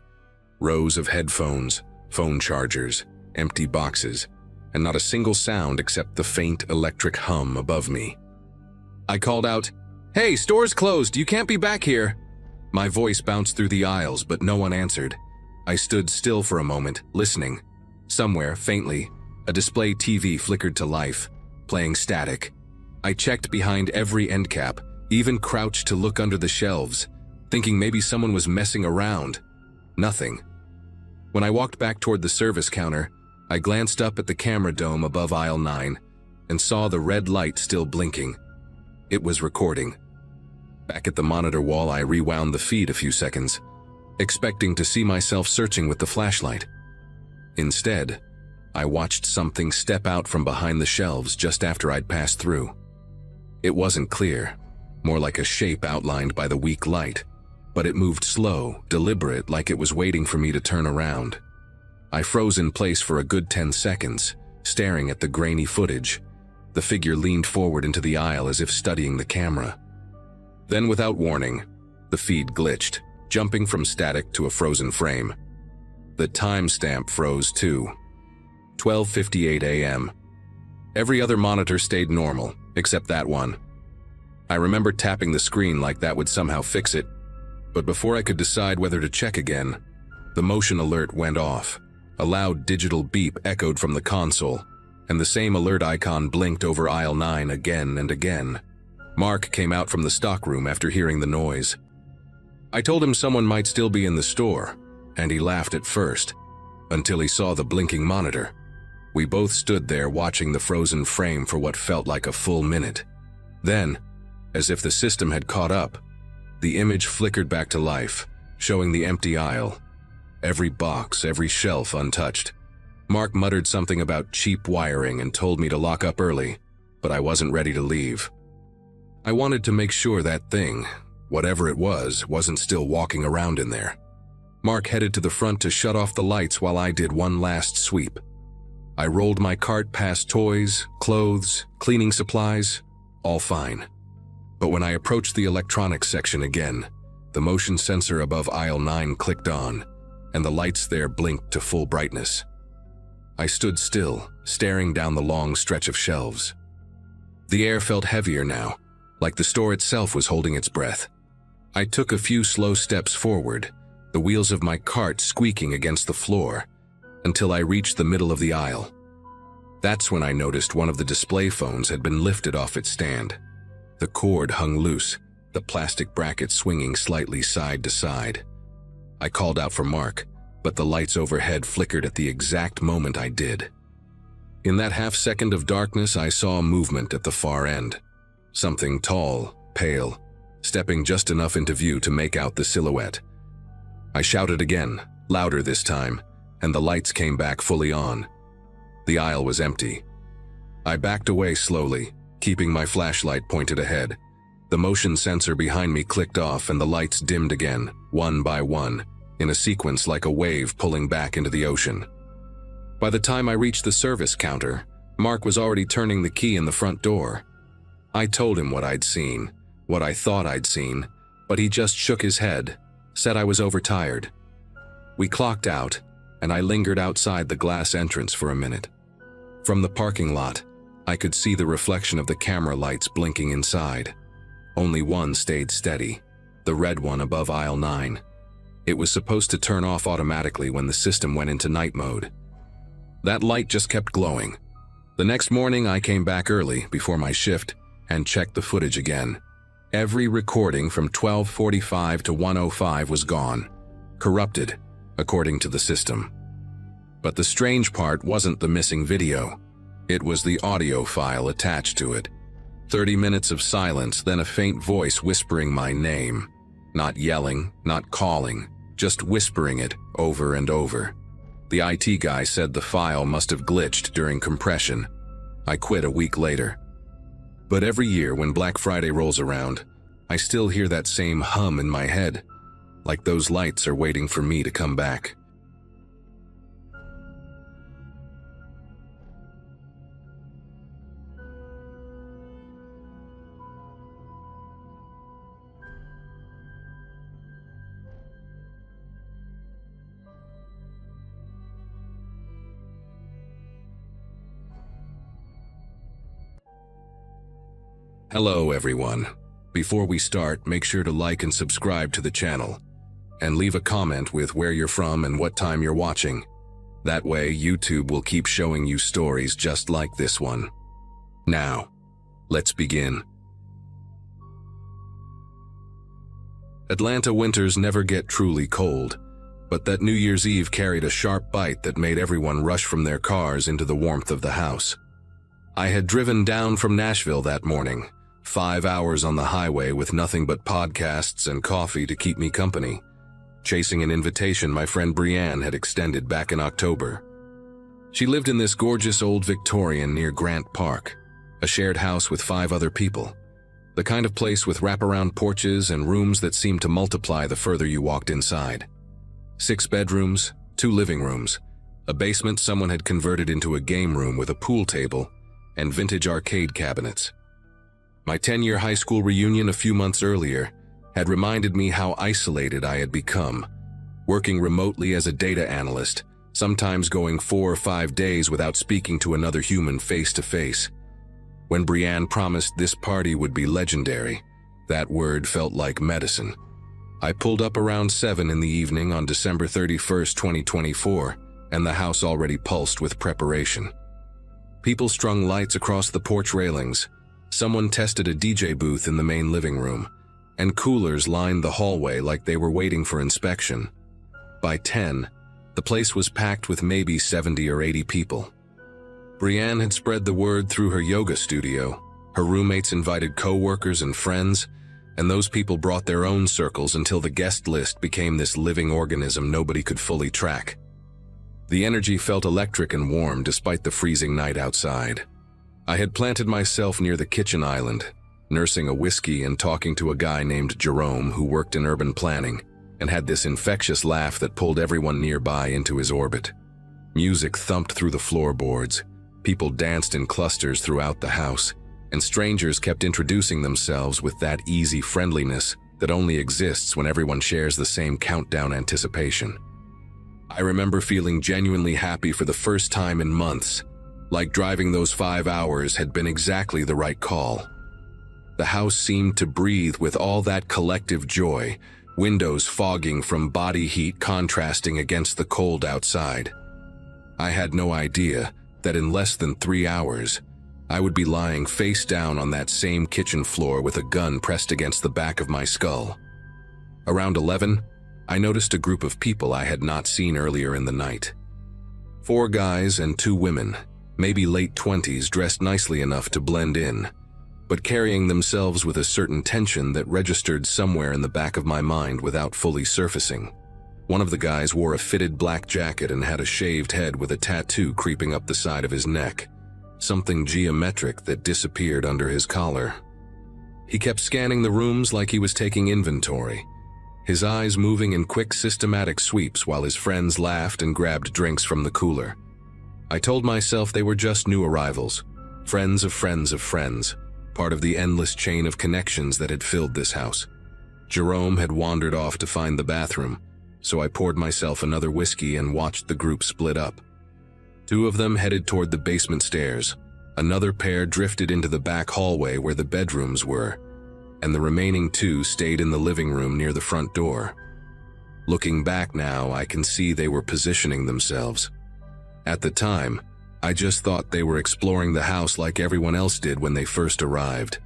Rows of headphones, phone chargers, empty boxes, and not a single sound except the faint electric hum above me. I called out, "Hey, store's closed, you can't be back here." My voice bounced through the aisles, but no one answered. I stood still for a moment, listening. Somewhere, faintly, a display TV flickered to life, playing static. I checked behind every end cap, even crouched to look under the shelves, thinking maybe someone was messing around. Nothing. When I walked back toward the service counter, I glanced up at the camera dome above aisle 9 and saw the red light still blinking. It was recording. Back at the monitor wall, I rewound the feed a few seconds, expecting to see myself searching with the flashlight. Instead, I watched something step out from behind the shelves just after I'd passed through. It wasn't clear, more like a shape outlined by the weak light, but it moved slow, deliberate, like it was waiting for me to turn around. I froze in place for a good 10 seconds, staring at the grainy footage. The figure leaned forward into the aisle as if studying the camera. Then, without warning, the feed glitched, jumping from static to a frozen frame. The timestamp froze too. 12:58 a.m. Every other monitor stayed normal, except that one. I remember tapping the screen like that would somehow fix it, but before I could decide whether to check again, the motion alert went off. A loud digital beep echoed from the console, and the same alert icon blinked over aisle 9 again and again. Mark came out from the stockroom after hearing the noise. I told him someone might still be in the store, and he laughed at first, until he saw the blinking monitor. We both stood there watching the frozen frame for what felt like a full minute. Then, as if the system had caught up, the image flickered back to life, showing the empty aisle. Every box, every shelf untouched. Mark muttered something about cheap wiring and told me to lock up early, but I wasn't ready to leave. I wanted to make sure that thing, whatever it was, wasn't still walking around in there. Mark headed to the front to shut off the lights while I did one last sweep. I rolled my cart past toys, clothes, cleaning supplies, all fine. But when I approached the electronics section again, the motion sensor above aisle 9 clicked on, and the lights there blinked to full brightness. I stood still, staring down the long stretch of shelves. The air felt heavier now, like the store itself was holding its breath. I took a few slow steps forward, the wheels of my cart squeaking against the floor, until I reached the middle of the aisle. That's when I noticed one of the display phones had been lifted off its stand. The cord hung loose, the plastic bracket swinging slightly side to side. I called out for Mark, but the lights overhead flickered at the exact moment I did. In that half-second of darkness, I saw movement at the far end. Something tall, pale, stepping just enough into view to make out the silhouette. I shouted again, louder this time, and the lights came back fully on. The aisle was empty. I backed away slowly, keeping my flashlight pointed ahead. The motion sensor behind me clicked off and the lights dimmed again, one by one, in a sequence like a wave pulling back into the ocean. By the time I reached the service counter, Mark was already turning the key in the front door. I told him what I'd seen, what I thought I'd seen, but he just shook his head, said I was overtired. We clocked out, and I lingered outside the glass entrance for a minute. From the parking lot, I could see the reflection of the camera lights blinking inside. Only one stayed steady, the red one above aisle 9. It was supposed to turn off automatically when the system went into night mode. That light just kept glowing. The next morning, I came back early, before my shift, and checked the footage again. Every recording from 12:45 to 1:05 was gone, corrupted, according to the system. But the strange part wasn't the missing video. It was the audio file attached to it. 30 minutes of silence, then a faint voice whispering my name. Not yelling, not calling, just whispering it over and over. The IT guy said the file must have glitched during compression. I quit a week later. But every year when Black Friday rolls around, I still hear that same hum in my head, like those lights are waiting for me to come back. Hello everyone. Before we start, make sure to like and subscribe to the channel, and leave a comment with where you're from and what time you're watching. That way, YouTube will keep showing you stories just like this one. Now, let's begin. Atlanta winters never get truly cold, but that New Year's Eve carried a sharp bite that made everyone rush from their cars into the warmth of the house. I had driven down from Nashville that morning, 5 hours on the highway with nothing but podcasts and coffee to keep me company, chasing an invitation my friend Brianne had extended back in October. She lived in this gorgeous old Victorian near Grant Park, a shared house with 5 other people, the kind of place with wraparound porches and rooms that seemed to multiply the further you walked inside. 6 bedrooms, 2 living rooms, a basement someone had converted into a game room with a pool table, and vintage arcade cabinets. My 10-year high school reunion a few months earlier had reminded me how isolated I had become, working remotely as a data analyst, sometimes going 4 or 5 days without speaking to another human face to face. When Brianne promised this party would be legendary, that word felt like medicine. I pulled up around 7 in the evening on December 31st, 2024, and the house already pulsed with preparation. People strung lights across the porch railings, someone tested a DJ booth in the main living room, and coolers lined the hallway like they were waiting for inspection. By 10, the place was packed with maybe 70 or 80 people. Brianne had spread the word through her yoga studio, her roommates invited co-workers and friends, and those people brought their own circles until the guest list became this living organism nobody could fully track. The energy felt electric and warm despite the freezing night outside. I had planted myself near the kitchen island, nursing a whiskey and talking to a guy named Jerome who worked in urban planning and had this infectious laugh that pulled everyone nearby into his orbit. Music thumped through the floorboards, people danced in clusters throughout the house, and strangers kept introducing themselves with that easy friendliness that only exists when everyone shares the same countdown anticipation. I remember feeling genuinely happy for the first time in months, like driving those 5 hours had been exactly the right call. The house seemed to breathe with all that collective joy, windows fogging from body heat contrasting against the cold outside. I had no idea that in less than 3 hours, I would be lying face down on that same kitchen floor with a gun pressed against the back of my skull. Around 11, I noticed a group of people I had not seen earlier in the night. 4 guys and 2 women, maybe late 20s, dressed nicely enough to blend in, but carrying themselves with a certain tension that registered somewhere in the back of my mind without fully surfacing. One of the guys wore a fitted black jacket and had a shaved head with a tattoo creeping up the side of his neck, something geometric that disappeared under his collar. He kept scanning the rooms like he was taking inventory, his eyes moving in quick, systematic sweeps while his friends laughed and grabbed drinks from the cooler. I told myself they were just new arrivals, friends of friends of friends, part of the endless chain of connections that had filled this house. Jerome had wandered off to find the bathroom, so I poured myself another whiskey and watched the group split up. 2 of them headed toward the basement stairs, another pair drifted into the back hallway where the bedrooms were, and the remaining 2 stayed in the living room near the front door. Looking back now, I can see they were positioning themselves. At the time, I just thought they were exploring the house like everyone else did when they first arrived.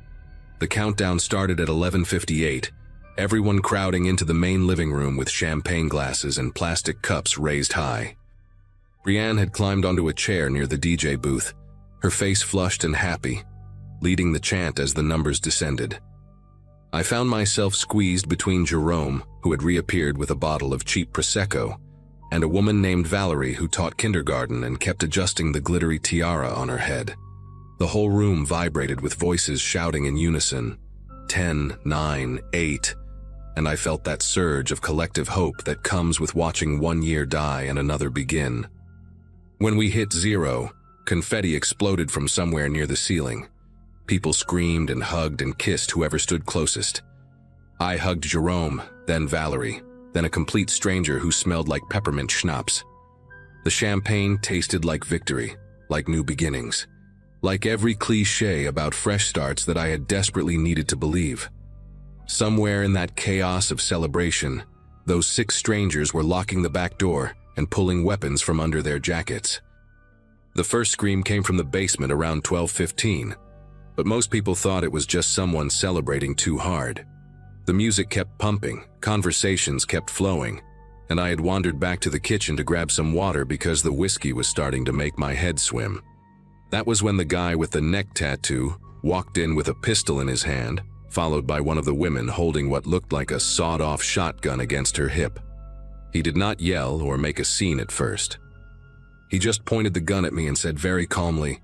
The countdown started at 11:58, everyone crowding into the main living room with champagne glasses and plastic cups raised high. Brianne had climbed onto a chair near the DJ booth, her face flushed and happy, leading the chant as the numbers descended. I found myself squeezed between Jerome, who had reappeared with a bottle of cheap Prosecco, and a woman named Valerie who taught kindergarten and kept adjusting the glittery tiara on her head. The whole room vibrated with voices shouting in unison, 10, 9, 8, and I felt that surge of collective hope that comes with watching one year die and another begin. When we hit 0, confetti exploded from somewhere near the ceiling. People screamed and hugged and kissed whoever stood closest. I hugged Jerome, then Valerie, then a complete stranger who smelled like peppermint schnapps. The champagne tasted like victory, like new beginnings, like every cliché about fresh starts that I had desperately needed to believe. Somewhere in that chaos of celebration, those 6 strangers were locking the back door and pulling weapons from under their jackets. The first scream came from the basement around 12:15, but most people thought it was just someone celebrating too hard. The music kept pumping, conversations kept flowing, and I had wandered back to the kitchen to grab some water because the whiskey was starting to make my head swim. That was when the guy with the neck tattoo walked in with a pistol in his hand, followed by one of the women holding what looked like a sawed-off shotgun against her hip. He did not yell or make a scene at first. He just pointed the gun at me and said very calmly,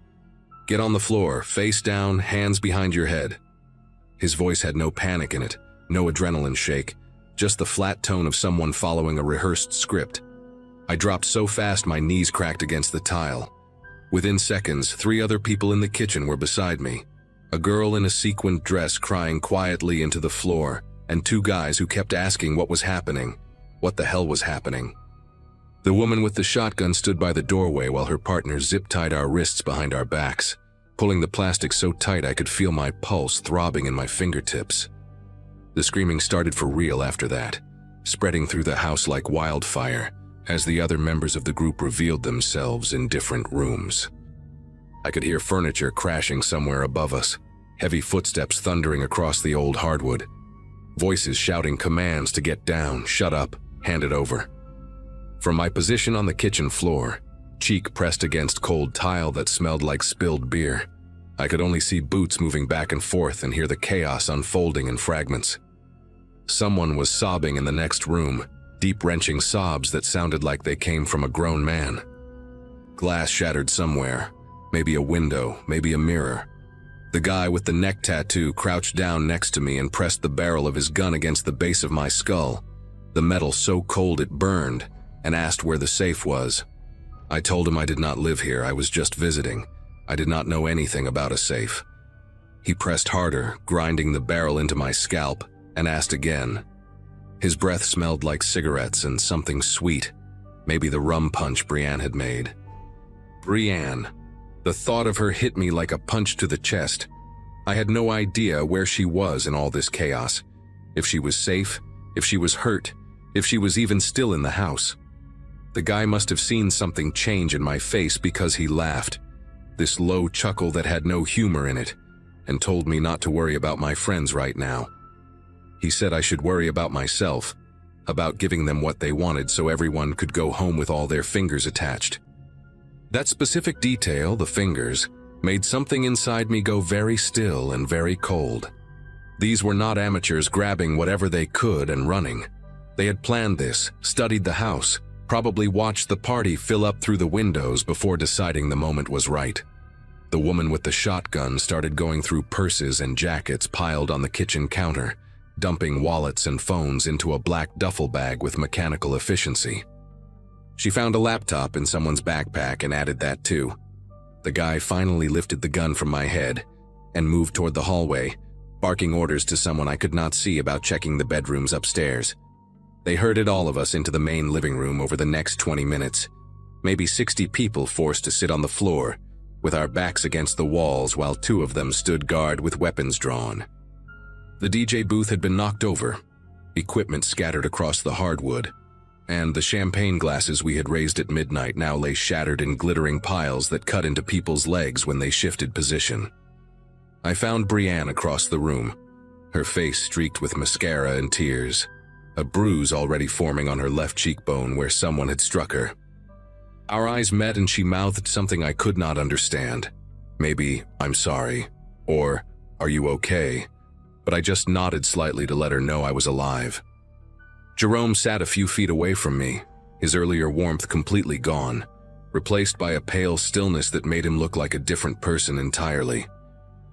"Get on the floor, face down, hands behind your head." His voice had no panic in it, no adrenaline shake, just the flat tone of someone following a rehearsed script. I dropped so fast my knees cracked against the tile. Within seconds, 3 other people in the kitchen were beside me. A girl in a sequined dress crying quietly into the floor, and 2 guys who kept asking what was happening, what the hell was happening. The woman with the shotgun stood by the doorway while her partner zip-tied our wrists behind our backs, pulling the plastic so tight I could feel my pulse throbbing in my fingertips. The screaming started for real after that, spreading through the house like wildfire as the other members of the group revealed themselves in different rooms. I could hear furniture crashing somewhere above us, heavy footsteps thundering across the old hardwood, voices shouting commands to get down, shut up, hand it over. From my position on the kitchen floor, cheek pressed against cold tile that smelled like spilled beer, I could only see boots moving back and forth and hear the chaos unfolding in fragments. Someone was sobbing in the next room, deep-wrenching sobs that sounded like they came from a grown man. Glass shattered somewhere, maybe a window, maybe a mirror. The guy with the neck tattoo crouched down next to me and pressed the barrel of his gun against the base of my skull, the metal so cold it burned, and asked where the safe was. I told him I did not live here, I was just visiting. I did not know anything about a safe. He pressed harder, grinding the barrel into my scalp, and asked again. His breath smelled like cigarettes and something sweet, maybe the rum punch Brienne had made. Brienne. The thought of her hit me like a punch to the chest. I had no idea where she was in all this chaos. If she was safe, if she was hurt, if she was even still in the house. The guy must have seen something change in my face because he laughed, this low chuckle that had no humor in it, and told me not to worry about my friends right now. He said I should worry about myself, about giving them what they wanted so everyone could go home with all their fingers attached. That specific detail, the fingers, made something inside me go very still and very cold. These were not amateurs grabbing whatever they could and running. They had planned this, studied the house, probably watched the party fill up through the windows before deciding the moment was right. The woman with the shotgun started going through purses and jackets piled on the kitchen counter, dumping wallets and phones into a black duffel bag with mechanical efficiency. She found a laptop in someone's backpack and added that too. The guy finally lifted the gun from my head and moved toward the hallway, barking orders to someone I could not see about checking the bedrooms upstairs. They herded all of us into the main living room over the next 20 minutes, maybe 60 people forced to sit on the floor, with our backs against the walls while 2 of them stood guard with weapons drawn. The DJ booth had been knocked over, equipment scattered across the hardwood, and the champagne glasses we had raised at midnight now lay shattered in glittering piles that cut into people's legs when they shifted position. I found Brienne across the room, her face streaked with mascara and tears, a bruise already forming on her left cheekbone where someone had struck her. Our eyes met and she mouthed something I could not understand. Maybe, "I'm sorry," or "Are you okay?" but I just nodded slightly to let her know I was alive. Jerome sat a few feet away from me, his earlier warmth completely gone, replaced by a pale stillness that made him look like a different person entirely.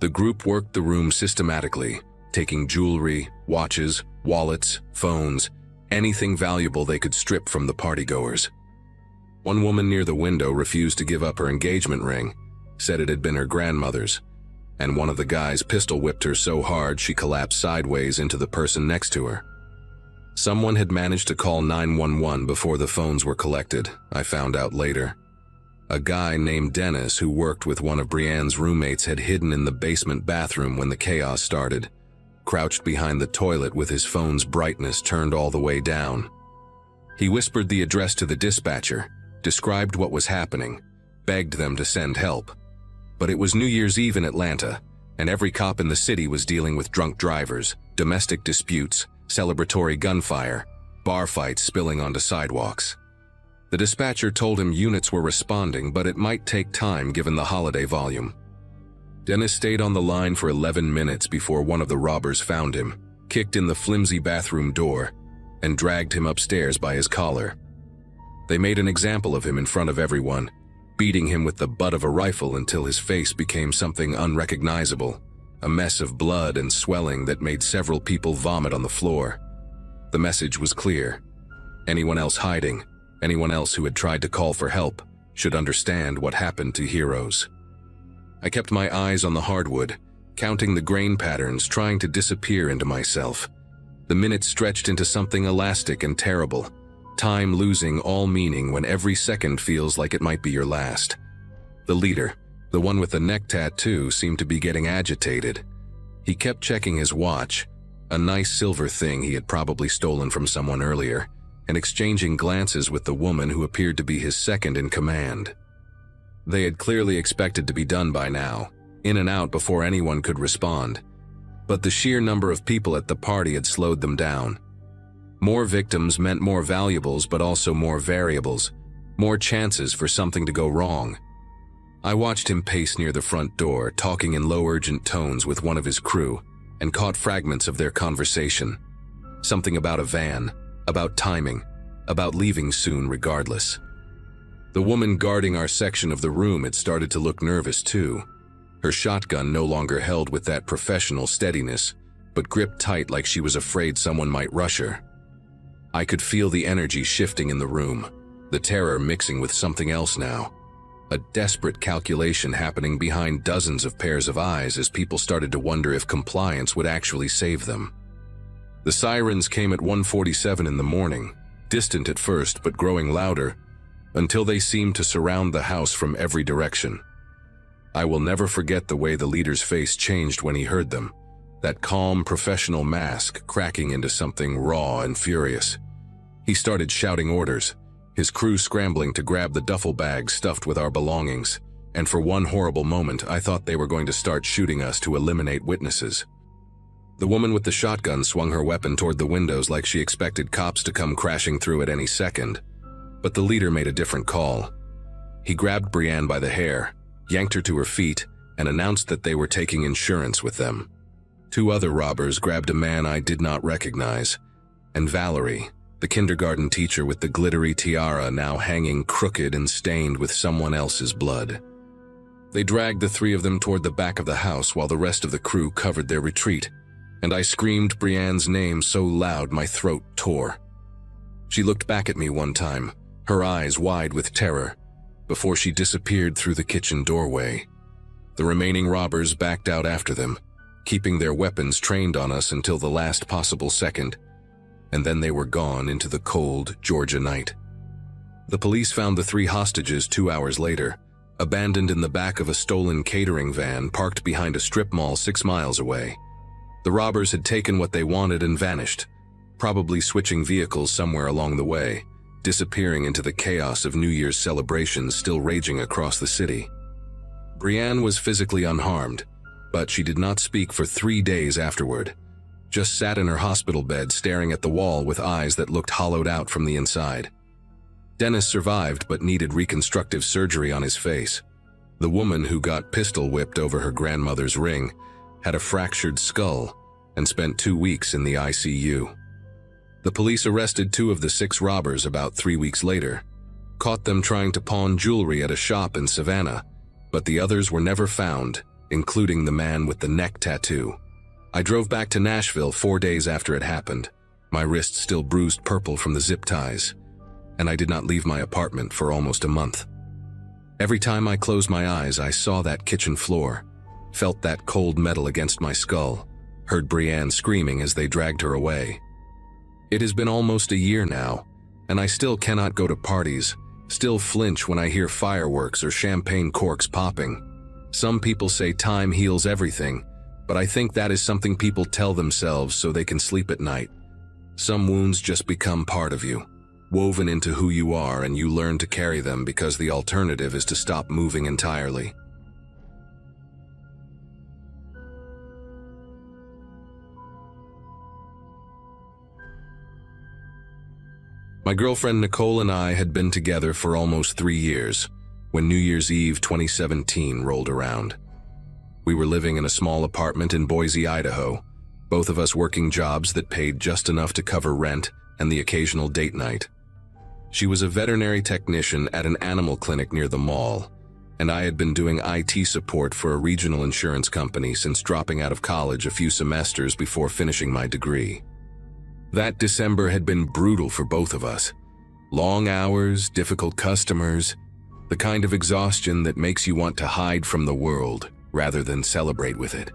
The group worked the room systematically, taking jewelry, watches, wallets, phones, anything valuable they could strip from the partygoers. One woman near the window refused to give up her engagement ring, said it had been her grandmother's, and one of the guys pistol whipped her so hard she collapsed sideways into the person next to her. Someone had managed to call 911 before the phones were collected, I found out later. A guy named Dennis who worked with one of Brienne's roommates had hidden in the basement bathroom when the chaos started, crouched behind the toilet with his phone's brightness turned all the way down. He whispered the address to the dispatcher, described what was happening, begged them to send help. But it was New Year's Eve in Atlanta, and every cop in the city was dealing with drunk drivers, domestic disputes, celebratory gunfire, bar fights spilling onto sidewalks. The dispatcher told him units were responding, but it might take time given the holiday volume. Dennis stayed on the line for 11 minutes before one of the robbers found him, kicked in the flimsy bathroom door, and dragged him upstairs by his collar. They made an example of him in front of everyone, beating him with the butt of a rifle until his face became something unrecognizable, a mess of blood and swelling that made several people vomit on the floor. The message was clear. Anyone else hiding, anyone else who had tried to call for help, should understand what happened to heroes. I kept my eyes on the hardwood, counting the grain patterns, trying to disappear into myself. The minutes stretched into something elastic and terrible, time losing all meaning when every second feels like it might be your last. The leader, the one with the neck tattoo, seemed to be getting agitated. He kept checking his watch, a nice silver thing he had probably stolen from someone earlier, and exchanging glances with the woman who appeared to be his second in command. They had clearly expected to be done by now, in and out before anyone could respond. But the sheer number of people at the party had slowed them down. More victims meant more valuables, but also more variables, more chances for something to go wrong. I watched him pace near the front door, talking in low urgent tones with one of his crew, and caught fragments of their conversation. Something about a van, about timing, about leaving soon regardless. The woman guarding our section of the room had started to look nervous too. Her shotgun no longer held with that professional steadiness, but gripped tight like she was afraid someone might rush her. I could feel the energy shifting in the room, the terror mixing with something else now. A desperate calculation happening behind dozens of pairs of eyes as people started to wonder if compliance would actually save them. The sirens came at 1:47 in the morning, distant at first but growing louder, until they seemed to surround the house from every direction. I will never forget the way the leader's face changed when he heard them, that calm professional mask cracking into something raw and furious. He started shouting orders, his crew scrambling to grab the duffel bags stuffed with our belongings, and for one horrible moment I thought they were going to start shooting us to eliminate witnesses. The woman with the shotgun swung her weapon toward the windows like she expected cops to come crashing through at any second. But the leader made a different call. He grabbed Brienne by the hair, yanked her to her feet, and announced that they were taking insurance with them. Two other robbers grabbed a man I did not recognize, and Valerie, the kindergarten teacher with the glittery tiara now hanging crooked and stained with someone else's blood. They dragged the three of them toward the back of the house while the rest of the crew covered their retreat, and I screamed Brienne's name so loud my throat tore. She looked back at me one time, her eyes wide with terror, before she disappeared through the kitchen doorway. The remaining robbers backed out after them, keeping their weapons trained on us until the last possible second, and then they were gone into the cold Georgia night. The police found the three hostages 2 hours later, abandoned in the back of a stolen catering van parked behind a strip mall 6 miles away. The robbers had taken what they wanted and vanished, probably switching vehicles somewhere along the way, disappearing into the chaos of New Year's celebrations still raging across the city. Brienne was physically unharmed, but she did not speak for 3 days afterward, just sat in her hospital bed staring at the wall with eyes that looked hollowed out from the inside. Dennis survived but needed reconstructive surgery on his face. The woman who got pistol whipped over her grandmother's ring had a fractured skull, and spent 2 weeks in the ICU. The police arrested 2 of the 6 robbers about 3 weeks later, caught them trying to pawn jewelry at a shop in Savannah, but the others were never found, including the man with the neck tattoo. I drove back to Nashville 4 days after it happened, my wrist still bruised purple from the zip ties, and I did not leave my apartment for almost a month. Every time I closed my eyes, I saw that kitchen floor, felt that cold metal against my skull, heard Brianne screaming as they dragged her away. It has been almost a year now, and I still cannot go to parties, still flinch when I hear fireworks or champagne corks popping. Some people say time heals everything, but I think that is something people tell themselves so they can sleep at night. Some wounds just become part of you, woven into who you are, and you learn to carry them because the alternative is to stop moving entirely. My girlfriend Nicole and I had been together for almost 3 years when New Year's Eve 2017 rolled around. We were living in a small apartment in Boise, Idaho, both of us working jobs that paid just enough to cover rent and the occasional date night. She was a veterinary technician at an animal clinic near the mall, and I had been doing IT support for a regional insurance company since dropping out of college a few semesters before finishing my degree. That December had been brutal for both of us. Long hours, difficult customers, the kind of exhaustion that makes you want to hide from the world rather than celebrate with it.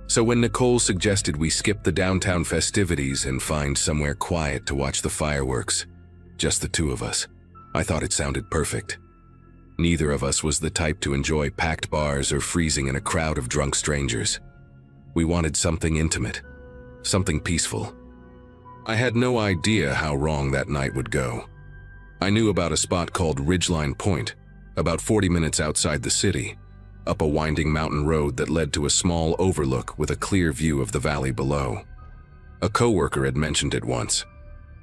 So when Nicole suggested we skip the downtown festivities and find somewhere quiet to watch the fireworks, just the 2 of us, I thought it sounded perfect. Neither of us was the type to enjoy packed bars or freezing in a crowd of drunk strangers. We wanted something intimate, something peaceful. I had no idea how wrong that night would go. I knew about a spot called Ridgeline Point, about 40 minutes outside the city, up a winding mountain road that led to a small overlook with a clear view of the valley below. A coworker had mentioned it once,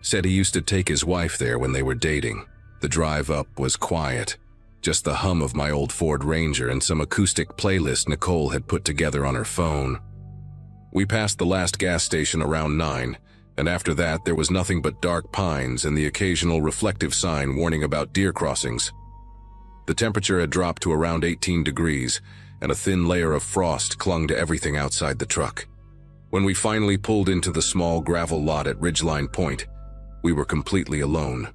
said he used to take his wife there when they were dating. The drive up was quiet, just the hum of my old Ford Ranger and some acoustic playlist Nicole had put together on her phone. We passed the last gas station around 9, and after that there was nothing but dark pines and the occasional reflective sign warning about deer crossings. The temperature had dropped to around 18 degrees, and a thin layer of frost clung to everything outside the truck. When we finally pulled into the small gravel lot at Ridgeline Point, we were completely alone.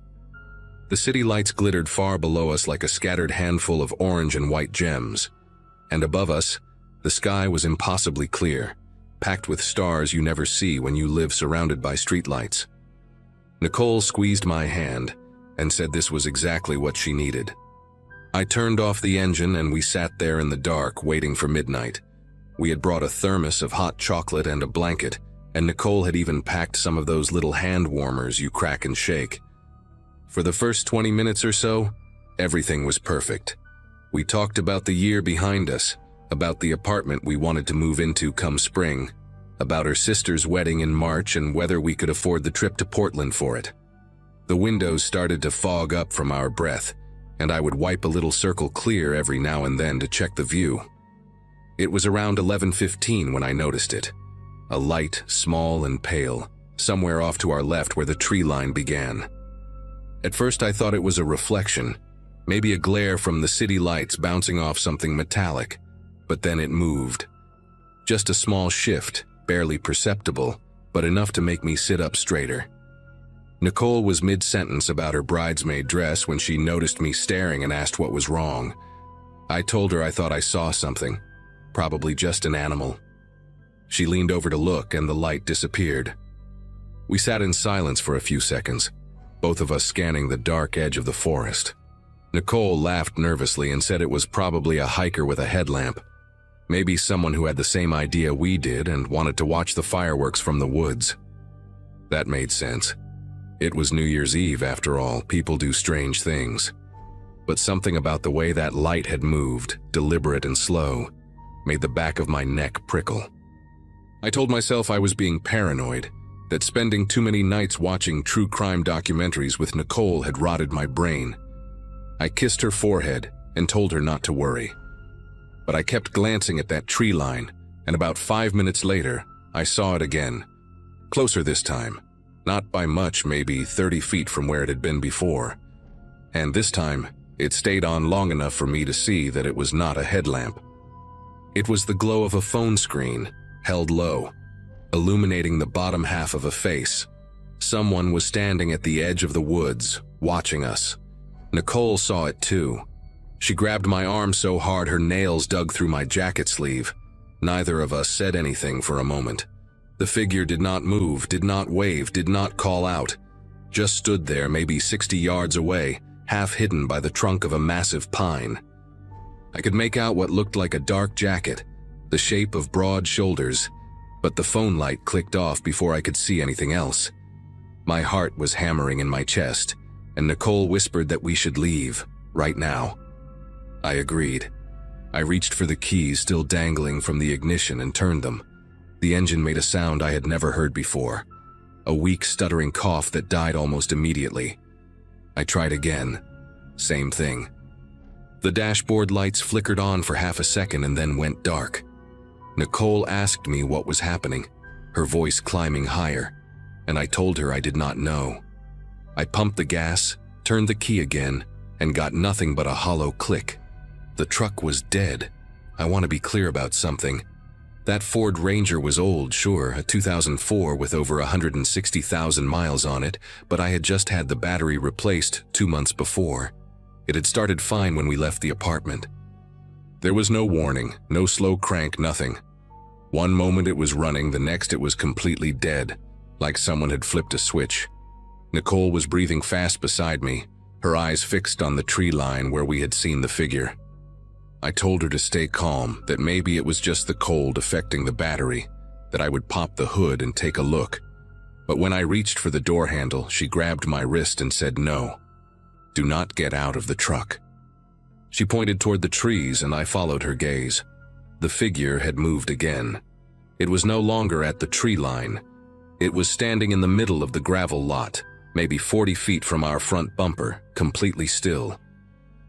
The city lights glittered far below us like a scattered handful of orange and white gems, and above us, the sky was impossibly clear, packed with stars you never see when you live surrounded by streetlights. Nicole squeezed my hand and said this was exactly what she needed. I turned off the engine and we sat there in the dark waiting for midnight. We had brought a thermos of hot chocolate and a blanket, and Nicole had even packed some of those little hand warmers you crack and shake. For the first 20 minutes or so, everything was perfect. We talked about the year behind us, about the apartment we wanted to move into come spring, about her sister's wedding in March and whether we could afford the trip to Portland for it. The windows started to fog up from our breath, and I would wipe a little circle clear every now and then to check the view. It was around 11:15 when I noticed it. A light, small and pale, somewhere off to our left where the tree line began. At first I thought it was a reflection, maybe a glare from the city lights bouncing off something metallic, but then it moved. Just a small shift, barely perceptible, but enough to make me sit up straighter. Nicole was mid-sentence about her bridesmaid dress when she noticed me staring and asked what was wrong. I told her I thought I saw something, probably just an animal. She leaned over to look and the light disappeared. We sat in silence for a few seconds, both of us scanning the dark edge of the forest. Nicole laughed nervously and said it was probably a hiker with a headlamp, maybe someone who had the same idea we did and wanted to watch the fireworks from the woods. That made sense. It was New Year's Eve after all, people do strange things. But something about the way that light had moved, deliberate and slow, made the back of my neck prickle. I told myself I was being paranoid, that spending too many nights watching true crime documentaries with Nicole had rotted my brain. I kissed her forehead and told her not to worry. But I kept glancing at that tree line, and about 5 minutes later, I saw it again. Closer this time. Not by much, maybe 30 feet from where it had been before. And this time, it stayed on long enough for me to see that it was not a headlamp. It was the glow of a phone screen, held low, illuminating the bottom half of a face. Someone was standing at the edge of the woods, watching us. Nicole saw it too. She grabbed my arm so hard her nails dug through my jacket sleeve. Neither of us said anything for a moment. The figure did not move, did not wave, did not call out. Just stood there, maybe 60 yards away, half hidden by the trunk of a massive pine. I could make out what looked like a dark jacket, the shape of broad shoulders, but the phone light clicked off before I could see anything else. My heart was hammering in my chest, and Nicole whispered that we should leave, right now. I agreed. I reached for the keys still dangling from the ignition and turned them. The engine made a sound I had never heard before, a weak, stuttering cough that died almost immediately. I tried again. Same thing. The dashboard lights flickered on for half a second and then went dark. Nicole asked me what was happening, her voice climbing higher, and I told her I did not know. I pumped the gas, turned the key again, and got nothing but a hollow click. The truck was dead. I want to be clear about something. That Ford Ranger was old, sure, a 2004 with over 160,000 miles on it, but I had just had the battery replaced 2 months before. It had started fine when we left the apartment. There was no warning, no slow crank, nothing. One moment it was running, the next it was completely dead, like someone had flipped a switch. Nicole was breathing fast beside me, her eyes fixed on the tree line where we had seen the figure. I told her to stay calm, that maybe it was just the cold affecting the battery, that I would pop the hood and take a look. But when I reached for the door handle, she grabbed my wrist and said no. Do not get out of the truck. She pointed toward the trees and I followed her gaze. The figure had moved again. It was no longer at the tree line. It was standing in the middle of the gravel lot, maybe 40 feet from our front bumper, completely still.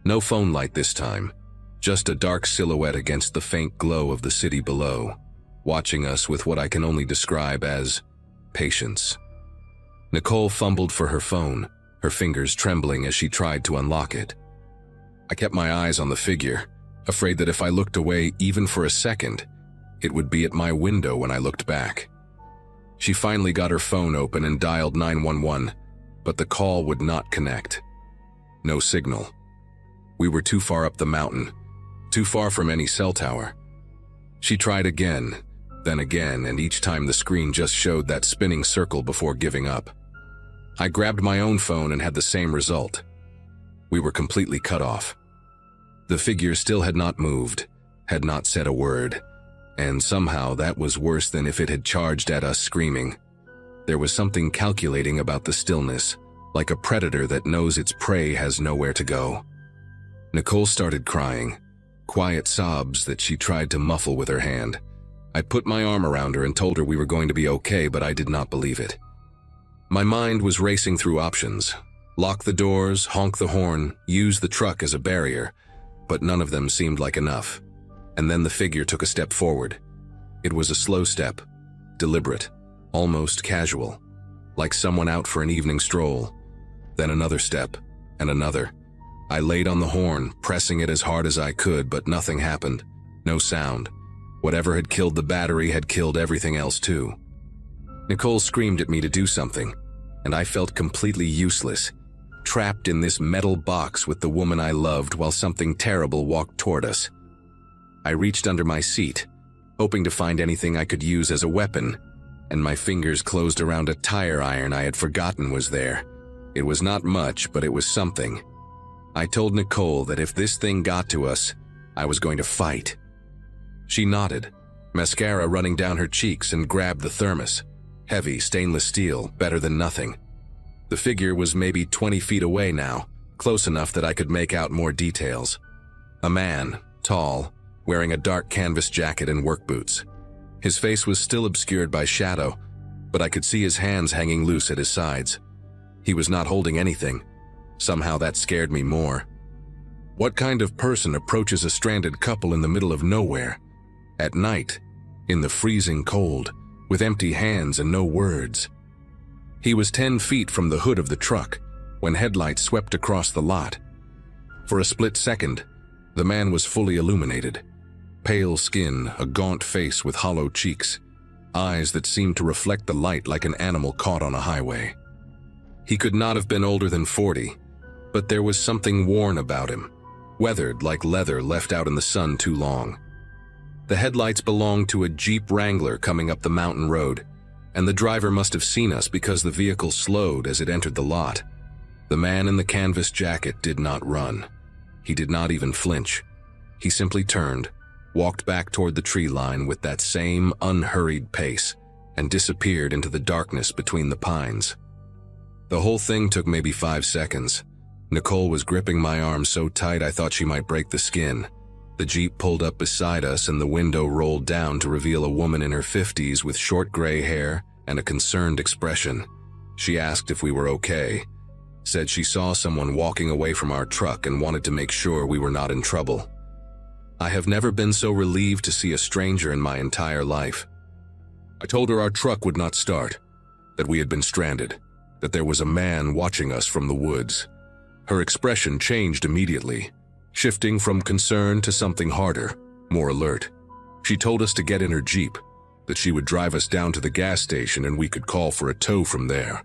No phone light this time. Just a dark silhouette against the faint glow of the city below, watching us with what I can only describe as patience. Nicole fumbled for her phone, her fingers trembling as she tried to unlock it. I kept my eyes on the figure, afraid that if I looked away even for a second, it would be at my window when I looked back. She finally got her phone open and dialed 911, but the call would not connect. No signal. We were too far up the mountain, too far from any cell tower. She tried again, then again, and each time the screen just showed that spinning circle before giving up. I grabbed my own phone and had the same result. We were completely cut off. The figure still had not moved, had not said a word, and somehow that was worse than if it had charged at us screaming. There was something calculating about the stillness, like a predator that knows its prey has nowhere to go. Nicole started crying, quiet sobs that she tried to muffle with her hand. I put my arm around her and told her we were going to be okay, but I did not believe it. My mind was racing through options. Lock the doors, honk the horn, use the truck as a barrier, but none of them seemed like enough. And then the figure took a step forward. It was a slow step, deliberate, almost casual, like someone out for an evening stroll. Then another step, and another. I laid on the horn, pressing it as hard as I could, but nothing happened. No sound. Whatever had killed the battery had killed everything else too. Nicole screamed at me to do something, and I felt completely useless, trapped in this metal box with the woman I loved while something terrible walked toward us. I reached under my seat, hoping to find anything I could use as a weapon, and my fingers closed around a tire iron I had forgotten was there. It was not much, but it was something. I told Nicole that if this thing got to us, I was going to fight. She nodded, mascara running down her cheeks, and grabbed the thermos. Heavy, stainless steel, better than nothing. The figure was maybe 20 feet away now, close enough that I could make out more details. A man, tall, wearing a dark canvas jacket and work boots. His face was still obscured by shadow, but I could see his hands hanging loose at his sides. He was not holding anything. Somehow that scared me more. What kind of person approaches a stranded couple in the middle of nowhere, at night, in the freezing cold, with empty hands and no words. He was 10 feet from the hood of the truck when headlights swept across the lot. For a split second, the man was fully illuminated. Pale skin, a gaunt face with hollow cheeks, eyes that seemed to reflect the light like an animal caught on a highway. He could not have been older than 40, but there was something worn about him, weathered like leather left out in the sun too long. The headlights belonged to a Jeep Wrangler coming up the mountain road, and the driver must have seen us because the vehicle slowed as it entered the lot. The man in the canvas jacket did not run. He did not even flinch. He simply turned, walked back toward the tree line with that same unhurried pace, and disappeared into the darkness between the pines. The whole thing took maybe 5 seconds. Nicole was gripping my arm so tight I thought she might break the skin. The Jeep pulled up beside us and the window rolled down to reveal a woman in her 50s with short gray hair and a concerned expression. She asked if we were okay, said she saw someone walking away from our truck and wanted to make sure we were not in trouble. I have never been so relieved to see a stranger in my entire life. I told her our truck would not start, that we had been stranded, that there was a man watching us from the woods. Her expression changed immediately, shifting from concern to something harder, more alert. She told us to get in her Jeep, that she would drive us down to the gas station and we could call for a tow from there.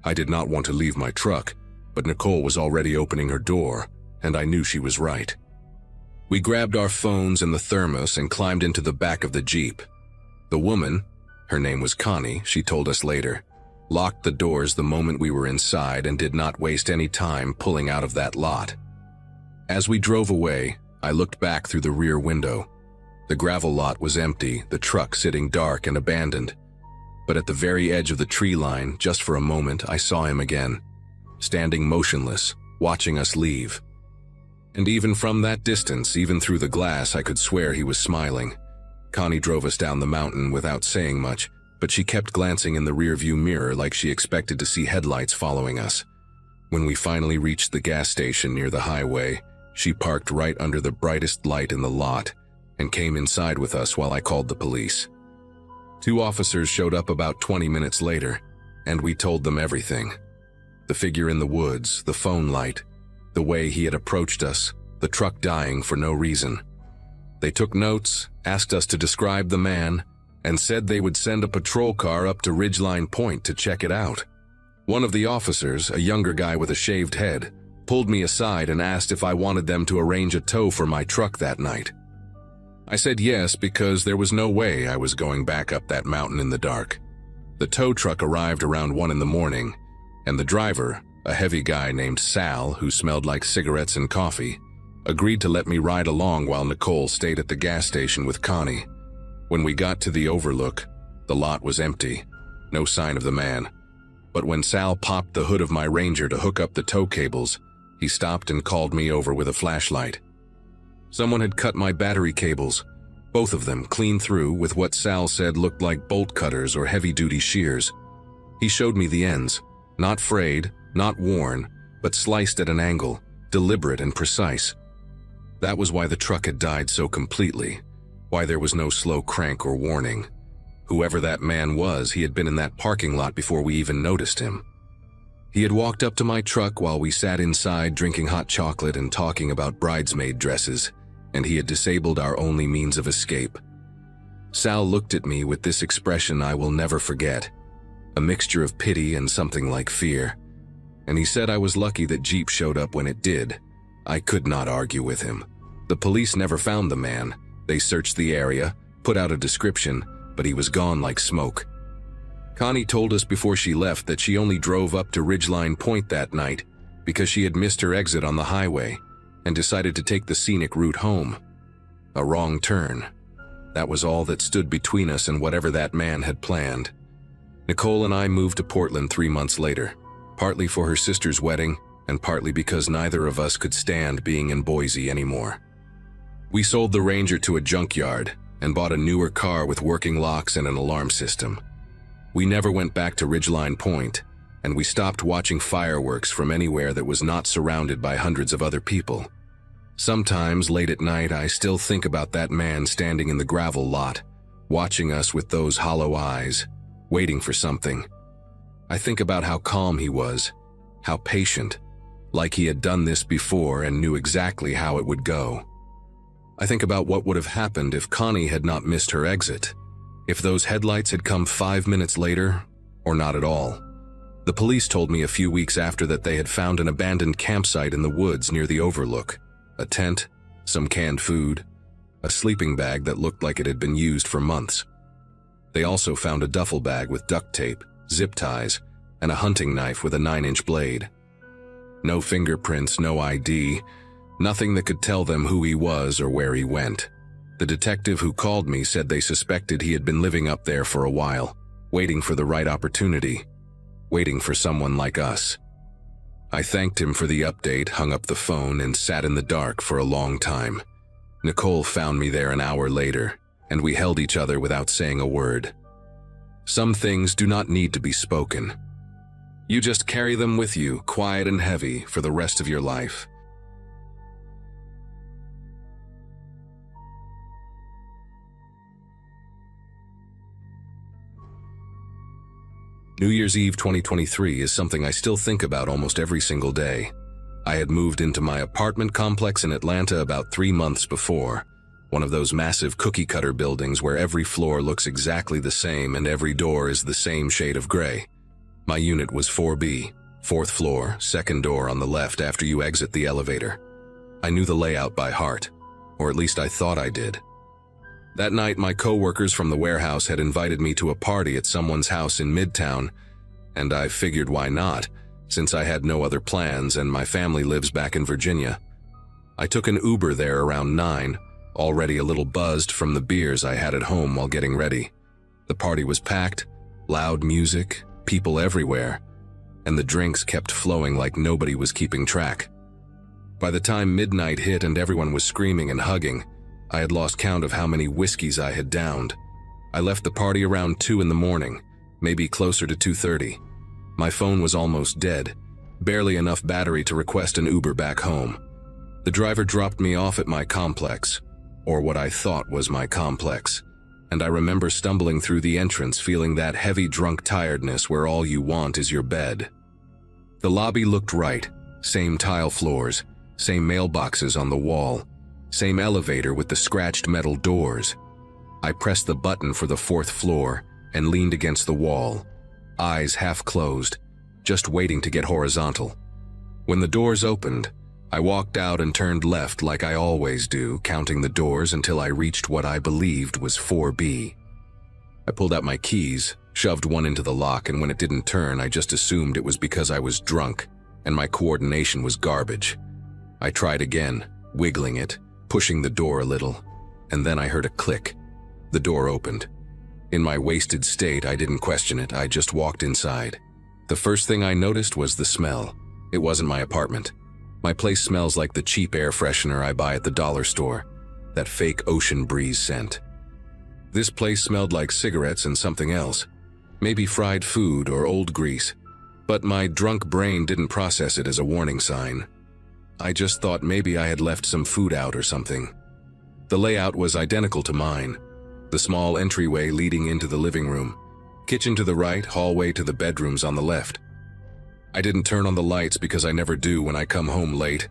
I did not want to leave my truck, but Nicole was already opening her door, and I knew she was right. We grabbed our phones and the thermos and climbed into the back of the Jeep. The woman, her name was Connie, she told us later, locked the doors the moment we were inside and did not waste any time pulling out of that lot. As we drove away, I looked back through the rear window. The gravel lot was empty, the truck sitting dark and abandoned. But at the very edge of the tree line, just for a moment, I saw him again, standing motionless, watching us leave. And even from that distance, even through the glass, I could swear he was smiling. Connie drove us down the mountain without saying much, but she kept glancing in the rearview mirror like she expected to see headlights following us. When we finally reached the gas station near the highway, she parked right under the brightest light in the lot and came inside with us while I called the police. 2 officers showed up about 20 minutes later, and we told them everything. The figure in the woods, the phone light, the way he had approached us, the truck dying for no reason. They took notes, asked us to describe the man, and said they would send a patrol car up to Ridgeline Point to check it out. One of the officers, a younger guy with a shaved head, pulled me aside and asked if I wanted them to arrange a tow for my truck that night. I said yes because there was no way I was going back up that mountain in the dark. The tow truck arrived around 1 in the morning, and the driver, a heavy guy named Sal who smelled like cigarettes and coffee, agreed to let me ride along while Nicole stayed at the gas station with Connie. When we got to the overlook, the lot was empty, no sign of the man. But when Sal popped the hood of my Ranger to hook up the tow cables, he stopped and called me over with a flashlight. Someone had cut my battery cables, both of them clean through with what Sal said looked like bolt cutters or heavy-duty shears. He showed me the ends, not frayed, not worn, but sliced at an angle, deliberate and precise. That was why the truck had died so completely, why there was no slow crank or warning. Whoever that man was, he had been in that parking lot before we even noticed him. He had walked up to my truck while we sat inside drinking hot chocolate and talking about bridesmaid dresses, and he had disabled our only means of escape. Sal looked at me with this expression I will never forget, a mixture of pity and something like fear, and he said I was lucky that Jeep showed up when it did. I could not argue with him. The police never found the man. They searched the area, put out a description, but he was gone like smoke. Connie told us before she left that she only drove up to Ridgeline Point that night because she had missed her exit on the highway and decided to take the scenic route home. A wrong turn. That was all that stood between us and whatever that man had planned. Nicole and I moved to Portland 3 months later, partly for her sister's wedding and partly because neither of us could stand being in Boise anymore. We sold the Ranger to a junkyard and bought a newer car with working locks and an alarm system. We never went back to Ridgeline Point, and we stopped watching fireworks from anywhere that was not surrounded by hundreds of other people. Sometimes, late at night, I still think about that man standing in the gravel lot, watching us with those hollow eyes, waiting for something. I think about how calm he was, how patient, like he had done this before and knew exactly how it would go. I think about what would have happened if Connie had not missed her exit, if those headlights had come 5 minutes later, or not at all. The police told me a few weeks after that they had found an abandoned campsite in the woods near the overlook, a tent, some canned food, a sleeping bag that looked like it had been used for months. They also found a duffel bag with duct tape, zip ties, and a hunting knife with a 9-inch blade. No fingerprints, no ID, nothing that could tell them who he was or where he went. The detective who called me said they suspected he had been living up there for a while, waiting for the right opportunity, waiting for someone like us. I thanked him for the update, hung up the phone, and sat in the dark for a long time. Nicole found me there an hour later, and we held each other without saying a word. Some things do not need to be spoken. You just carry them with you, quiet and heavy, for the rest of your life. New Year's Eve 2023 is something I still think about almost every single day. I had moved into my apartment complex in Atlanta about 3 months before, one of those massive cookie-cutter buildings where every floor looks exactly the same and every door is the same shade of gray. My unit was 4B, 4th floor, second door on the left after you exit the elevator. I knew the layout by heart, or at least I thought I did. That night, my co-workers from the warehouse had invited me to a party at someone's house in Midtown, and I figured why not, since I had no other plans and my family lives back in Virginia. I took an Uber there around 9, already a little buzzed from the beers I had at home while getting ready. The party was packed, loud music, people everywhere, and the drinks kept flowing like nobody was keeping track. By the time midnight hit and everyone was screaming and hugging, I had lost count of how many whiskeys I had downed. I left the party around 2 in the morning, maybe closer to 2:30. My phone was almost dead, barely enough battery to request an Uber back home. The driver dropped me off at my complex, or what I thought was my complex, and I remember stumbling through the entrance feeling that heavy drunk tiredness where all you want is your bed. The lobby looked right, same tile floors, same mailboxes on the wall, same elevator with the scratched metal doors. I pressed the button for the 4th floor and leaned against the wall, eyes half closed, just waiting to get horizontal. When the doors opened, I walked out and turned left like I always do, counting the doors until I reached what I believed was 4B. I pulled out my keys, shoved one into the lock, and when it didn't turn, I just assumed it was because I was drunk and my coordination was garbage. I tried again, wiggling it, pushing the door a little, and then I heard a click. The door opened. In my wasted state, I didn't question it, I just walked inside. The first thing I noticed was the smell. It wasn't my apartment. My place smells like the cheap air freshener I buy at the dollar store, that fake ocean breeze scent. This place smelled like cigarettes and something else, maybe fried food or old grease, but my drunk brain didn't process it as a warning sign. I just thought maybe I had left some food out or something. The layout was identical to mine. The small entryway leading into the living room, kitchen to the right, hallway to the bedrooms on the left. I didn't turn on the lights because I never do when I come home late.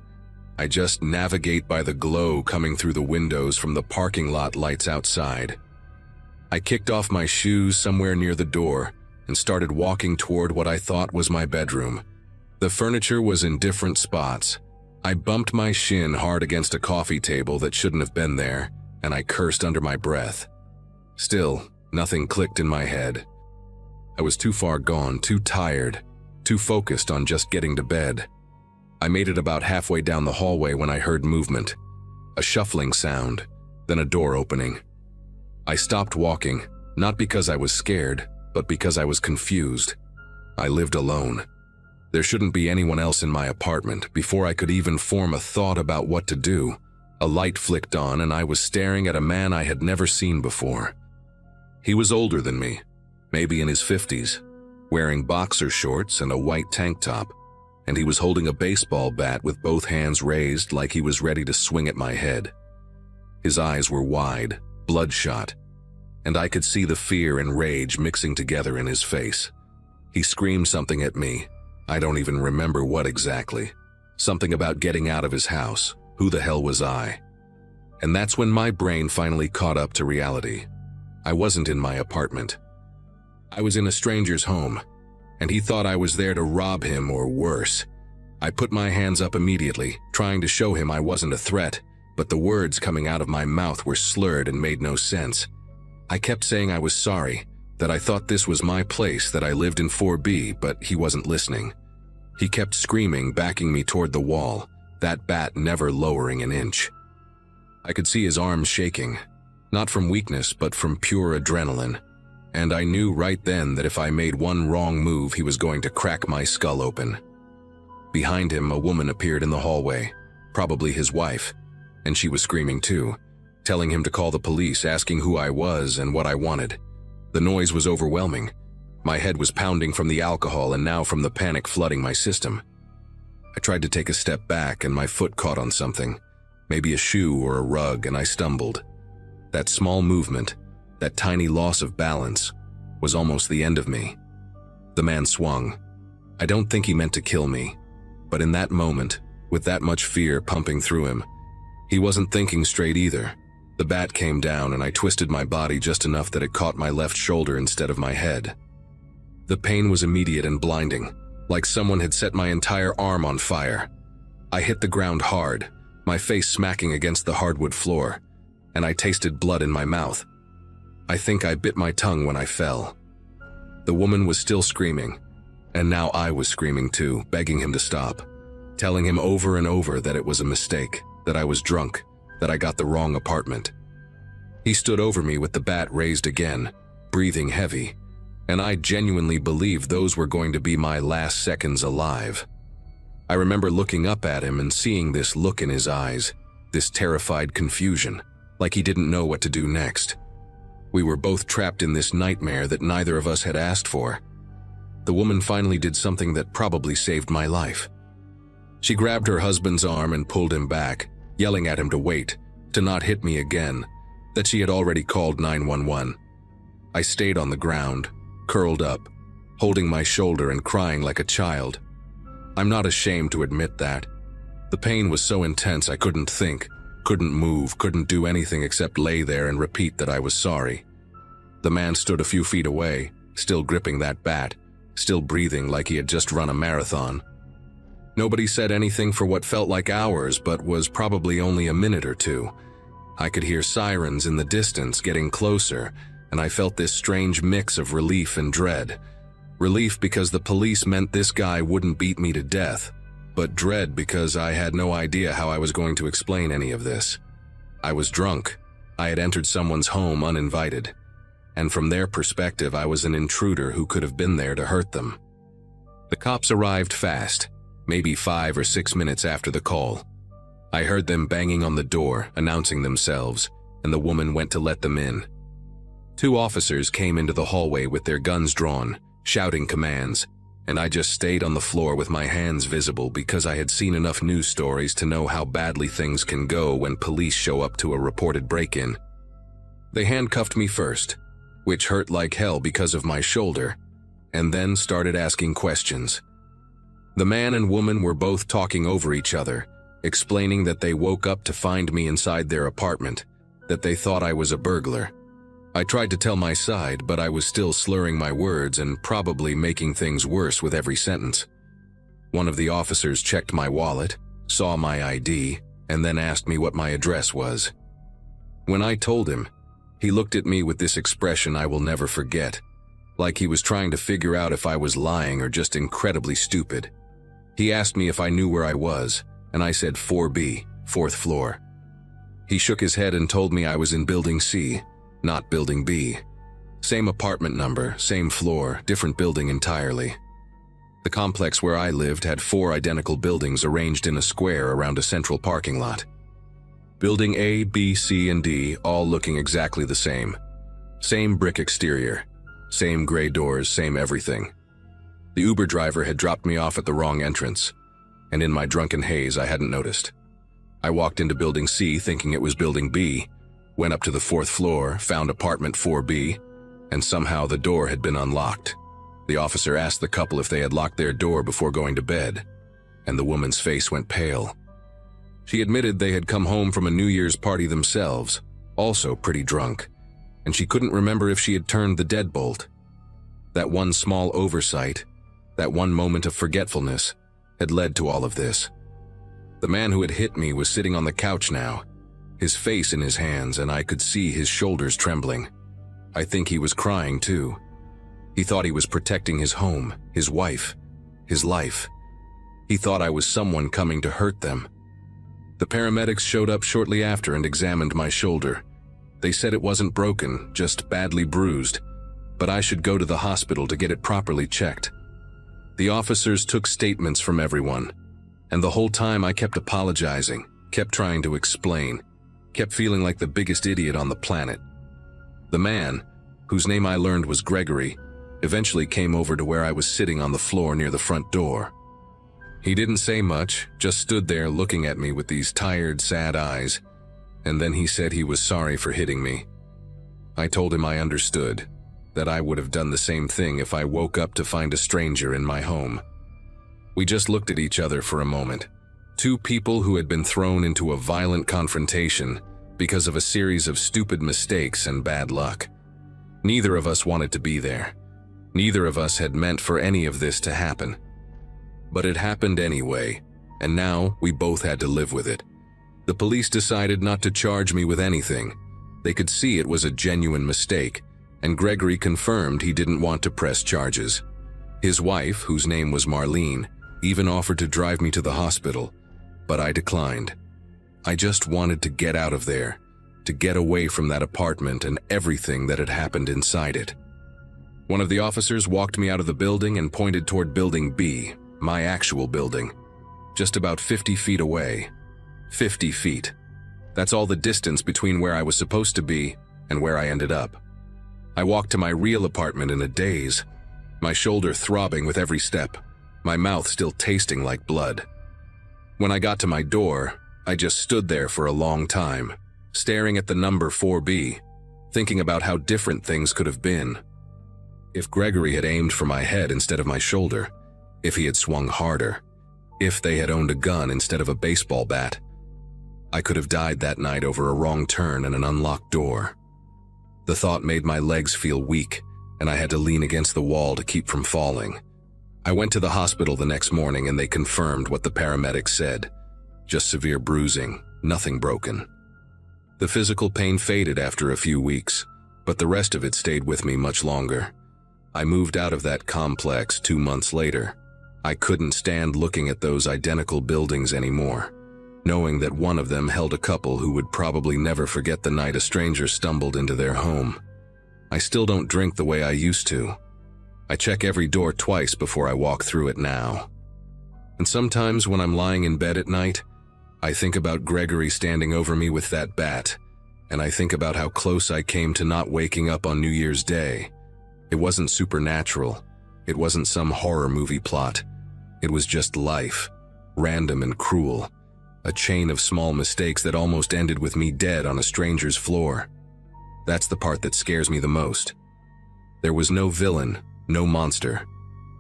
I just navigate by the glow coming through the windows from the parking lot lights outside. I kicked off my shoes somewhere near the door and started walking toward what I thought was my bedroom. The furniture was in different spots. I bumped my shin hard against a coffee table that shouldn't have been there, and I cursed under my breath. Still, nothing clicked in my head. I was too far gone, too tired, too focused on just getting to bed. I made it about halfway down the hallway when I heard movement, a shuffling sound, then a door opening. I stopped walking, not because I was scared, but because I was confused. I lived alone. There shouldn't be anyone else in my apartment. Before I could even form a thought about what to do, a light flicked on and I was staring at a man I had never seen before. He was older than me, maybe in his 50s, wearing boxer shorts and a white tank top, and he was holding a baseball bat with both hands raised like he was ready to swing at my head. His eyes were wide, bloodshot. and I could see the fear and rage mixing together in his face. He screamed something at me. I don't even remember what exactly. Something about getting out of his house. Who the hell was I? And that's when my brain finally caught up to reality. I wasn't in my apartment. I was in a stranger's home, and he thought I was there to rob him or worse. I put my hands up immediately, trying to show him I wasn't a threat, but the words coming out of my mouth were slurred and made no sense. I kept saying I was sorry, that I thought this was my place, that I lived in 4B, but he wasn't listening. He kept screaming, backing me toward the wall, that bat never lowering an inch. I could see his arms shaking, not from weakness, but from pure adrenaline. And I knew right then that if I made one wrong move, he was going to crack my skull open. Behind him, a woman appeared in the hallway, probably his wife, and she was screaming too, telling him to call the police, asking who I was and what I wanted. The noise was overwhelming. My head was pounding from the alcohol and now from the panic flooding my system. I tried to take a step back and my foot caught on something, maybe a shoe or a rug, and I stumbled. That small movement, that tiny loss of balance, was almost the end of me. The man swung. I don't think he meant to kill me, but in that moment, with that much fear pumping through him, he wasn't thinking straight either. The bat came down and I twisted my body just enough that it caught my left shoulder instead of my head. The pain was immediate and blinding, like someone had set my entire arm on fire. I hit the ground hard, my face smacking against the hardwood floor, and I tasted blood in my mouth. I think I bit my tongue when I fell. The woman was still screaming, and now I was screaming too, begging him to stop, telling him over and over that it was a mistake, that I was drunk, that I got the wrong apartment. He stood over me with the bat raised again, breathing heavy, and I genuinely believed those were going to be my last seconds alive. I remember looking up at him and seeing this look in his eyes, this terrified confusion, like he didn't know what to do next. We were both trapped in this nightmare that neither of us had asked for. The woman finally did something that probably saved my life. She grabbed her husband's arm and pulled him back, yelling at him to wait, to not hit me again, that she had already called 911. I stayed on the ground, curled up, holding my shoulder and crying like a child. I'm not ashamed to admit that. The pain was so intense I couldn't think, couldn't move, couldn't do anything except lay there and repeat that I was sorry. The man stood a few feet away, still gripping that bat, still breathing like he had just run a marathon. Nobody said anything for what felt like hours, but was probably only a minute or two. I could hear sirens in the distance getting closer, and I felt this strange mix of relief and dread. Relief because the police meant this guy wouldn't beat me to death, but dread because I had no idea how I was going to explain any of this. I was drunk. I had entered someone's home uninvited, and from their perspective I was an intruder who could have been there to hurt them. The cops arrived fast, maybe 5 or 6 minutes after the call. I heard them banging on the door, announcing themselves, and the woman went to let them in. 2 officers came into the hallway with their guns drawn, shouting commands, and I just stayed on the floor with my hands visible because I had seen enough news stories to know how badly things can go when police show up to a reported break-in. They handcuffed me first, which hurt like hell because of my shoulder, and then started asking questions. The man and woman were both talking over each other, explaining that they woke up to find me inside their apartment, that they thought I was a burglar. I tried to tell my side, but I was still slurring my words and probably making things worse with every sentence. One of the officers checked my wallet, saw my ID, and then asked me what my address was. When I told him, he looked at me with this expression I will never forget, like he was trying to figure out if I was lying or just incredibly stupid. He asked me if I knew where I was, and I said 4B, 4th floor. He shook his head and told me I was in Building C, not Building B. Same apartment number, same floor, different building entirely. The complex where I lived had 4 identical buildings arranged in a square around a central parking lot. Building A, B, C, and D, all looking exactly the same. Same brick exterior, same gray doors, same everything. The Uber driver had dropped me off at the wrong entrance, and in my drunken haze I hadn't noticed. I walked into Building C thinking it was Building B, Went up to the 4th floor, found apartment 4B, and somehow the door had been unlocked. The officer asked the couple if they had locked their door before going to bed, and the woman's face went pale. She admitted they had come home from a New Year's party themselves, also pretty drunk, and she couldn't remember if she had turned the deadbolt. That one small oversight, that one moment of forgetfulness, had led to all of this. The man who had hit me was sitting on the couch now, his face in his hands, and I could see his shoulders trembling. I think he was crying too. He thought he was protecting his home, his wife, his life. He thought I was someone coming to hurt them. The paramedics showed up shortly after and examined my shoulder. They said it wasn't broken, just badly bruised, but I should go to the hospital to get it properly checked. The officers took statements from everyone, and the whole time I kept apologizing, kept trying to explain, kept feeling like the biggest idiot on the planet. The man, whose name I learned was Gregory, eventually came over to where I was sitting on the floor near the front door. He didn't say much, just stood there looking at me with these tired, sad eyes, and then he said he was sorry for hitting me. I told him I understood, that I would have done the same thing if I woke up to find a stranger in my home. We just looked at each other for a moment. Two people who had been thrown into a violent confrontation because of a series of stupid mistakes and bad luck. Neither of us wanted to be there. Neither of us had meant for any of this to happen. But it happened anyway, and now we both had to live with it. The police decided not to charge me with anything. They could see it was a genuine mistake, and Gregory confirmed he didn't want to press charges. His wife, whose name was Marlene, even offered to drive me to the hospital, but I declined. I just wanted to get out of there, to get away from that apartment and everything that had happened inside it. One of the officers walked me out of the building and pointed toward Building B, my actual building, just about 50 feet away. 50 feet. That's all the distance between where I was supposed to be and where I ended up. I walked to my real apartment in a daze, my shoulder throbbing with every step, my mouth still tasting like blood. When I got to my door, I just stood there for a long time, staring at the number 4B, thinking about how different things could have been. If Gregory had aimed for my head instead of my shoulder, if he had swung harder, if they had owned a gun instead of a baseball bat, I could have died that night over a wrong turn and an unlocked door. The thought made my legs feel weak, and I had to lean against the wall to keep from falling. I went to the hospital the next morning and they confirmed what the paramedics said. Just severe bruising, nothing broken. The physical pain faded after a few weeks, but the rest of it stayed with me much longer. I moved out of that complex 2 months later. I couldn't stand looking at those identical buildings anymore, knowing that one of them held a couple who would probably never forget the night a stranger stumbled into their home. I still don't drink the way I used to. I check every door twice before I walk through it now. And sometimes when I'm lying in bed at night, I think about Gregory standing over me with that bat, and I think about how close I came to not waking up on New Year's Day. It wasn't supernatural. It wasn't some horror movie plot. It was just life, random and cruel. A chain of small mistakes that almost ended with me dead on a stranger's floor. That's the part that scares me the most. There was no villain, no monster.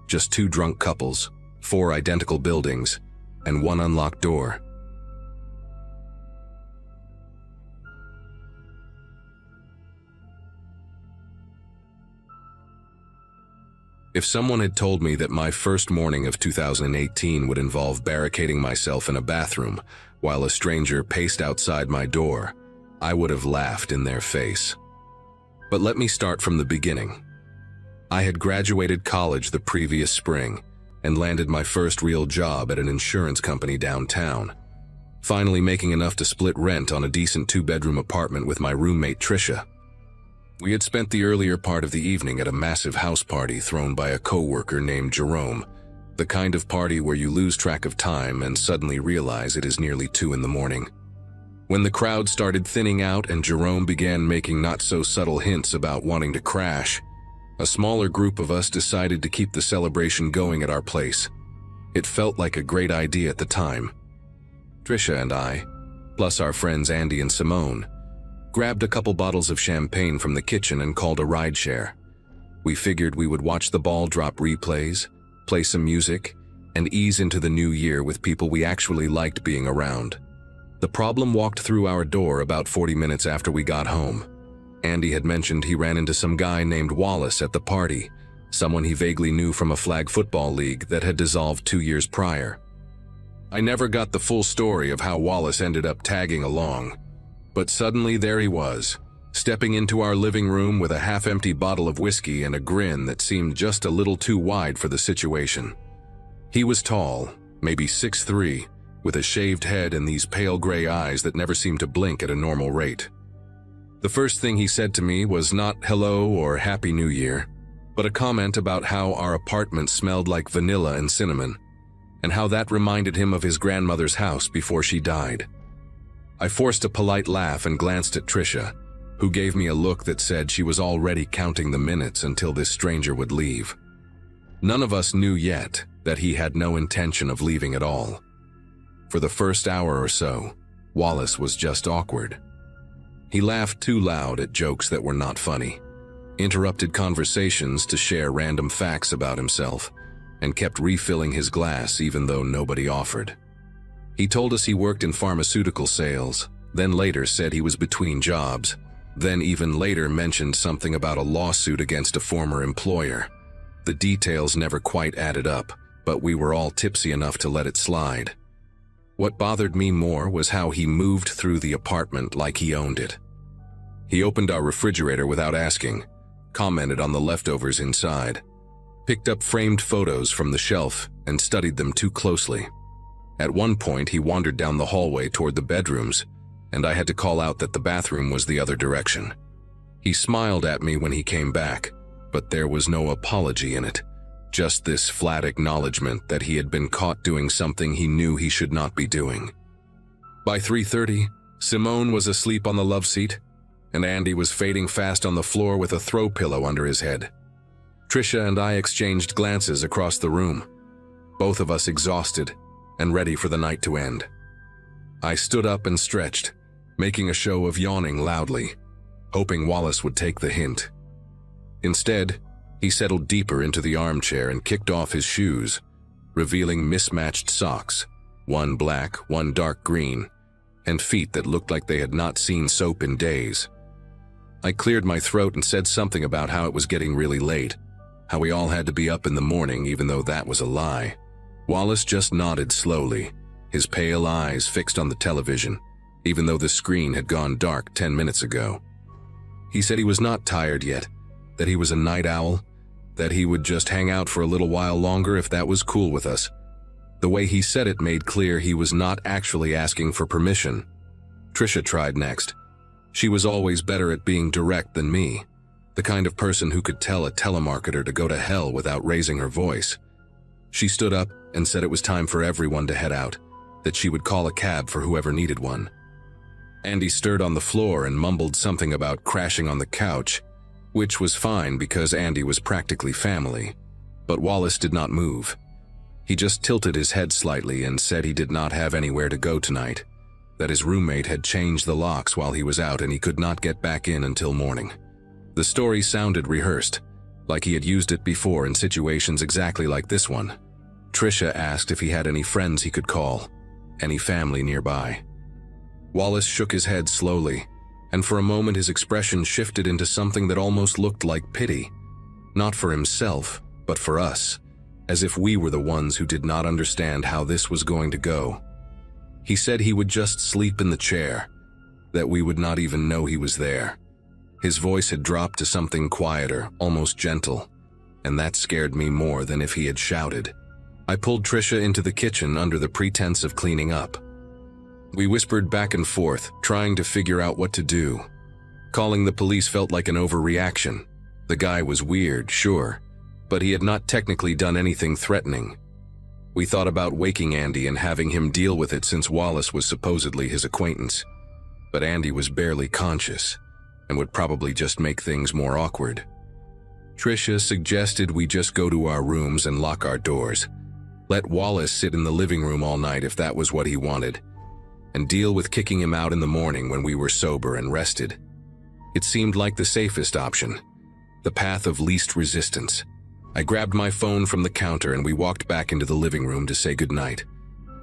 Just 2 drunk couples, 4 identical buildings, and 1 unlocked door. If someone had told me that my first morning of 2018 would involve barricading myself in a bathroom while a stranger paced outside my door, I would have laughed in their face. But let me start from the beginning. I had graduated college the previous spring and landed my first real job at an insurance company downtown, finally making enough to split rent on a decent 2-bedroom apartment with my roommate Trisha. We had spent the earlier part of the evening at a massive house party thrown by a coworker named Jerome, the kind of party where you lose track of time and suddenly realize it is nearly 2 in the morning. When the crowd started thinning out and Jerome began making not-so-subtle hints about wanting to crash, a smaller group of us decided to keep the celebration going at our place. It felt like a great idea at the time. Trisha and I, plus our friends Andy and Simone, grabbed a couple bottles of champagne from the kitchen and called a rideshare. We figured we would watch the ball drop replays, play some music, and ease into the new year with people we actually liked being around. The problem walked through our door about 40 minutes after we got home. Andy had mentioned he ran into some guy named Wallace at the party, someone he vaguely knew from a flag football league that had dissolved 2 years prior. I never got the full story of how Wallace ended up tagging along, but suddenly there he was, stepping into our living room with a half-empty bottle of whiskey and a grin that seemed just a little too wide for the situation. He was tall, maybe 6'3", with a shaved head and these pale gray eyes that never seemed to blink at a normal rate. The first thing he said to me was not hello or happy new year, but a comment about how our apartment smelled like vanilla and cinnamon, and how that reminded him of his grandmother's house before she died. I forced a polite laugh and glanced at Trisha, who gave me a look that said she was already counting the minutes until this stranger would leave. None of us knew yet that he had no intention of leaving at all. For the first hour or so, Wallace was just awkward. He laughed too loud at jokes that were not funny, interrupted conversations to share random facts about himself, and kept refilling his glass even though nobody offered. He told us he worked in pharmaceutical sales, then later said he was between jobs, then even later mentioned something about a lawsuit against a former employer. The details never quite added up, but we were all tipsy enough to let it slide. What bothered me more was how he moved through the apartment like he owned it. He opened our refrigerator without asking, commented on the leftovers inside, picked up framed photos from the shelf and studied them too closely. At one point, he wandered down the hallway toward the bedrooms, and I had to call out that the bathroom was the other direction. He smiled at me when he came back, but there was no apology in it, just this flat acknowledgement that he had been caught doing something he knew he should not be doing. By 3:30, Simone was asleep on the love seat, and Andy was fading fast on the floor with a throw pillow under his head. Trisha and I exchanged glances across the room, both of us exhausted and ready for the night to end. I stood up and stretched, making a show of yawning loudly, hoping Wallace would take the hint. Instead, he settled deeper into the armchair and kicked off his shoes, revealing mismatched socks, one black, one dark green, and feet that looked like they had not seen soap in days. I cleared my throat and said something about how it was getting really late, how we all had to be up in the morning even though that was a lie. Wallace just nodded slowly, his pale eyes fixed on the television, even though the screen had gone dark 10 minutes ago. He said he was not tired yet, that he was a night owl, that he would just hang out for a little while longer if that was cool with us. The way he said it made clear he was not actually asking for permission. Trisha tried next. She was always better at being direct than me, the kind of person who could tell a telemarketer to go to hell without raising her voice. She stood up and said it was time for everyone to head out, that she would call a cab for whoever needed one. Andy stirred on the floor and mumbled something about crashing on the couch, which was fine because Andy was practically family, but Wallace did not move. He just tilted his head slightly and said he did not have anywhere to go tonight, that his roommate had changed the locks while he was out and he could not get back in until morning. The story sounded rehearsed, like he had used it before in situations exactly like this one. Trisha asked if he had any friends he could call, any family nearby. Wallace shook his head slowly, and for a moment his expression shifted into something that almost looked like pity, not for himself, but for us, as if we were the ones who did not understand how this was going to go. He said he would just sleep in the chair, that we would not even know he was there. His voice had dropped to something quieter, almost gentle, and that scared me more than if he had shouted. I pulled Trisha into the kitchen under the pretense of cleaning up. We whispered back and forth, trying to figure out what to do. Calling the police felt like an overreaction. The guy was weird, sure, but he had not technically done anything threatening. We thought about waking Andy and having him deal with it since Wallace was supposedly his acquaintance. But Andy was barely conscious and would probably just make things more awkward. Trisha suggested we just go to our rooms and lock our doors. Let Wallace sit in the living room all night if that was what he wanted. and deal with kicking him out in the morning when we were sober and rested. It seemed like the safest option, the path of least resistance. I grabbed my phone from the counter and we walked back into the living room to say goodnight.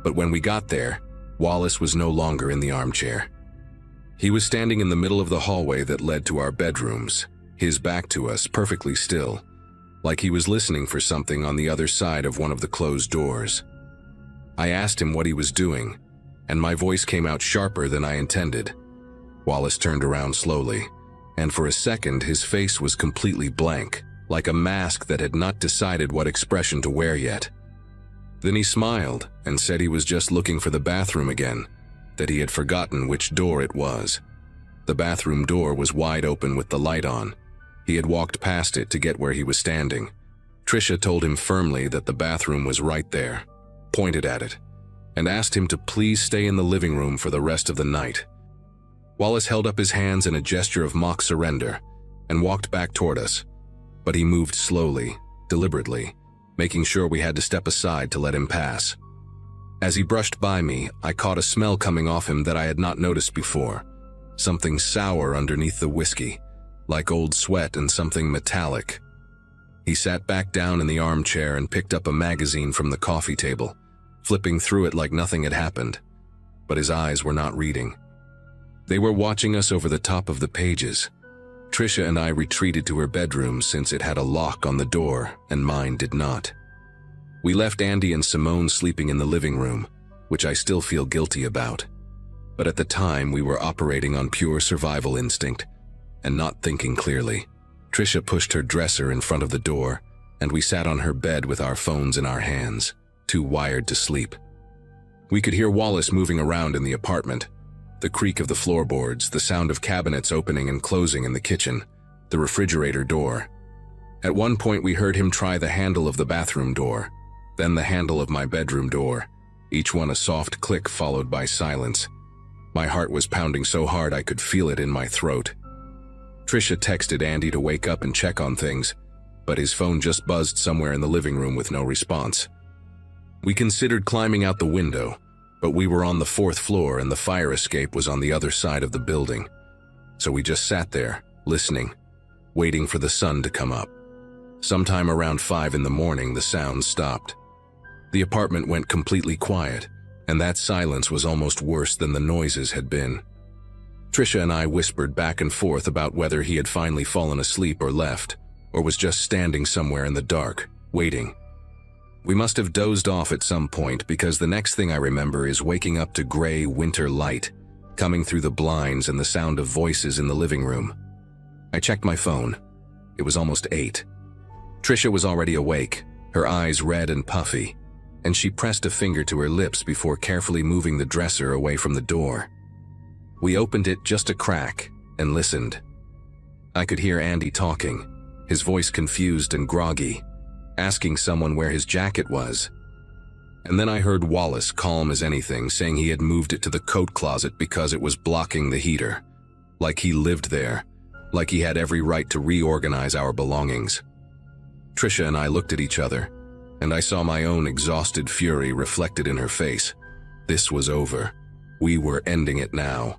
But when we got there, Wallace was no longer in the armchair. He was standing in the middle of the hallway that led to our bedrooms, his back to us, perfectly still, like he was listening for something on the other side of one of the closed doors. I asked him what he was doing, and my voice came out sharper than I intended. Wallace turned around slowly, and for a second his face was completely blank, like a mask that had not decided what expression to wear yet. Then he smiled and said he was just looking for the bathroom again, that he had forgotten which door it was. The bathroom door was wide open with the light on. He had walked past it to get where he was standing. Trisha told him firmly that the bathroom was right there, pointed at it, and asked him to please stay in the living room for the rest of the night. Wallace held up his hands in a gesture of mock surrender and walked back toward us, but he moved slowly, deliberately, making sure we had to step aside to let him pass. As he brushed by me, I caught a smell coming off him that I had not noticed before, something sour underneath the whiskey, like old sweat and something metallic. He sat back down in the armchair and picked up a magazine from the coffee table, flipping through it like nothing had happened, but his eyes were not reading. They were watching us over the top of the pages. Trisha and I retreated to her bedroom since it had a lock on the door and mine did not. We left Andy and Simone sleeping in the living room, which I still feel guilty about. But at the time we were operating on pure survival instinct and not thinking clearly. Trisha pushed her dresser in front of the door and we sat on her bed with our phones in our hands, too wired to sleep. We could hear Wallace moving around in the apartment, the creak of the floorboards, the sound of cabinets opening and closing in the kitchen, the refrigerator door. At one point we heard him try the handle of the bathroom door, then the handle of my bedroom door, each one a soft click followed by silence. My heart was pounding so hard I could feel it in my throat. Trisha texted Andy to wake up and check on things, but his phone just buzzed somewhere in the living room with no response. We considered climbing out the window, but we were on the 4th floor and the fire escape was on the other side of the building. So we just sat there, listening, waiting for the sun to come up. Sometime around 5 in the morning, the sounds stopped. The apartment went completely quiet, and that silence was almost worse than the noises had been. Trisha and I whispered back and forth about whether he had finally fallen asleep or left, or was just standing somewhere in the dark, waiting. We must have dozed off at some point because the next thing I remember is waking up to gray winter light coming through the blinds and the sound of voices in the living room. I checked my phone. It was almost 8. Trisha was already awake, her eyes red and puffy, and she pressed a finger to her lips before carefully moving the dresser away from the door. We opened it just a crack and listened. I could hear Andy talking, his voice confused and groggy, asking someone where his jacket was. And then I heard Wallace, calm as anything, saying he had moved it to the coat closet because it was blocking the heater. Like he lived there, like he had every right to reorganize our belongings. Trisha and I looked at each other, and I saw my own exhausted fury reflected in her face. This was over. We were ending it now.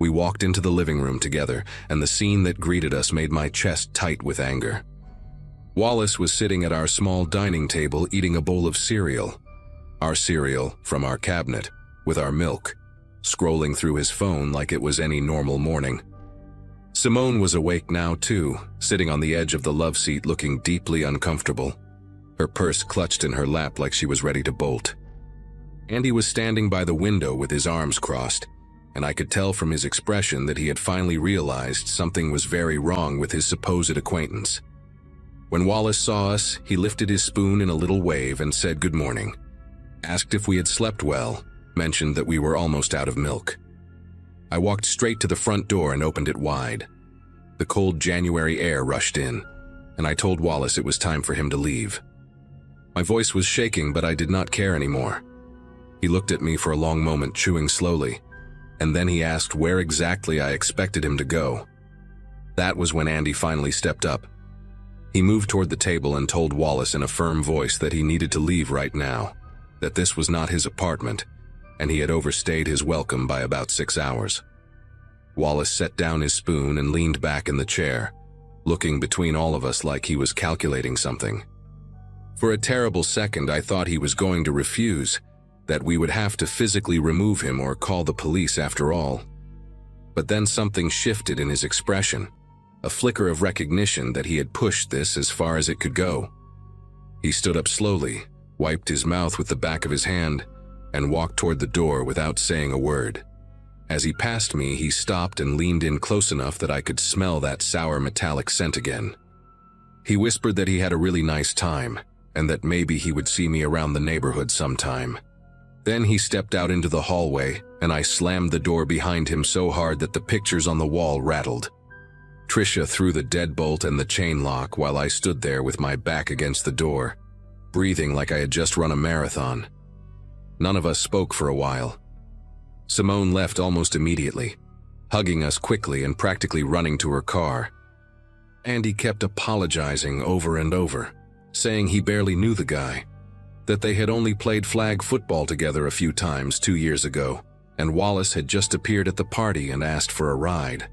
We walked into the living room together, and the scene that greeted us made my chest tight with anger. Wallace was sitting at our small dining table eating a bowl of cereal. Our cereal from our cabinet, with our milk, scrolling through his phone like it was any normal morning. Simone was awake now too, sitting on the edge of the love seat looking deeply uncomfortable, her purse clutched in her lap like she was ready to bolt. Andy was standing by the window with his arms crossed, and I could tell from his expression that he had finally realized something was very wrong with his supposed acquaintance. When Wallace saw us, he lifted his spoon in a little wave and said good morning, asked if we had slept well, mentioned that we were almost out of milk. I walked straight to the front door and opened it wide. The cold January air rushed in, and I told Wallace it was time for him to leave. My voice was shaking, but I did not care anymore. He looked at me for a long moment, chewing slowly, and then he asked where exactly I expected him to go. That was when Andy finally stepped up. He moved toward the table and told Wallace in a firm voice that he needed to leave right now, that this was not his apartment, and he had overstayed his welcome by about 6 hours. Wallace set down his spoon and leaned back in the chair, looking between all of us like he was calculating something. For a terrible second, I thought he was going to refuse, that we would have to physically remove him or call the police after all. But then something shifted in his expression, a flicker of recognition that he had pushed this as far as it could go. He stood up slowly, wiped his mouth with the back of his hand, and walked toward the door without saying a word. As he passed me, he stopped and leaned in close enough that I could smell that sour metallic scent again. He whispered that he had a really nice time, and that maybe he would see me around the neighborhood sometime. Then he stepped out into the hallway, and I slammed the door behind him so hard that the pictures on the wall rattled. Tricia threw the deadbolt and the chain lock while I stood there with my back against the door, breathing like I had just run a marathon. None of us spoke for a while. Simone left almost immediately, hugging us quickly and practically running to her car. Andy kept apologizing over and over, saying he barely knew the guy, that they had only played flag football together a few times 2 years ago, and Wallace had just appeared at the party and asked for a ride.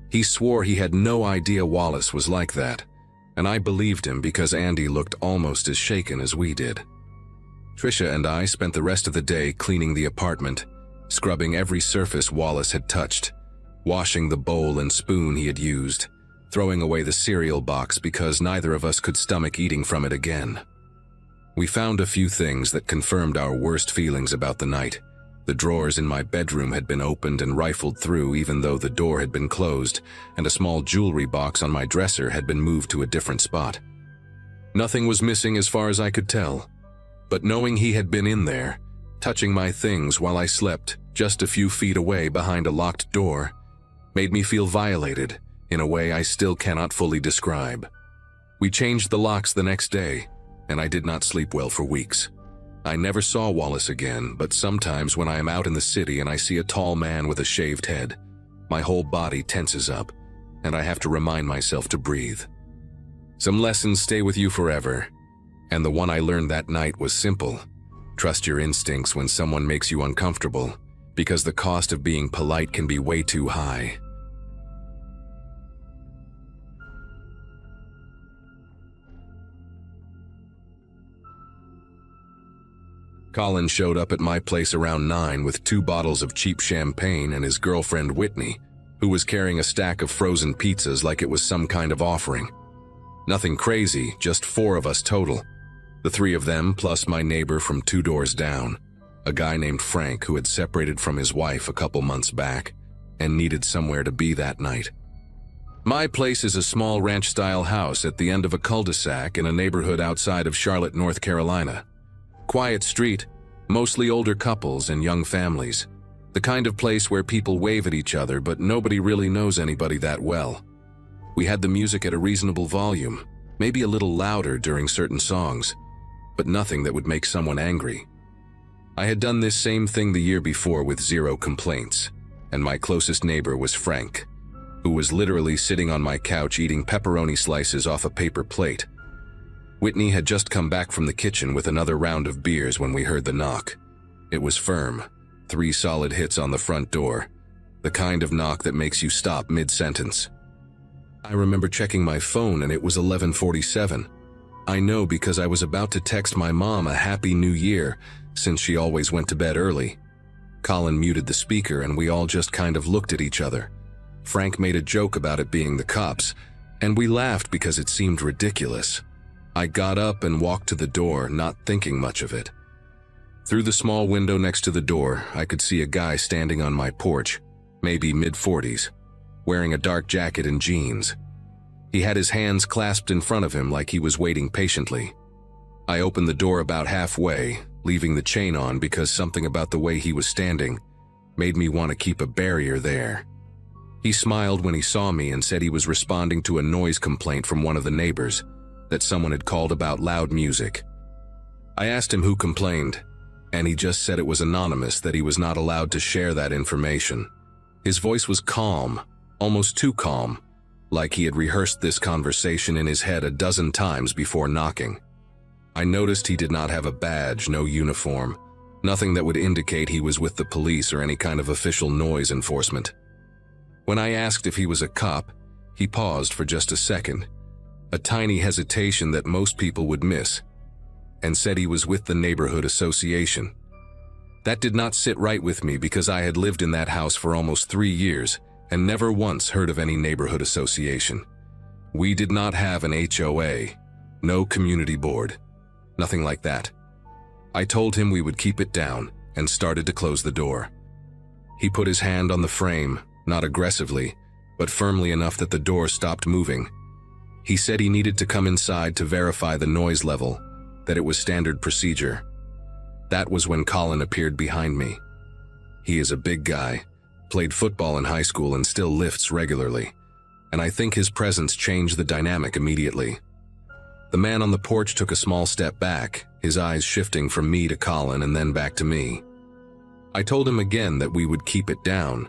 He swore he had no idea Wallace was like that, and I believed him because Andy looked almost as shaken as we did. Tricia and I spent the rest of the day cleaning the apartment, scrubbing every surface Wallace had touched, washing the bowl and spoon he had used, throwing away the cereal box because neither of us could stomach eating from it again. We found a few things that confirmed our worst feelings about the night. The drawers in my bedroom had been opened and rifled through even though the door had been closed, and a small jewelry box on my dresser had been moved to a different spot. Nothing was missing as far as I could tell, but knowing he had been in there, touching my things while I slept just a few feet away behind a locked door, made me feel violated in a way I still cannot fully describe. We changed the locks the next day, and I did not sleep well for weeks. I never saw Wallace again, but sometimes when I am out in the city and I see a tall man with a shaved head, my whole body tenses up, and I have to remind myself to breathe. Some lessons stay with you forever, and the one I learned that night was simple. Trust your instincts when someone makes you uncomfortable, because the cost of being polite can be way too high. Colin showed up at my place around 9 with 2 bottles of cheap champagne and his girlfriend Whitney, who was carrying a stack of frozen pizzas like it was some kind of offering. Nothing crazy, just 4 of us total. The 3 of them plus my neighbor from 2 doors down, a guy named Frank who had separated from his wife a couple months back and needed somewhere to be that night. My place is a small ranch-style house at the end of a cul-de-sac in a neighborhood outside of Charlotte, North Carolina. Quiet street, mostly older couples and young families. The kind of place where people wave at each other but nobody really knows anybody that well. We had the music at a reasonable volume, maybe a little louder during certain songs, but nothing that would make someone angry. I had done this same thing the year before with 0 complaints, and my closest neighbor was Frank, who was literally sitting on my couch eating pepperoni slices off a paper plate. Whitney had just come back from the kitchen with another round of beers when we heard the knock. It was firm, 3 solid hits on the front door, the kind of knock that makes you stop mid-sentence. I remember checking my phone and it was 11:47. I know because I was about to text my mom a Happy New Year, since she always went to bed early. Colin muted the speaker and we all just kind of looked at each other. Frank made a joke about it being the cops, and we laughed because it seemed ridiculous. I got up and walked to the door, not thinking much of it. Through the small window next to the door, I could see a guy standing on my porch, maybe mid-40s, wearing a dark jacket and jeans. He had his hands clasped in front of him like he was waiting patiently. I opened the door about halfway, leaving the chain on because something about the way he was standing made me want to keep a barrier there. He smiled when he saw me and said he was responding to a noise complaint from one of the neighbors, that someone had called about loud music. I asked him who complained, and he just said it was anonymous, that he was not allowed to share that information. His voice was calm, almost too calm, like he had rehearsed this conversation in his head a dozen times before knocking. I noticed he did not have a badge, no uniform, Nothing that would indicate he was with the police or any kind of official noise enforcement. When I asked if he was a cop, he paused for just a second, a tiny hesitation that most people would miss, and said he was with the neighborhood association. That did not sit right with me because I had lived in that house for almost 3 years and never once heard of any neighborhood association. We did not have an HOA, no community board, nothing like that. I told him we would keep it down and started to close the door. He put his hand on the frame, not aggressively, but firmly enough that the door stopped moving. He said he needed to come inside to verify the noise level, that it was standard procedure. That was when Colin appeared behind me. He is a big guy, played football in high school and still lifts regularly, and I think his presence changed the dynamic immediately. The man on the porch took a small step back, his eyes shifting from me to Colin and then back to me. I told him again that we would keep it down,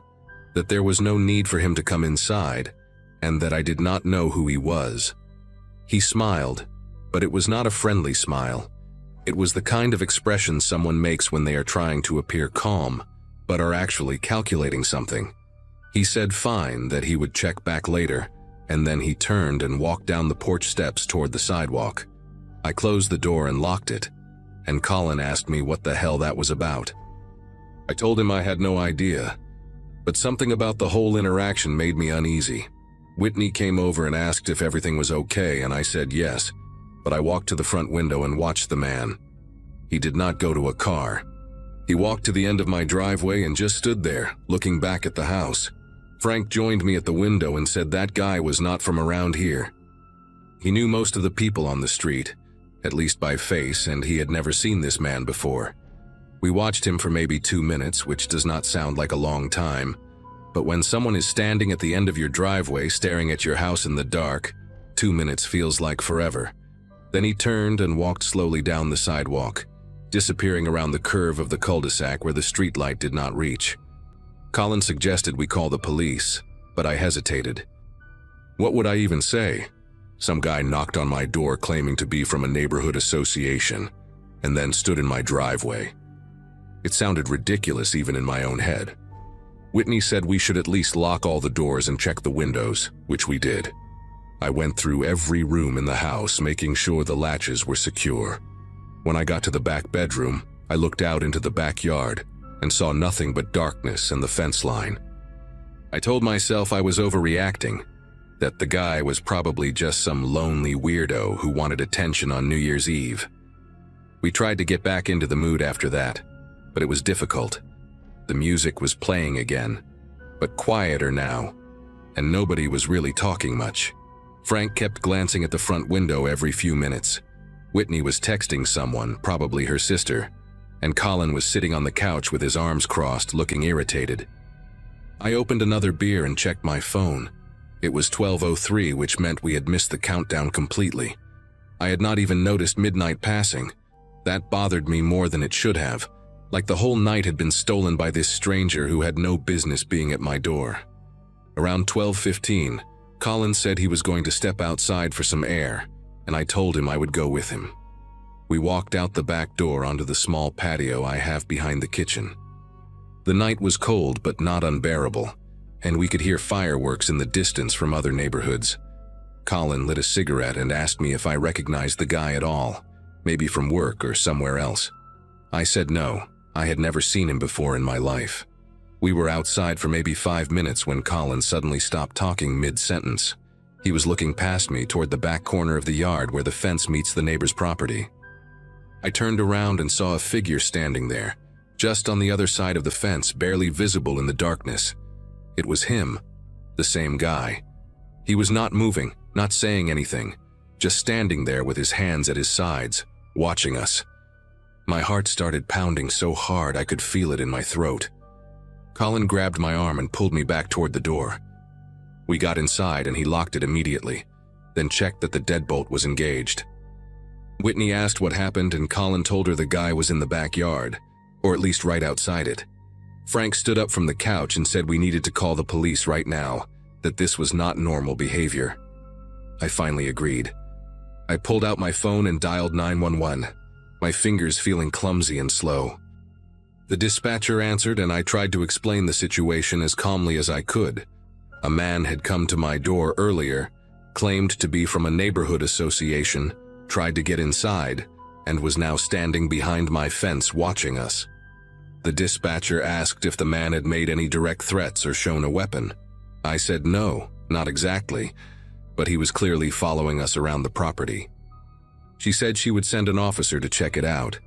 that there was no need for him to come inside, and that I did not know who he was. He smiled, but it was not a friendly smile. It was the kind of expression someone makes when they are trying to appear calm, but are actually calculating something. He said fine, that he would check back later, and then he turned and walked down the porch steps toward the sidewalk. I closed the door and locked it, and Colin asked me what the hell that was about. I told him I had no idea, but something about the whole interaction made me uneasy. Whitney came over and asked if everything was okay, and I said yes, but I walked to the front window and watched the man. He did not go to a car. He walked to the end of my driveway and just stood there, looking back at the house. Frank joined me at the window and said that guy was not from around here. He knew most of the people on the street, at least by face, and he had never seen this man before. We watched him for maybe 2 minutes, which does not sound like a long time, but when someone is standing at the end of your driveway staring at your house in the dark, 2 minutes feels like forever. Then he turned and walked slowly down the sidewalk, disappearing around the curve of the cul-de-sac where the streetlight did not reach. Colin suggested we call the police, but I hesitated. What would I even say? Some guy knocked on my door claiming to be from a neighborhood association, and then stood in my driveway. It sounded ridiculous even in my own head. Whitney said we should at least lock all the doors and check the windows, which we did. I went through every room in the house, making sure the latches were secure. When I got to the back bedroom, I looked out into the backyard and saw nothing but darkness and the fence line. I told myself I was overreacting, that the guy was probably just some lonely weirdo who wanted attention on New Year's Eve. We tried to get back into the mood after that, but it was difficult. The music was playing again, but quieter now, and nobody was really talking much. Frank kept glancing at the front window every few minutes. Whitney was texting someone, probably her sister, and Colin was sitting on the couch with his arms crossed, looking irritated. I opened another beer and checked my phone. It was 12:03, which meant we had missed the countdown completely. I had not even noticed midnight passing. That bothered me more than it should have, like the whole night had been stolen by this stranger who had no business being at my door. Around 12:15, Colin said he was going to step outside for some air, and I told him I would go with him. We walked out the back door onto the small patio I have behind the kitchen. The night was cold but not unbearable, and we could hear fireworks in the distance from other neighborhoods. Colin lit a cigarette and asked me if I recognized the guy at all, maybe from work or somewhere else. I said no, I had never seen him before in my life. We were outside for maybe 5 minutes when Colin suddenly stopped talking mid-sentence. He was looking past me toward the back corner of the yard where the fence meets the neighbor's property. I turned around and saw a figure standing there, just on the other side of the fence, barely visible in the darkness. It was him, the same guy. He was not moving, not saying anything, just standing there with his hands at his sides, watching us. My heart started pounding so hard I could feel it in my throat. Colin grabbed my arm and pulled me back toward the door. We got inside and he locked it immediately, then checked that the deadbolt was engaged. Whitney asked what happened and Colin told her the guy was in the backyard, or at least right outside it. Frank stood up from the couch and said we needed to call the police right now, that this was not normal behavior. I finally agreed. I pulled out my phone and dialed 911, my fingers feeling clumsy and slow. The dispatcher answered, and I tried to explain the situation as calmly as I could. A man had come to my door earlier, claimed to be from a neighborhood association, tried to get inside, and was now standing behind my fence watching us. The dispatcher asked if the man had made any direct threats or shown a weapon. I said no, not exactly, but he was clearly following us around the property. She said she would send an officer to check it out,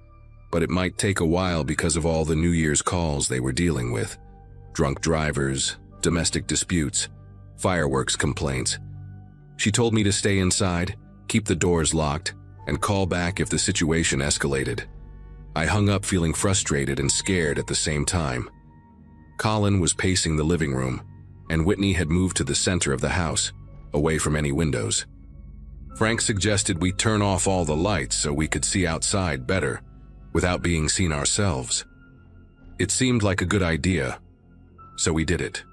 but it might take a while because of all the New Year's calls they were dealing with. Drunk drivers, domestic disputes, fireworks complaints. She told me to stay inside, keep the doors locked, and call back if the situation escalated. I hung up feeling frustrated and scared at the same time. Colin was pacing the living room, and Whitney had moved to the center of the house, away from any windows. Frank suggested we turn off all the lights so we could see outside better, without being seen ourselves. It seemed like a good idea, so we did it.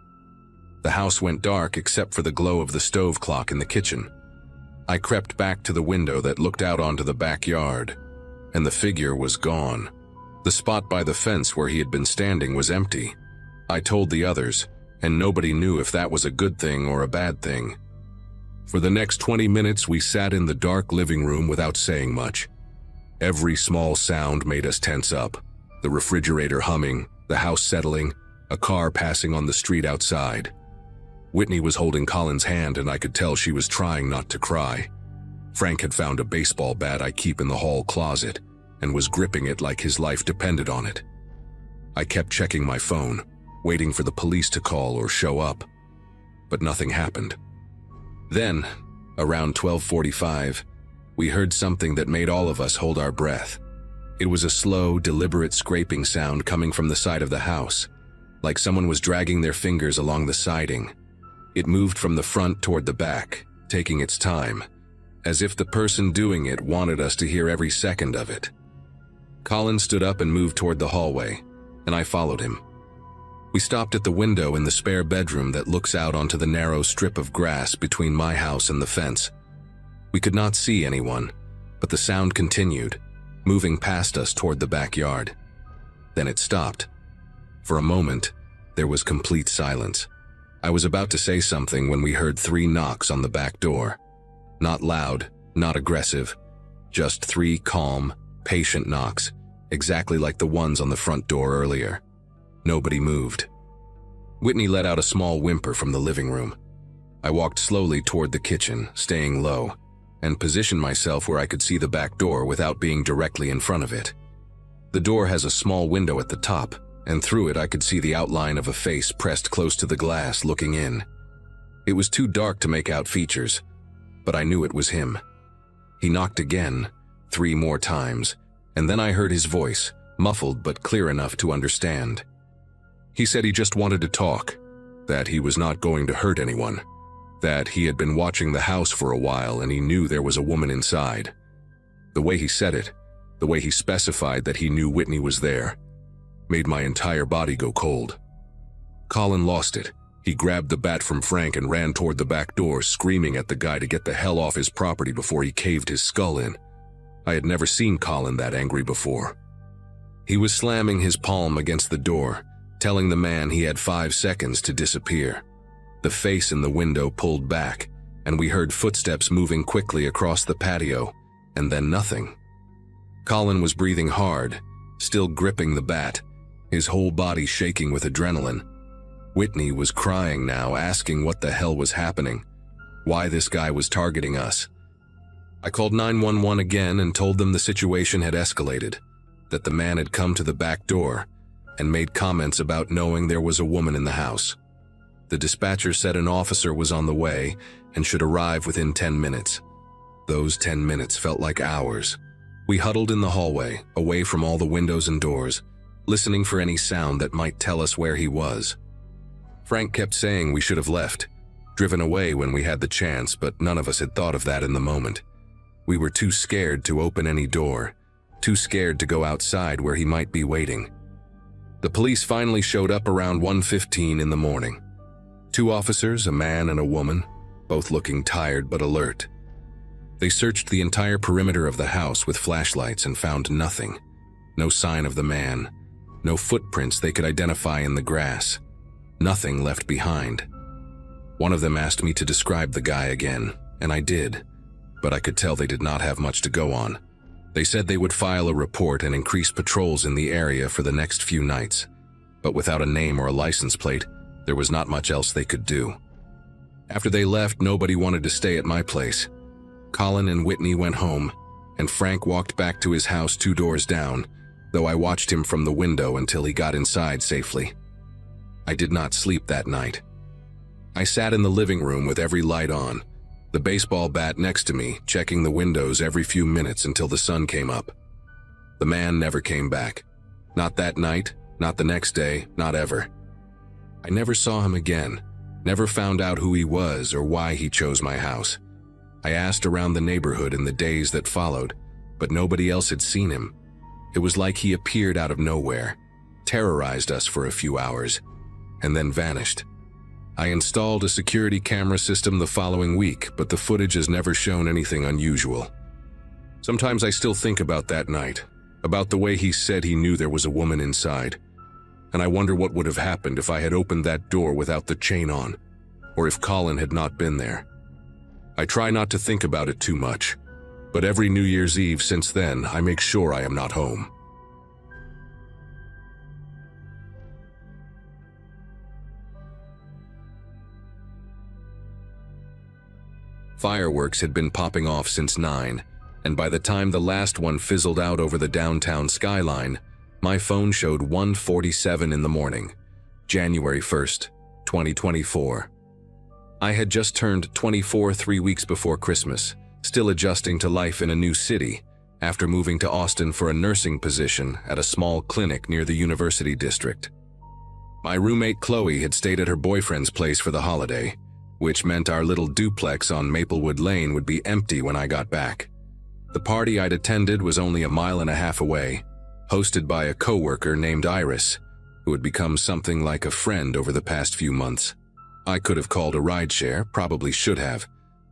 The house went dark except for the glow of the stove clock in the kitchen. I crept back to the window that looked out onto the backyard, and the figure was gone. The spot by the fence where he had been standing was empty. I told the others, and nobody knew if that was a good thing or a bad thing. For the next 20 minutes, we sat in the dark living room without saying much. Every small sound made us tense up. The refrigerator humming, the house settling, a car passing on the street outside. Whitney was holding Colin's hand, and I could tell she was trying not to cry. Frank had found a baseball bat I keep in the hall closet and was gripping it like his life depended on it. I kept checking my phone, waiting for the police to call or show up, but nothing happened. Then, around 12:45, we heard something that made all of us hold our breath. It was a slow, deliberate scraping sound coming from the side of the house, like someone was dragging their fingers along the siding. It moved from the front toward the back, taking its time, as if the person doing it wanted us to hear every second of it. Colin stood up and moved toward the hallway, and I followed him. We stopped at the window in the spare bedroom that looks out onto the narrow strip of grass between my house and the fence. We could not see anyone, but the sound continued, moving past us toward the backyard. Then it stopped. For a moment, there was complete silence. I was about to say something when we heard 3 knocks on the back door. Not loud, not aggressive, just 3 calm, patient knocks, exactly like the ones on the front door earlier. Nobody moved. Whitney let out a small whimper from the living room. I walked slowly toward the kitchen, staying low, and positioned myself where I could see the back door without being directly in front of it. The door has a small window at the top, and through it I could see the outline of a face pressed close to the glass looking in. It was too dark to make out features, but I knew it was him. He knocked again, 3 more times, and then I heard his voice, muffled but clear enough to understand. He said he just wanted to talk, that he was not going to hurt anyone, that he had been watching the house for a while and he knew there was a woman inside. The way he said it, the way he specified that he knew Whitney was there, made my entire body go cold. Colin lost it. He grabbed the bat from Frank and ran toward the back door, screaming at the guy to get the hell off his property before he caved his skull in. I had never seen Colin that angry before. He was slamming his palm against the door, telling the man he had 5 seconds to disappear. The face in the window pulled back, and we heard footsteps moving quickly across the patio, and then nothing. Colin was breathing hard, still gripping the bat, his whole body shaking with adrenaline. Whitney was crying now, asking what the hell was happening, why this guy was targeting us. I called 911 again and told them the situation had escalated, that the man had come to the back door and made comments about knowing there was a woman in the house. The dispatcher said an officer was on the way and should arrive within 10 minutes. Those 10 minutes felt like hours. We huddled in the hallway, away from all the windows and doors, listening for any sound that might tell us where he was. Frank kept saying we should have left, driven away when we had the chance, but none of us had thought of that in the moment. We were too scared to open any door, too scared to go outside where he might be waiting. The police finally showed up around 1:15 in the morning. 2 officers, a man and a woman, both looking tired but alert. They searched the entire perimeter of the house with flashlights and found nothing. No sign of the man, No footprints they could identify in the grass. Nothing left behind. One of them asked me to describe the guy again, and I did, but I could tell they did not have much to go on. They said they would file a report and increase patrols in the area for the next few nights, but without a name or a license plate, there was not much else they could do. After they left, nobody wanted to stay at my place. Colin and Whitney went home, and Frank walked back to his house 2 doors down, though I watched him from the window until he got inside safely. I did not sleep that night. I sat in the living room with every light on, the baseball bat next to me, checking the windows every few minutes until the sun came up. The man never came back. Not that night, not the next day, not ever. I never saw him again, never found out who he was or why he chose my house. I asked around the neighborhood in the days that followed, but nobody else had seen him. It was like he appeared out of nowhere, terrorized us for a few hours, and then vanished. I installed a security camera system the following week, but the footage has never shown anything unusual. Sometimes I still think about that night, about the way he said he knew there was a woman inside, and I wonder what would have happened if I had opened that door without the chain on, or if Colin had not been there. I try not to think about it too much, but every New Year's Eve since then, I make sure I am not home. Fireworks had been popping off since 9, and by the time the last one fizzled out over the downtown skyline, my phone showed 1:47 in the morning, January 1st, 2024. I had just turned 24 3 weeks before Christmas, still adjusting to life in a new city, after moving to Austin for a nursing position at a small clinic near the University District. My roommate Chloe had stayed at her boyfriend's place for the holiday, which meant our little duplex on Maplewood Lane would be empty when I got back. The party I'd attended was only 1.5 miles away, hosted by a coworker named Iris, who had become something like a friend over the past few months. I could have called a rideshare, probably should have,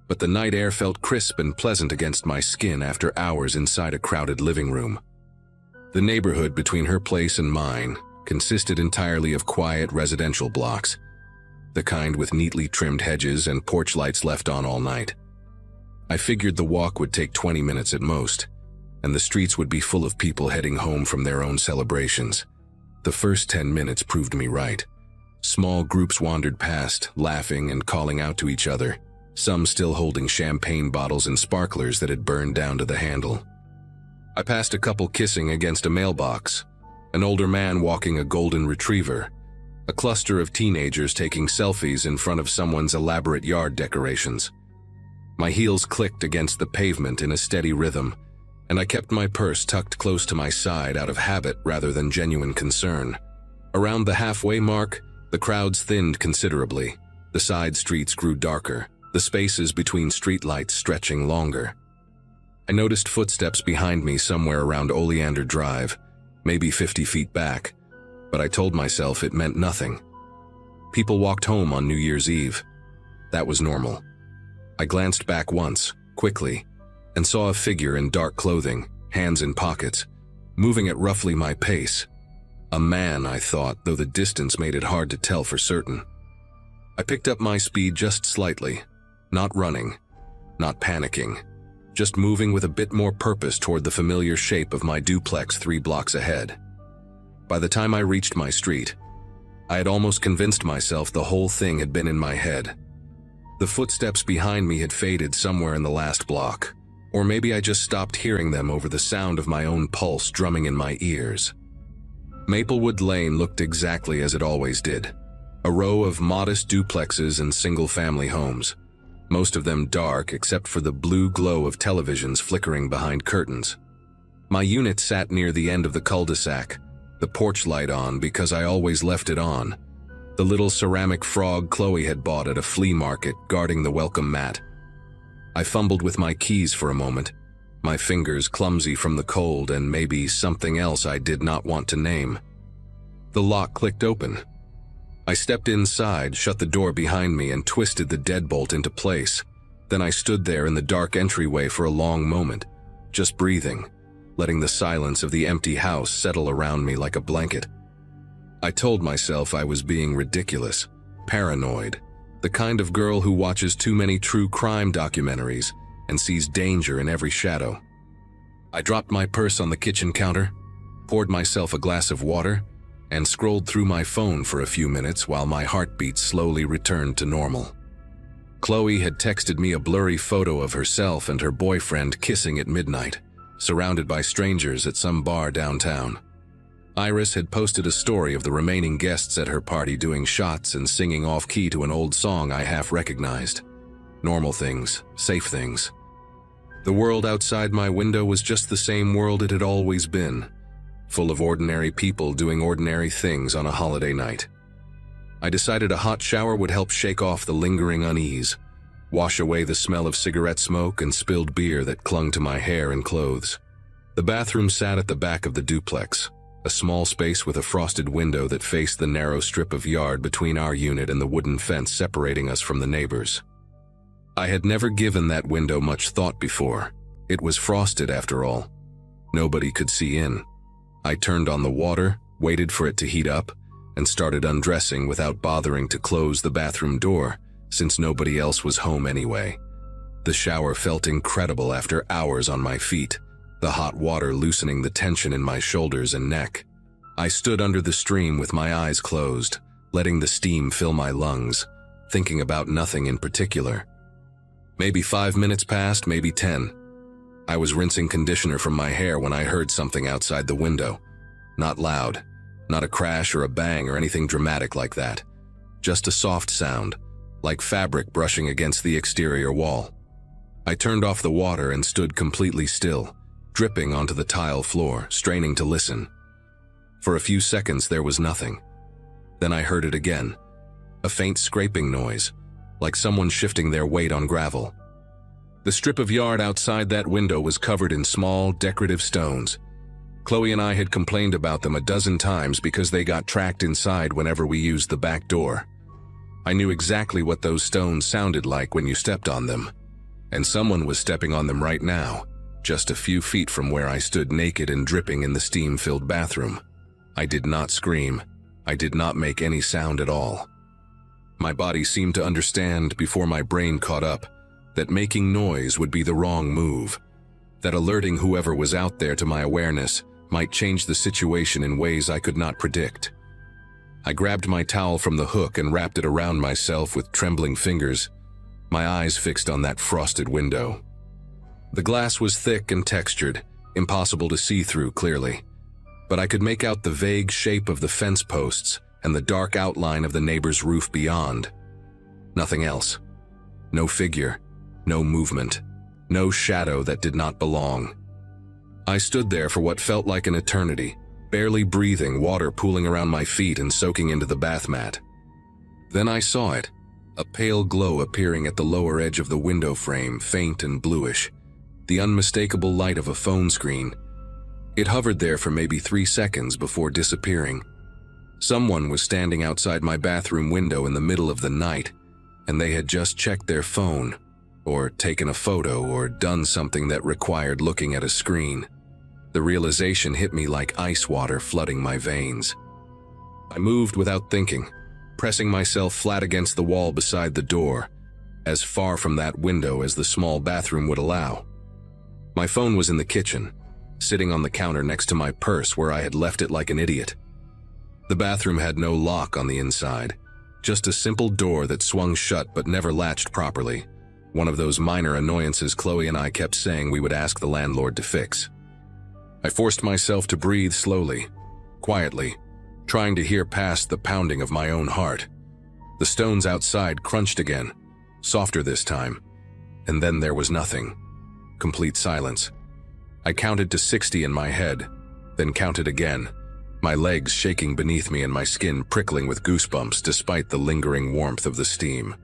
but the night air felt crisp and pleasant against my skin after hours inside a crowded living room. The neighborhood between her place and mine consisted entirely of quiet residential blocks, the kind with neatly trimmed hedges and porch lights left on all night. I figured the walk would take 20 minutes at most, and the streets would be full of people heading home from their own celebrations. The first 10 minutes proved me right. Small groups wandered past, laughing and calling out to each other, some still holding champagne bottles and sparklers that had burned down to the handle. I passed a couple kissing against a mailbox, an older man walking a golden retriever, a cluster of teenagers taking selfies in front of someone's elaborate yard decorations. My heels clicked against the pavement in a steady rhythm, and I kept my purse tucked close to my side out of habit rather than genuine concern. Around the halfway mark, the crowds thinned considerably. The side streets grew darker, the spaces between streetlights stretching longer. I noticed footsteps behind me somewhere around Oleander Drive, maybe 50 feet back, but I told myself it meant nothing. People walked home on New Year's Eve. That was normal. I glanced back once, quickly, and saw a figure in dark clothing, hands in pockets, moving at roughly my pace. A man, I thought, though the distance made it hard to tell for certain. I picked up my speed just slightly, not running, not panicking, just moving with a bit more purpose toward the familiar shape of my duplex 3 blocks ahead. By the time I reached my street, I had almost convinced myself the whole thing had been in my head. The footsteps behind me had faded somewhere in the last block, or maybe I just stopped hearing them over the sound of my own pulse drumming in my ears. Maplewood Lane looked exactly as it always did, a row of modest duplexes and single-family homes, most of them dark except for the blue glow of televisions flickering behind curtains. My unit sat near the end of the cul-de-sac, the porch light on because I always left it on, the little ceramic frog Chloe had bought at a flea market guarding the welcome mat. I fumbled with my keys for a moment, my fingers clumsy from the cold and maybe something else I did not want to name. The lock clicked open. I stepped inside, shut the door behind me, and twisted the deadbolt into place. Then I stood there in the dark entryway for a long moment, just breathing, letting the silence of the empty house settle around me like a blanket. I told myself I was being ridiculous, paranoid, the kind of girl who watches too many true crime documentaries and sees danger in every shadow. I dropped my purse on the kitchen counter, poured myself a glass of water, and scrolled through my phone for a few minutes while my heartbeat slowly returned to normal. Chloe had texted me a blurry photo of herself and her boyfriend kissing at midnight, surrounded by strangers at some bar downtown. Iris had posted a story of the remaining guests at her party doing shots and singing off-key to an old song I half recognized. Normal things, safe things. The world outside my window was just the same world it had always been, full of ordinary people doing ordinary things on a holiday night. I decided a hot shower would help shake off the lingering unease, wash away the smell of cigarette smoke and spilled beer that clung to my hair and clothes. The bathroom sat at the back of the duplex, a small space with a frosted window that faced the narrow strip of yard between our unit and the wooden fence separating us from the neighbors. I had never given that window much thought before. It was frosted after all. Nobody could see in. I turned on the water, waited for it to heat up, and started undressing without bothering to close the bathroom door, since nobody else was home anyway. The shower felt incredible after hours on my feet, the hot water loosening the tension in my shoulders and neck. I stood under the stream with my eyes closed, letting the steam fill my lungs, thinking about nothing in particular. Maybe 5 minutes passed, maybe 10. I was rinsing conditioner from my hair when I heard something outside the window. Not loud, not a crash or a bang or anything dramatic like that. Just a soft sound, like fabric brushing against the exterior wall. I turned off the water and stood completely still, dripping onto the tile floor, straining to listen. For a few seconds there was nothing. Then I heard it again, a faint scraping noise, like someone shifting their weight on gravel. The strip of yard outside that window was covered in small, decorative stones. Chloe and I had complained about them a dozen times because they got tracked inside whenever we used the back door. I knew exactly what those stones sounded like when you stepped on them, and someone was stepping on them right now, just a few feet from where I stood naked and dripping in the steam-filled bathroom. I did not scream. I did not make any sound at all. My body seemed to understand before my brain caught up that making noise would be the wrong move, that alerting whoever was out there to my awareness might change the situation in ways I could not predict. I grabbed my towel from the hook and wrapped it around myself with trembling fingers, my eyes fixed on that frosted window. The glass was thick and textured, impossible to see through clearly, but I could make out the vague shape of the fence posts and the dark outline of the neighbor's roof beyond. Nothing else. No figure, no movement, no shadow that did not belong. I stood there for what felt like an eternity, barely breathing, water pooling around my feet and soaking into the bath mat. Then I saw it, a pale glow appearing at the lower edge of the window frame, faint and bluish, the unmistakable light of a phone screen. It hovered there for maybe 3 seconds before disappearing. Someone was standing outside my bathroom window in the middle of the night, and they had just checked their phone, or taken a photo, or done something that required looking at a screen. The realization hit me like ice water flooding my veins. I moved without thinking, pressing myself flat against the wall beside the door, as far from that window as the small bathroom would allow. My phone was in the kitchen, sitting on the counter next to my purse where I had left it like an idiot. The bathroom had no lock on the inside, just a simple door that swung shut but never latched properly, one of those minor annoyances Chloe and I kept saying we would ask the landlord to fix. I forced myself to breathe slowly, quietly, trying to hear past the pounding of my own heart. The stones outside crunched again, softer this time, and then there was nothing. Complete silence. I counted to 60 in my head, then counted again, my legs shaking beneath me and my skin prickling with goosebumps despite the lingering warmth of the steam.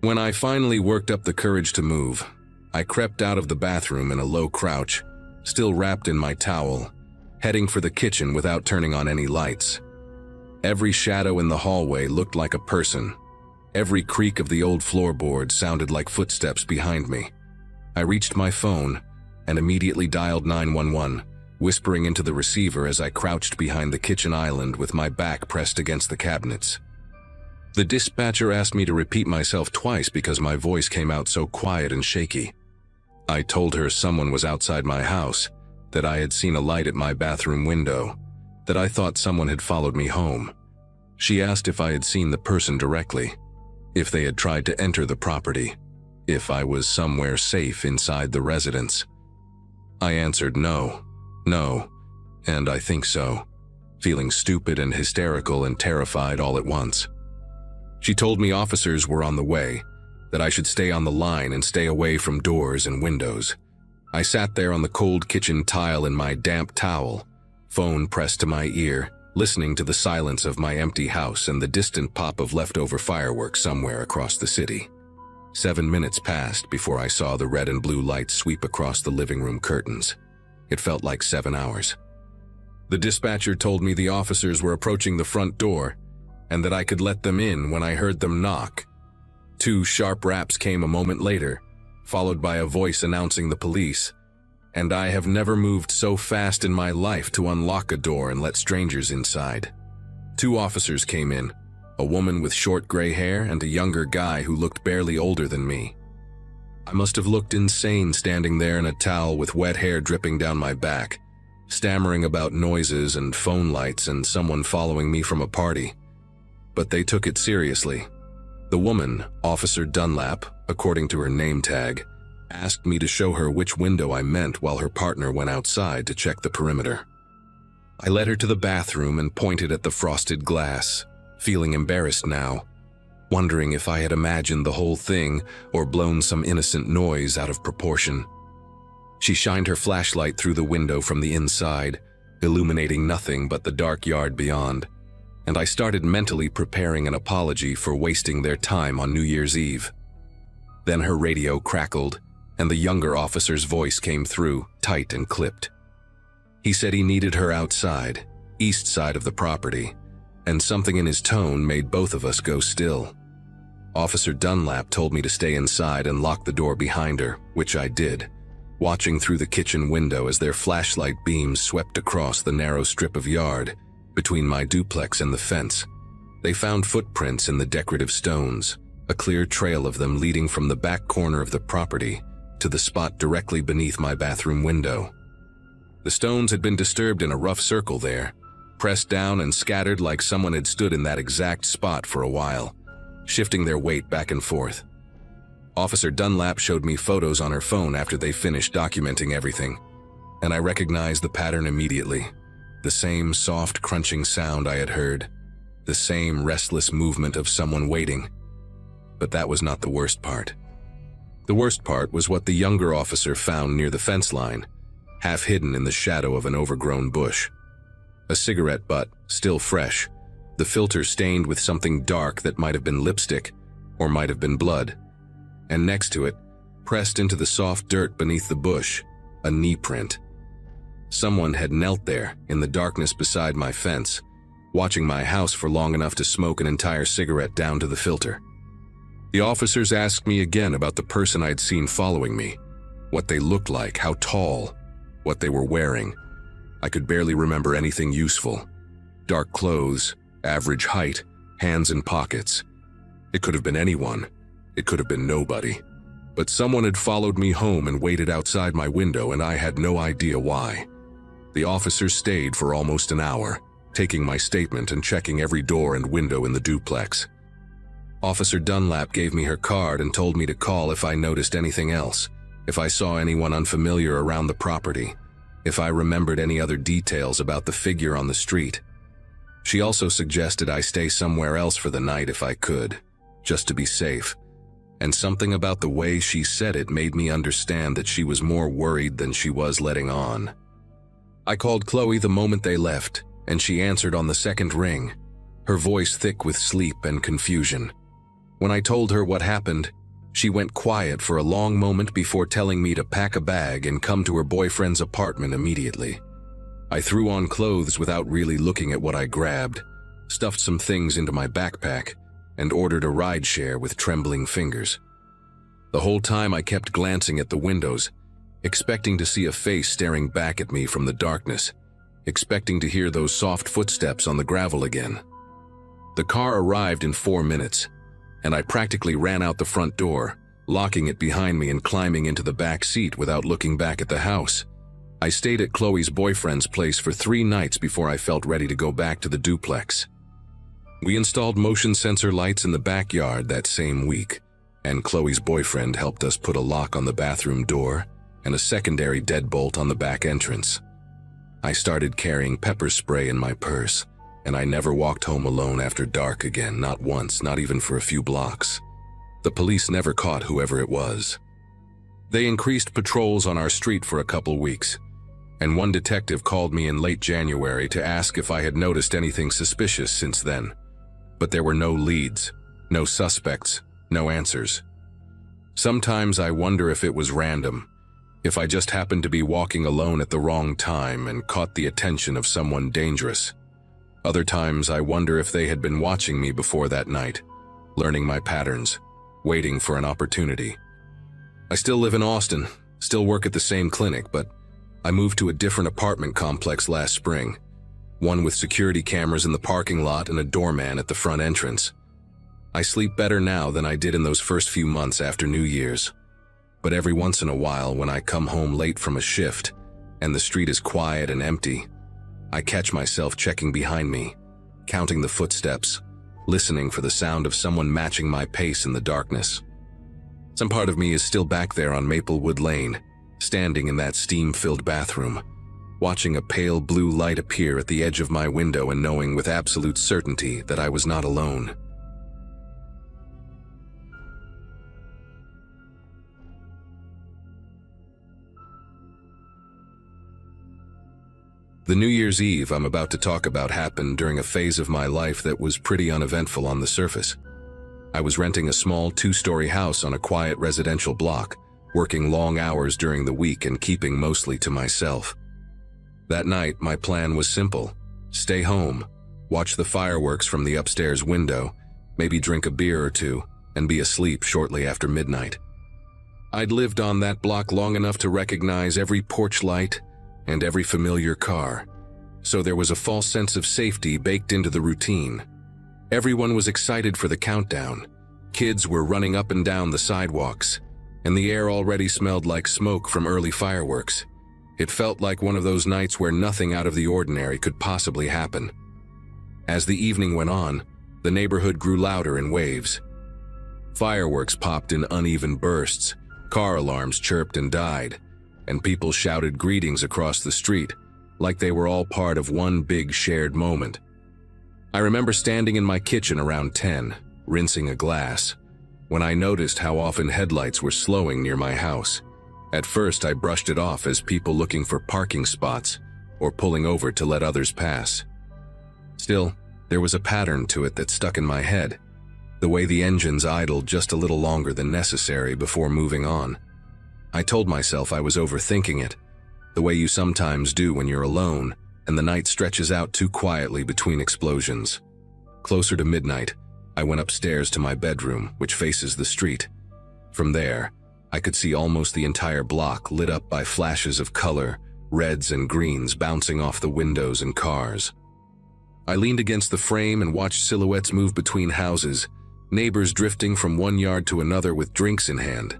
When I finally worked up the courage to move, I crept out of the bathroom in a low crouch, still wrapped in my towel, heading for the kitchen without turning on any lights. Every shadow in the hallway looked like a person. Every creak of the old floorboard sounded like footsteps behind me. I reached my phone and immediately dialed 911, whispering into the receiver as I crouched behind the kitchen island with my back pressed against the cabinets. The dispatcher asked me to repeat myself twice because my voice came out so quiet and shaky. I told her someone was outside my house, that I had seen a light at my bathroom window, that I thought someone had followed me home. She asked if I had seen the person directly, if they had tried to enter the property, if I was somewhere safe inside the residence. I answered no, and I think so, feeling stupid and hysterical and terrified all at once. She told me officers were on the way, that I should stay on the line and stay away from doors and windows. I sat there on the cold kitchen tile in my damp towel, phone pressed to my ear, listening to the silence of my empty house and the distant pop of leftover fireworks somewhere across the city. 7 minutes passed before I saw the red and blue lights sweep across the living room curtains. It felt like 7 hours. The dispatcher told me the officers were approaching the front door and that I could let them in when I heard them knock. 2 sharp raps came a moment later, followed by a voice announcing the police, and I have never moved so fast in my life to unlock a door and let strangers inside. 2 officers came in, a woman with short gray hair and a younger guy who looked barely older than me. I must have looked insane standing there in a towel with wet hair dripping down my back, stammering about noises and phone lights and someone following me from a party. But they took it seriously. The woman, Officer Dunlap, according to her name tag, asked me to show her which window I meant while her partner went outside to check the perimeter. I led her to the bathroom and pointed at the frosted glass, feeling embarrassed now, wondering if I had imagined the whole thing or blown some innocent noise out of proportion. She shined her flashlight through the window from the inside, illuminating nothing but the dark yard beyond, and I started mentally preparing an apology for wasting their time on New Year's Eve. Then her radio crackled, and the younger officer's voice came through, tight and clipped. He said he needed her outside, east side of the property, and something in his tone made both of us go still. Officer Dunlap told me to stay inside and lock the door behind her, which I did, watching through the kitchen window as their flashlight beams swept across the narrow strip of yard between my duplex and the fence. They found footprints in the decorative stones, a clear trail of them leading from the back corner of the property to the spot directly beneath my bathroom window. The stones had been disturbed in a rough circle there, pressed down and scattered like someone had stood in that exact spot for a while, shifting their weight back and forth. Officer Dunlap showed me photos on her phone after they finished documenting everything, and I recognized the pattern immediately. The same soft crunching sound I had heard, the same restless movement of someone waiting. But that was not the worst part. The worst part was what the younger officer found near the fence line, half hidden in the shadow of an overgrown bush. A cigarette butt, still fresh, the filter stained with something dark that might have been lipstick or might have been blood. And next to it, pressed into the soft dirt beneath the bush, a knee print. Someone had knelt there in the darkness beside my fence, watching my house for long enough to smoke an entire cigarette down to the filter. The officers asked me again about the person I'd seen following me, what they looked like, how tall, what they were wearing. I could barely remember anything useful. Dark clothes, average height, hands in pockets. It could have been anyone. It could have been nobody. But someone had followed me home and waited outside my window, and I had no idea why. The officers stayed for almost an hour, taking my statement and checking every door and window in the duplex. Officer Dunlap gave me her card and told me to call if I noticed anything else, if I saw anyone unfamiliar around the property, if I remembered any other details about the figure on the street. She also suggested I stay somewhere else for the night if I could, just to be safe. And something about the way she said it made me understand that she was more worried than she was letting on. I called Chloe the moment they left, and she answered on the second ring, her voice thick with sleep and confusion. When I told her what happened, she went quiet for a long moment before telling me to pack a bag and come to her boyfriend's apartment immediately. I threw on clothes without really looking at what I grabbed, stuffed some things into my backpack, and ordered a rideshare with trembling fingers. The whole time I kept glancing at the windows, expecting to see a face staring back at me from the darkness, expecting to hear those soft footsteps on the gravel again. The car arrived in 4 minutes, and I practically ran out the front door, locking it behind me and climbing into the back seat without looking back at the house. I stayed at Chloe's boyfriend's place for 3 nights before I felt ready to go back to the duplex. We installed motion sensor lights in the backyard that same week, and Chloe's boyfriend helped us put a lock on the bathroom door and a secondary deadbolt on the back entrance. I started carrying pepper spray in my purse, and I never walked home alone after dark again, not once, not even for a few blocks. The police never caught whoever it was. They increased patrols on our street for a couple weeks, and one detective called me in late January to ask if I had noticed anything suspicious since then. But there were no leads, no suspects, no answers. Sometimes I wonder if it was random, if I just happened to be walking alone at the wrong time and caught the attention of someone dangerous. Other times I wonder if they had been watching me before that night, learning my patterns, waiting for an opportunity. I still live in Austin, still work at the same clinic, but I moved to a different apartment complex last spring, one with security cameras in the parking lot and a doorman at the front entrance. I sleep better now than I did in those first few months after New Year's. But every once in a while, when I come home late from a shift and the street is quiet and empty, I catch myself checking behind me, counting the footsteps, listening for the sound of someone matching my pace in the darkness. Some part of me is still back there on Maplewood Lane, standing in that steam-filled bathroom, watching a pale blue light appear at the edge of my window and knowing with absolute certainty that I was not alone. The New Year's Eve I'm about to talk about happened during a phase of my life that was pretty uneventful on the surface. I was renting a small 2-story house on a quiet residential block, working long hours during the week and keeping mostly to myself. That night, my plan was simple: stay home, watch the fireworks from the upstairs window, maybe drink a beer or two, and be asleep shortly after midnight. I'd lived on that block long enough to recognize every porch light and every familiar car, so there was a false sense of safety baked into the routine. Everyone was excited for the countdown. Kids were running up and down the sidewalks, and the air already smelled like smoke from early fireworks. It felt like one of those nights where nothing out of the ordinary could possibly happen. As the evening went on, the neighborhood grew louder in waves. Fireworks popped in uneven bursts, car alarms chirped and died, and people shouted greetings across the street, like they were all part of one big shared moment. I remember standing in my kitchen around 10, rinsing a glass, when I noticed how often headlights were slowing near my house. At first, I brushed it off as people looking for parking spots or pulling over to let others pass. Still, there was a pattern to it that stuck in my head, the way the engines idled just a little longer than necessary before moving on. I told myself I was overthinking it, the way you sometimes do when you're alone and the night stretches out too quietly between explosions. Closer to midnight, I went upstairs to my bedroom, which faces the street. From there, I could see almost the entire block lit up by flashes of color, reds and greens bouncing off the windows and cars. I leaned against the frame and watched silhouettes move between houses, neighbors drifting from one yard to another with drinks in hand.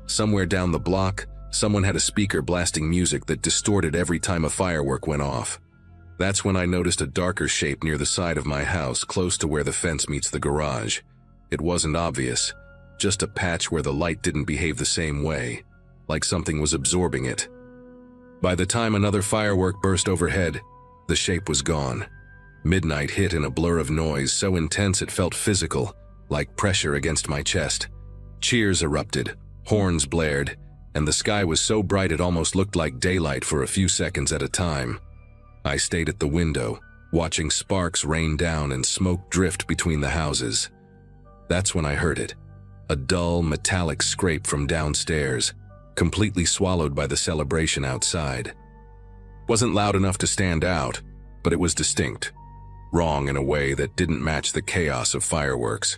Somewhere down the block, someone had a speaker blasting music that distorted every time a firework went off. That's when I noticed a darker shape near the side of my house, close to where the fence meets the garage. It wasn't obvious, just a patch where the light didn't behave the same way, like something was absorbing it. By the time another firework burst overhead, the shape was gone. Midnight hit in a blur of noise so intense it felt physical, like pressure against my chest. Cheers erupted, horns blared, and the sky was so bright it almost looked like daylight for a few seconds at a time. I stayed at the window, watching sparks rain down and smoke drift between the houses. That's when I heard it, a dull, metallic scrape from downstairs, completely swallowed by the celebration outside. Wasn't loud enough to stand out, but it was distinct, wrong in a way that didn't match the chaos of fireworks.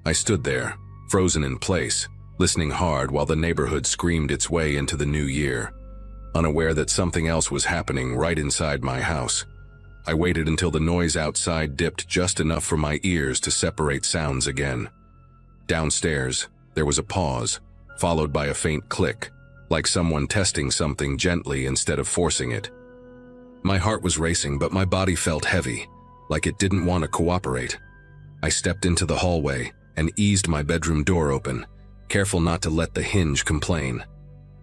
I stood there, frozen in place, listening hard while the neighborhood screamed its way into the new year, unaware that something else was happening right inside my house. I waited until the noise outside dipped just enough for my ears to separate sounds again. Downstairs, there was a pause, followed by a faint click, like someone testing something gently instead of forcing it. My heart was racing, but my body felt heavy, like it didn't want to cooperate. I stepped into the hallway and eased my bedroom door open, careful not to let the hinge complain.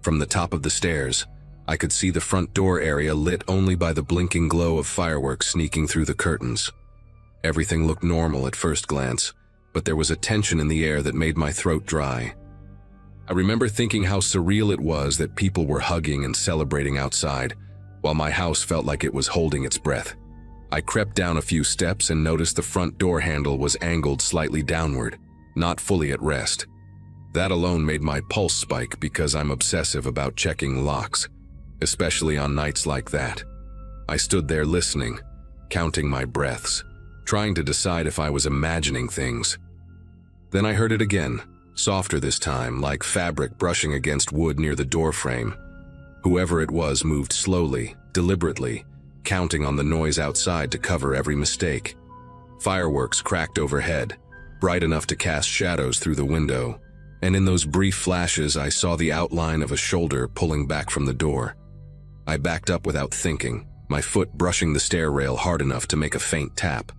From the top of the stairs, I could see the front door area lit only by the blinking glow of fireworks sneaking through the curtains. Everything looked normal at first glance, but there was a tension in the air that made my throat dry. I remember thinking how surreal it was that people were hugging and celebrating outside, while my house felt like it was holding its breath. I crept down a few steps and noticed the front door handle was angled slightly downward, not fully at rest. That alone made my pulse spike because I'm obsessive about checking locks, especially on nights like that. I stood there listening, counting my breaths, trying to decide if I was imagining things. Then I heard it again, softer this time, like fabric brushing against wood near the doorframe. Whoever it was moved slowly, deliberately, counting on the noise outside to cover every mistake. Fireworks cracked overhead, bright enough to cast shadows through the window, and in those brief flashes I saw the outline of a shoulder pulling back from the door. I backed up without thinking, my foot brushing the stair rail hard enough to make a faint tap.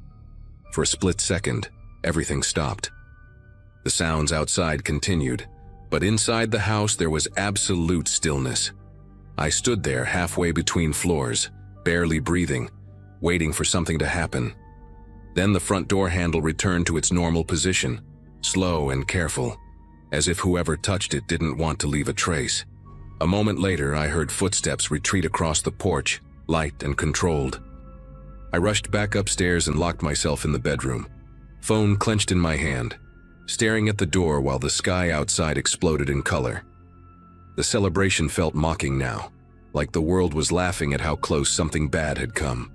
For a split second, everything stopped. The sounds outside continued, but inside the house there was absolute stillness. I stood there halfway between floors, barely breathing, waiting for something to happen. Then the front door handle returned to its normal position, slow and careful, as if whoever touched it didn't want to leave a trace. A moment later, I heard footsteps retreat across the porch, light and controlled. I rushed back upstairs and locked myself in the bedroom, phone clenched in my hand, staring at the door while the sky outside exploded in color. The celebration felt mocking now, like the world was laughing at how close something bad had come.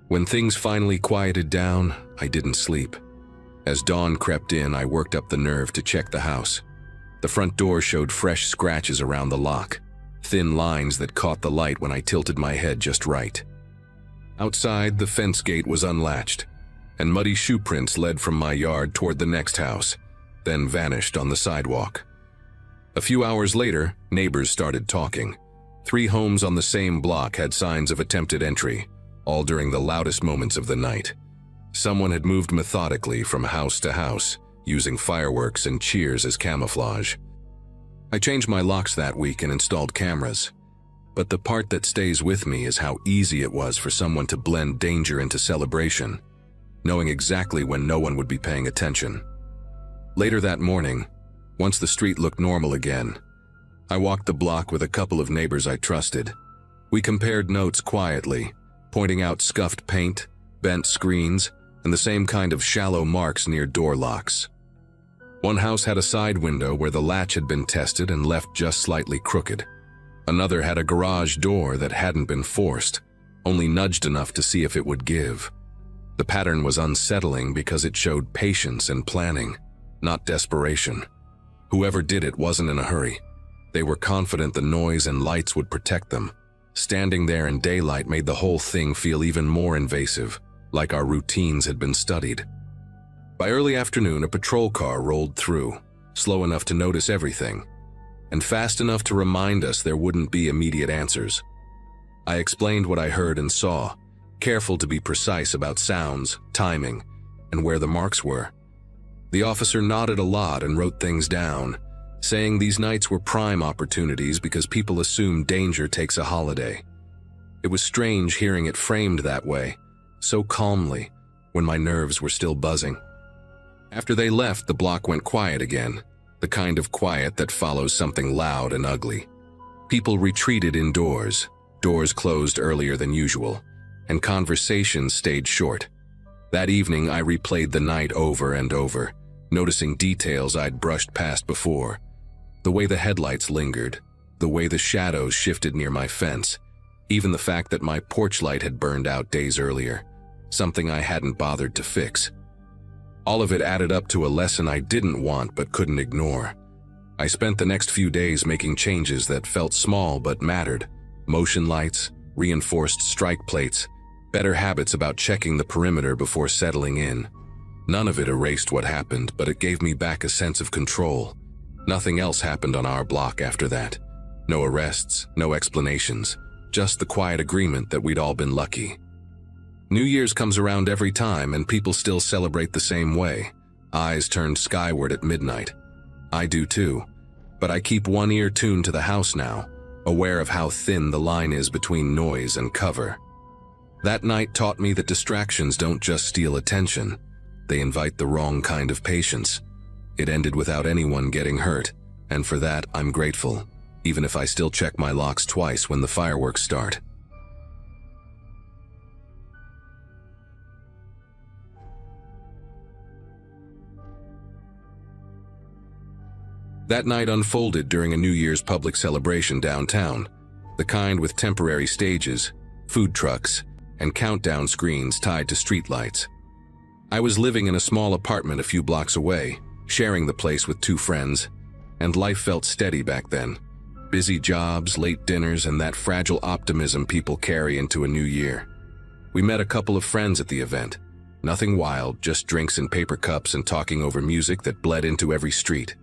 When things finally quieted down, I didn't sleep. As dawn crept in, I worked up the nerve to check the house. The front door showed fresh scratches around the lock, thin lines that caught the light when I tilted my head just right. Outside, the fence gate was unlatched, and muddy shoe prints led from my yard toward the next house, then vanished on the sidewalk. A few hours later, neighbors started talking. 3 homes on the same block had signs of attempted entry, all during the loudest moments of the night. Someone had moved methodically from house to house, using fireworks and cheers as camouflage. I changed my locks that week and installed cameras. But the part that stays with me is how easy it was for someone to blend danger into celebration, knowing exactly when no one would be paying attention. Later that morning, once the street looked normal again, I walked the block with a couple of neighbors I trusted. We compared notes quietly, pointing out scuffed paint, bent screens, and the same kind of shallow marks near door locks. One house had a side window where the latch had been tested and left just slightly crooked. Another had a garage door that hadn't been forced, only nudged enough to see if it would give. The pattern was unsettling because it showed patience and planning, not desperation. Whoever did it wasn't in a hurry. They were confident the noise and lights would protect them. Standing there in daylight made the whole thing feel even more invasive, like our routines had been studied. By early afternoon, a patrol car rolled through, slow enough to notice everything, and fast enough to remind us there wouldn't be immediate answers. I explained what I heard and saw, careful to be precise about sounds, timing, and where the marks were. The officer nodded a lot and wrote things down, saying these nights were prime opportunities because people assume danger takes a holiday. It was strange hearing it framed that way, so calmly, when my nerves were still buzzing. After they left, the block went quiet again, the kind of quiet that follows something loud and ugly. People retreated indoors, doors closed earlier than usual, and conversations stayed short. That evening, I replayed the night over and over, noticing details I'd brushed past before. The way the headlights lingered, the way the shadows shifted near my fence, even the fact that my porch light had burned out days earlier, something I hadn't bothered to fix. All of it added up to a lesson I didn't want but couldn't ignore. I spent the next few days making changes that felt small but mattered. Motion lights, reinforced strike plates, better habits about checking the perimeter before settling in. None of it erased what happened, but it gave me back a sense of control. Nothing else happened on our block after that. No arrests, no explanations, just the quiet agreement that we'd all been lucky. New Year's comes around every time and people still celebrate the same way. Eyes turned skyward at midnight. I do too, but I keep one ear tuned to the house now, aware of how thin the line is between noise and cover. That night taught me that distractions don't just steal attention, they invite the wrong kind of patience. It ended without anyone getting hurt, and for that I'm grateful, even if I still check my locks twice when the fireworks start. That night unfolded during a New Year's public celebration downtown, the kind with temporary stages, food trucks, and countdown screens tied to streetlights. I was living in a small apartment a few blocks away, sharing the place with 2 friends, and life felt steady back then. Busy jobs, late dinners, and that fragile optimism people carry into a new year. We met a couple of friends at the event. Nothing wild, just drinks in paper cups and talking over music that bled into every street.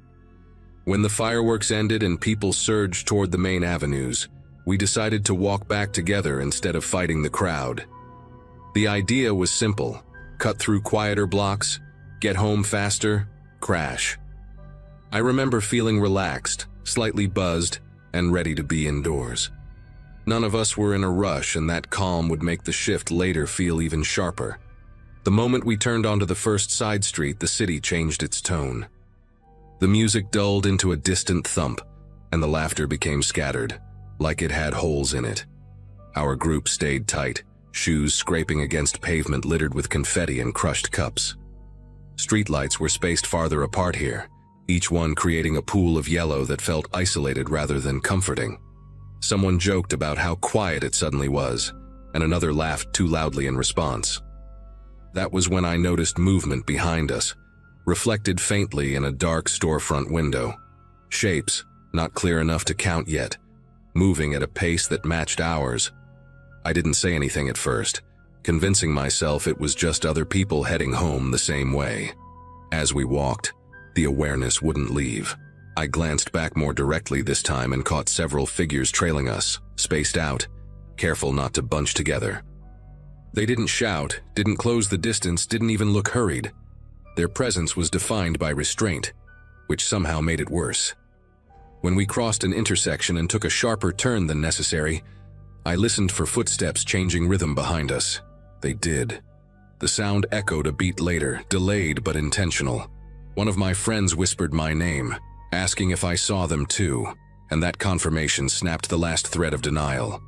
When the fireworks ended and people surged toward the main avenues, we decided to walk back together instead of fighting the crowd. The idea was simple: cut through quieter blocks, get home faster, crash. I remember feeling relaxed, slightly buzzed, and ready to be indoors. None of us were in a rush, and that calm would make the shift later feel even sharper. The moment we turned onto the first side street, the city changed its tone. The music dulled into a distant thump, and the laughter became scattered, like it had holes in it. Our group stayed tight, shoes scraping against pavement littered with confetti and crushed cups. Streetlights were spaced farther apart here, each one creating a pool of yellow that felt isolated rather than comforting. Someone joked about how quiet it suddenly was, and another laughed too loudly in response. That was when I noticed movement behind us, reflected faintly in a dark storefront window. Shapes, not clear enough to count yet, moving at a pace that matched ours. I didn't say anything at first, convincing myself it was just other people heading home the same way. As we walked, the awareness wouldn't leave. I glanced back more directly this time and caught several figures trailing us, spaced out, careful not to bunch together. They didn't shout, didn't close the distance, didn't even look hurried. Their presence was defined by restraint, which somehow made it worse. When we crossed an intersection and took a sharper turn than necessary, I listened for footsteps changing rhythm behind us. They did. The sound echoed a beat later, delayed but intentional. One of my friends whispered my name, asking if I saw them too, and that confirmation snapped the last thread of denial.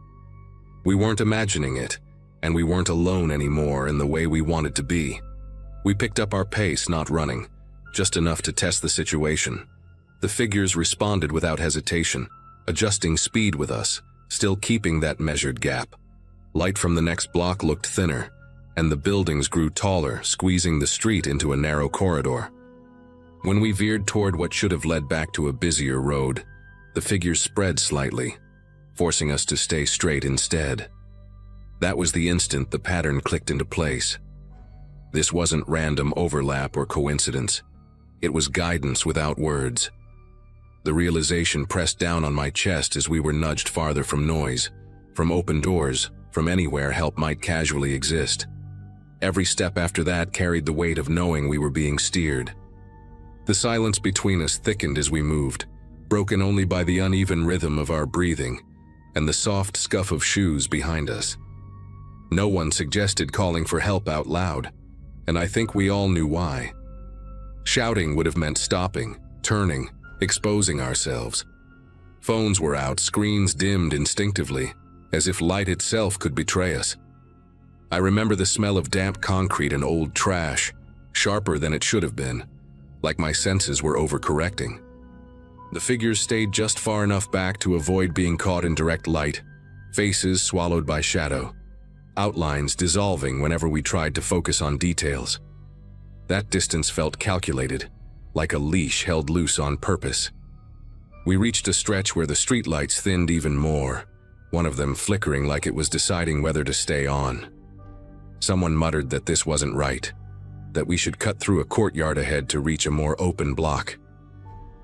We weren't imagining it, and we weren't alone anymore in the way we wanted to be. We picked up our pace, not running, just enough to test the situation. The figures responded without hesitation, adjusting speed with us, still keeping that measured gap. Light from the next block looked thinner, and the buildings grew taller, squeezing the street into a narrow corridor. When we veered toward what should have led back to a busier road, the figures spread slightly, forcing us to stay straight instead. That was the instant the pattern clicked into place. This wasn't random overlap or coincidence. It was guidance without words. The realization pressed down on my chest as we were nudged farther from noise, from open doors, from anywhere help might casually exist. Every step after that carried the weight of knowing we were being steered. The silence between us thickened as we moved, broken only by the uneven rhythm of our breathing and the soft scuff of shoes behind us. No one suggested calling for help out loud, and I think we all knew why. Shouting would have meant stopping, turning, exposing ourselves. Phones were out, screens dimmed instinctively, as if light itself could betray us. I remember the smell of damp concrete and old trash, sharper than it should have been, like my senses were overcorrecting. The figures stayed just far enough back to avoid being caught in direct light, faces swallowed by shadow, outlines dissolving whenever we tried to focus on details. That distance felt calculated, like a leash held loose on purpose. We reached a stretch where the streetlights thinned even more, one of them flickering like it was deciding whether to stay on. Someone muttered that this wasn't right, that we should cut through a courtyard ahead to reach a more open block.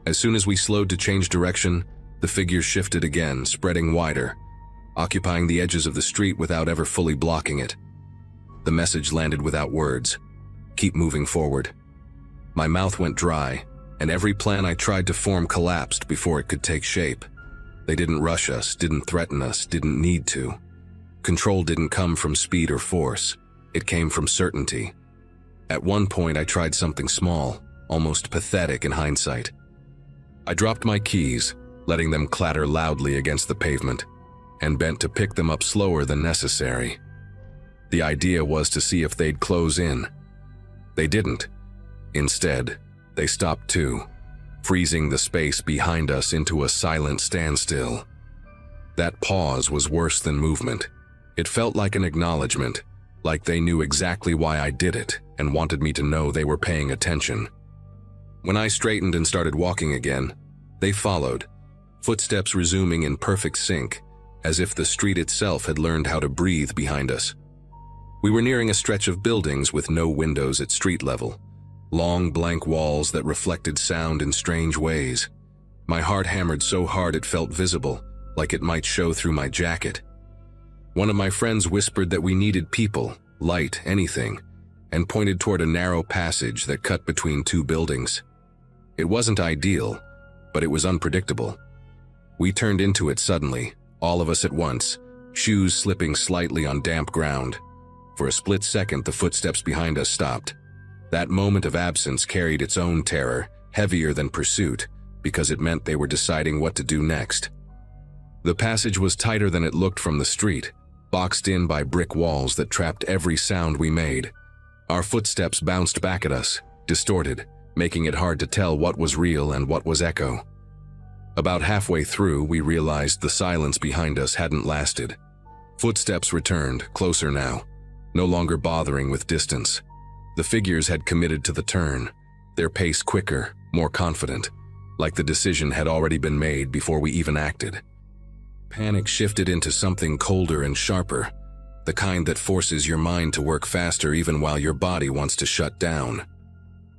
As soon as we slowed to change direction, the figures shifted again, spreading wider, occupying the edges of the street without ever fully blocking it. The message landed without words. Keep moving forward. My mouth went dry, and every plan I tried to form collapsed before it could take shape. They didn't rush us, didn't threaten us, didn't need to. Control didn't come from speed or force. It came from certainty. At one point I tried something small, almost pathetic in hindsight. I dropped my keys, letting them clatter loudly against the pavement, and bent to pick them up slower than necessary. The idea was to see if they'd close in. They didn't. Instead, they stopped too, freezing the space behind us into a silent standstill. That pause was worse than movement. It felt like an acknowledgement, like they knew exactly why I did it and wanted me to know they were paying attention. When I straightened and started walking again, they followed, footsteps resuming in perfect sync, as if the street itself had learned how to breathe behind us. We were nearing a stretch of buildings with no windows at street level, long blank walls that reflected sound in strange ways. My heart hammered so hard it felt visible, like it might show through my jacket. One of my friends whispered that we needed people, light, anything, and pointed toward a narrow passage that cut between two buildings. It wasn't ideal, but it was unpredictable. We turned into it suddenly, all of us at once, shoes slipping slightly on damp ground. For a split second, the footsteps behind us stopped. That moment of absence carried its own terror, heavier than pursuit, because it meant they were deciding what to do next. The passage was tighter than it looked from the street, boxed in by brick walls that trapped every sound we made. Our footsteps bounced back at us, distorted, making it hard to tell what was real and what was echo. About halfway through, we realized the silence behind us hadn't lasted. Footsteps returned, closer now, no longer bothering with distance. The figures had committed to the turn, their pace quicker, more confident, like the decision had already been made before we even acted. Panic shifted into something colder and sharper, the kind that forces your mind to work faster even while your body wants to shut down.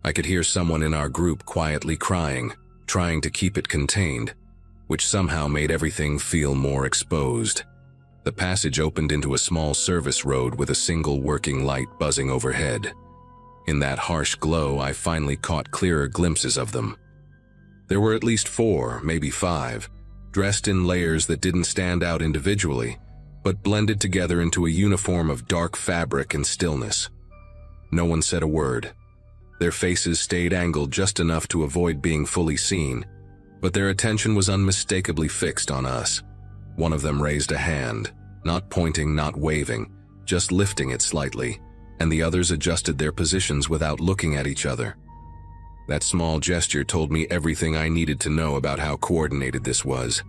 I could hear someone in our group quietly crying, trying to keep it contained, which somehow made everything feel more exposed. The passage opened into a small service road with a single working light buzzing overhead. In that harsh glow, I finally caught clearer glimpses of them. There were at least 4, maybe 5, dressed in layers that didn't stand out individually, but blended together into a uniform of dark fabric and stillness. No one said a word. Their faces stayed angled just enough to avoid being fully seen, but their attention was unmistakably fixed on us. One of them raised a hand, not pointing, not waving, just lifting it slightly, and the others adjusted their positions without looking at each other. That small gesture told me everything I needed to know about how coordinated this was.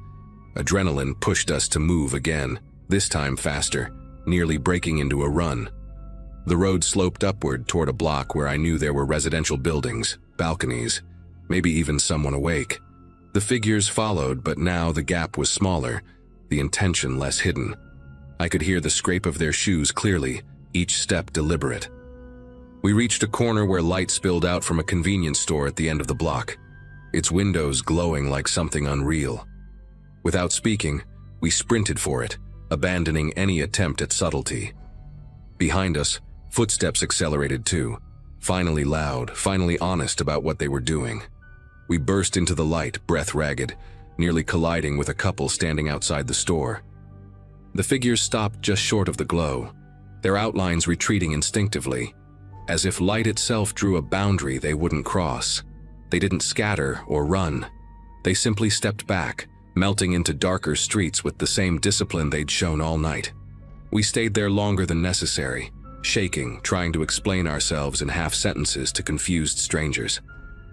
Adrenaline pushed us to move again, this time faster, nearly breaking into a run. The road sloped upward toward a block where I knew there were residential buildings, balconies, maybe even someone awake. The figures followed, but now the gap was smaller, the intention less hidden. I could hear the scrape of their shoes clearly, each step deliberate. We reached a corner where light spilled out from a convenience store at the end of the block, its windows glowing like something unreal. Without speaking, we sprinted for it, abandoning any attempt at subtlety. Behind us, footsteps accelerated too, finally loud, finally honest about what they were doing. We burst into the light, breath ragged, nearly colliding with a couple standing outside the store. The figures stopped just short of the glow, their outlines retreating instinctively, as if light itself drew a boundary they wouldn't cross. They didn't scatter or run. They simply stepped back, melting into darker streets with the same discipline they'd shown all night. We stayed there longer than necessary, shaking, trying to explain ourselves in half sentences to confused strangers.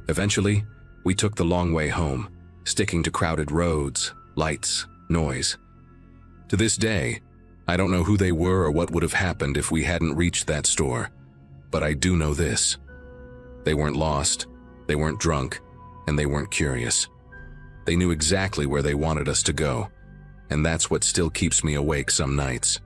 Eventually, we took the long way home, sticking to crowded roads, lights, noise. To this day, I don't know who they were or what would have happened if we hadn't reached that store, but I do know this. They weren't lost, they weren't drunk, and they weren't curious. They knew exactly where they wanted us to go, and that's what still keeps me awake some nights.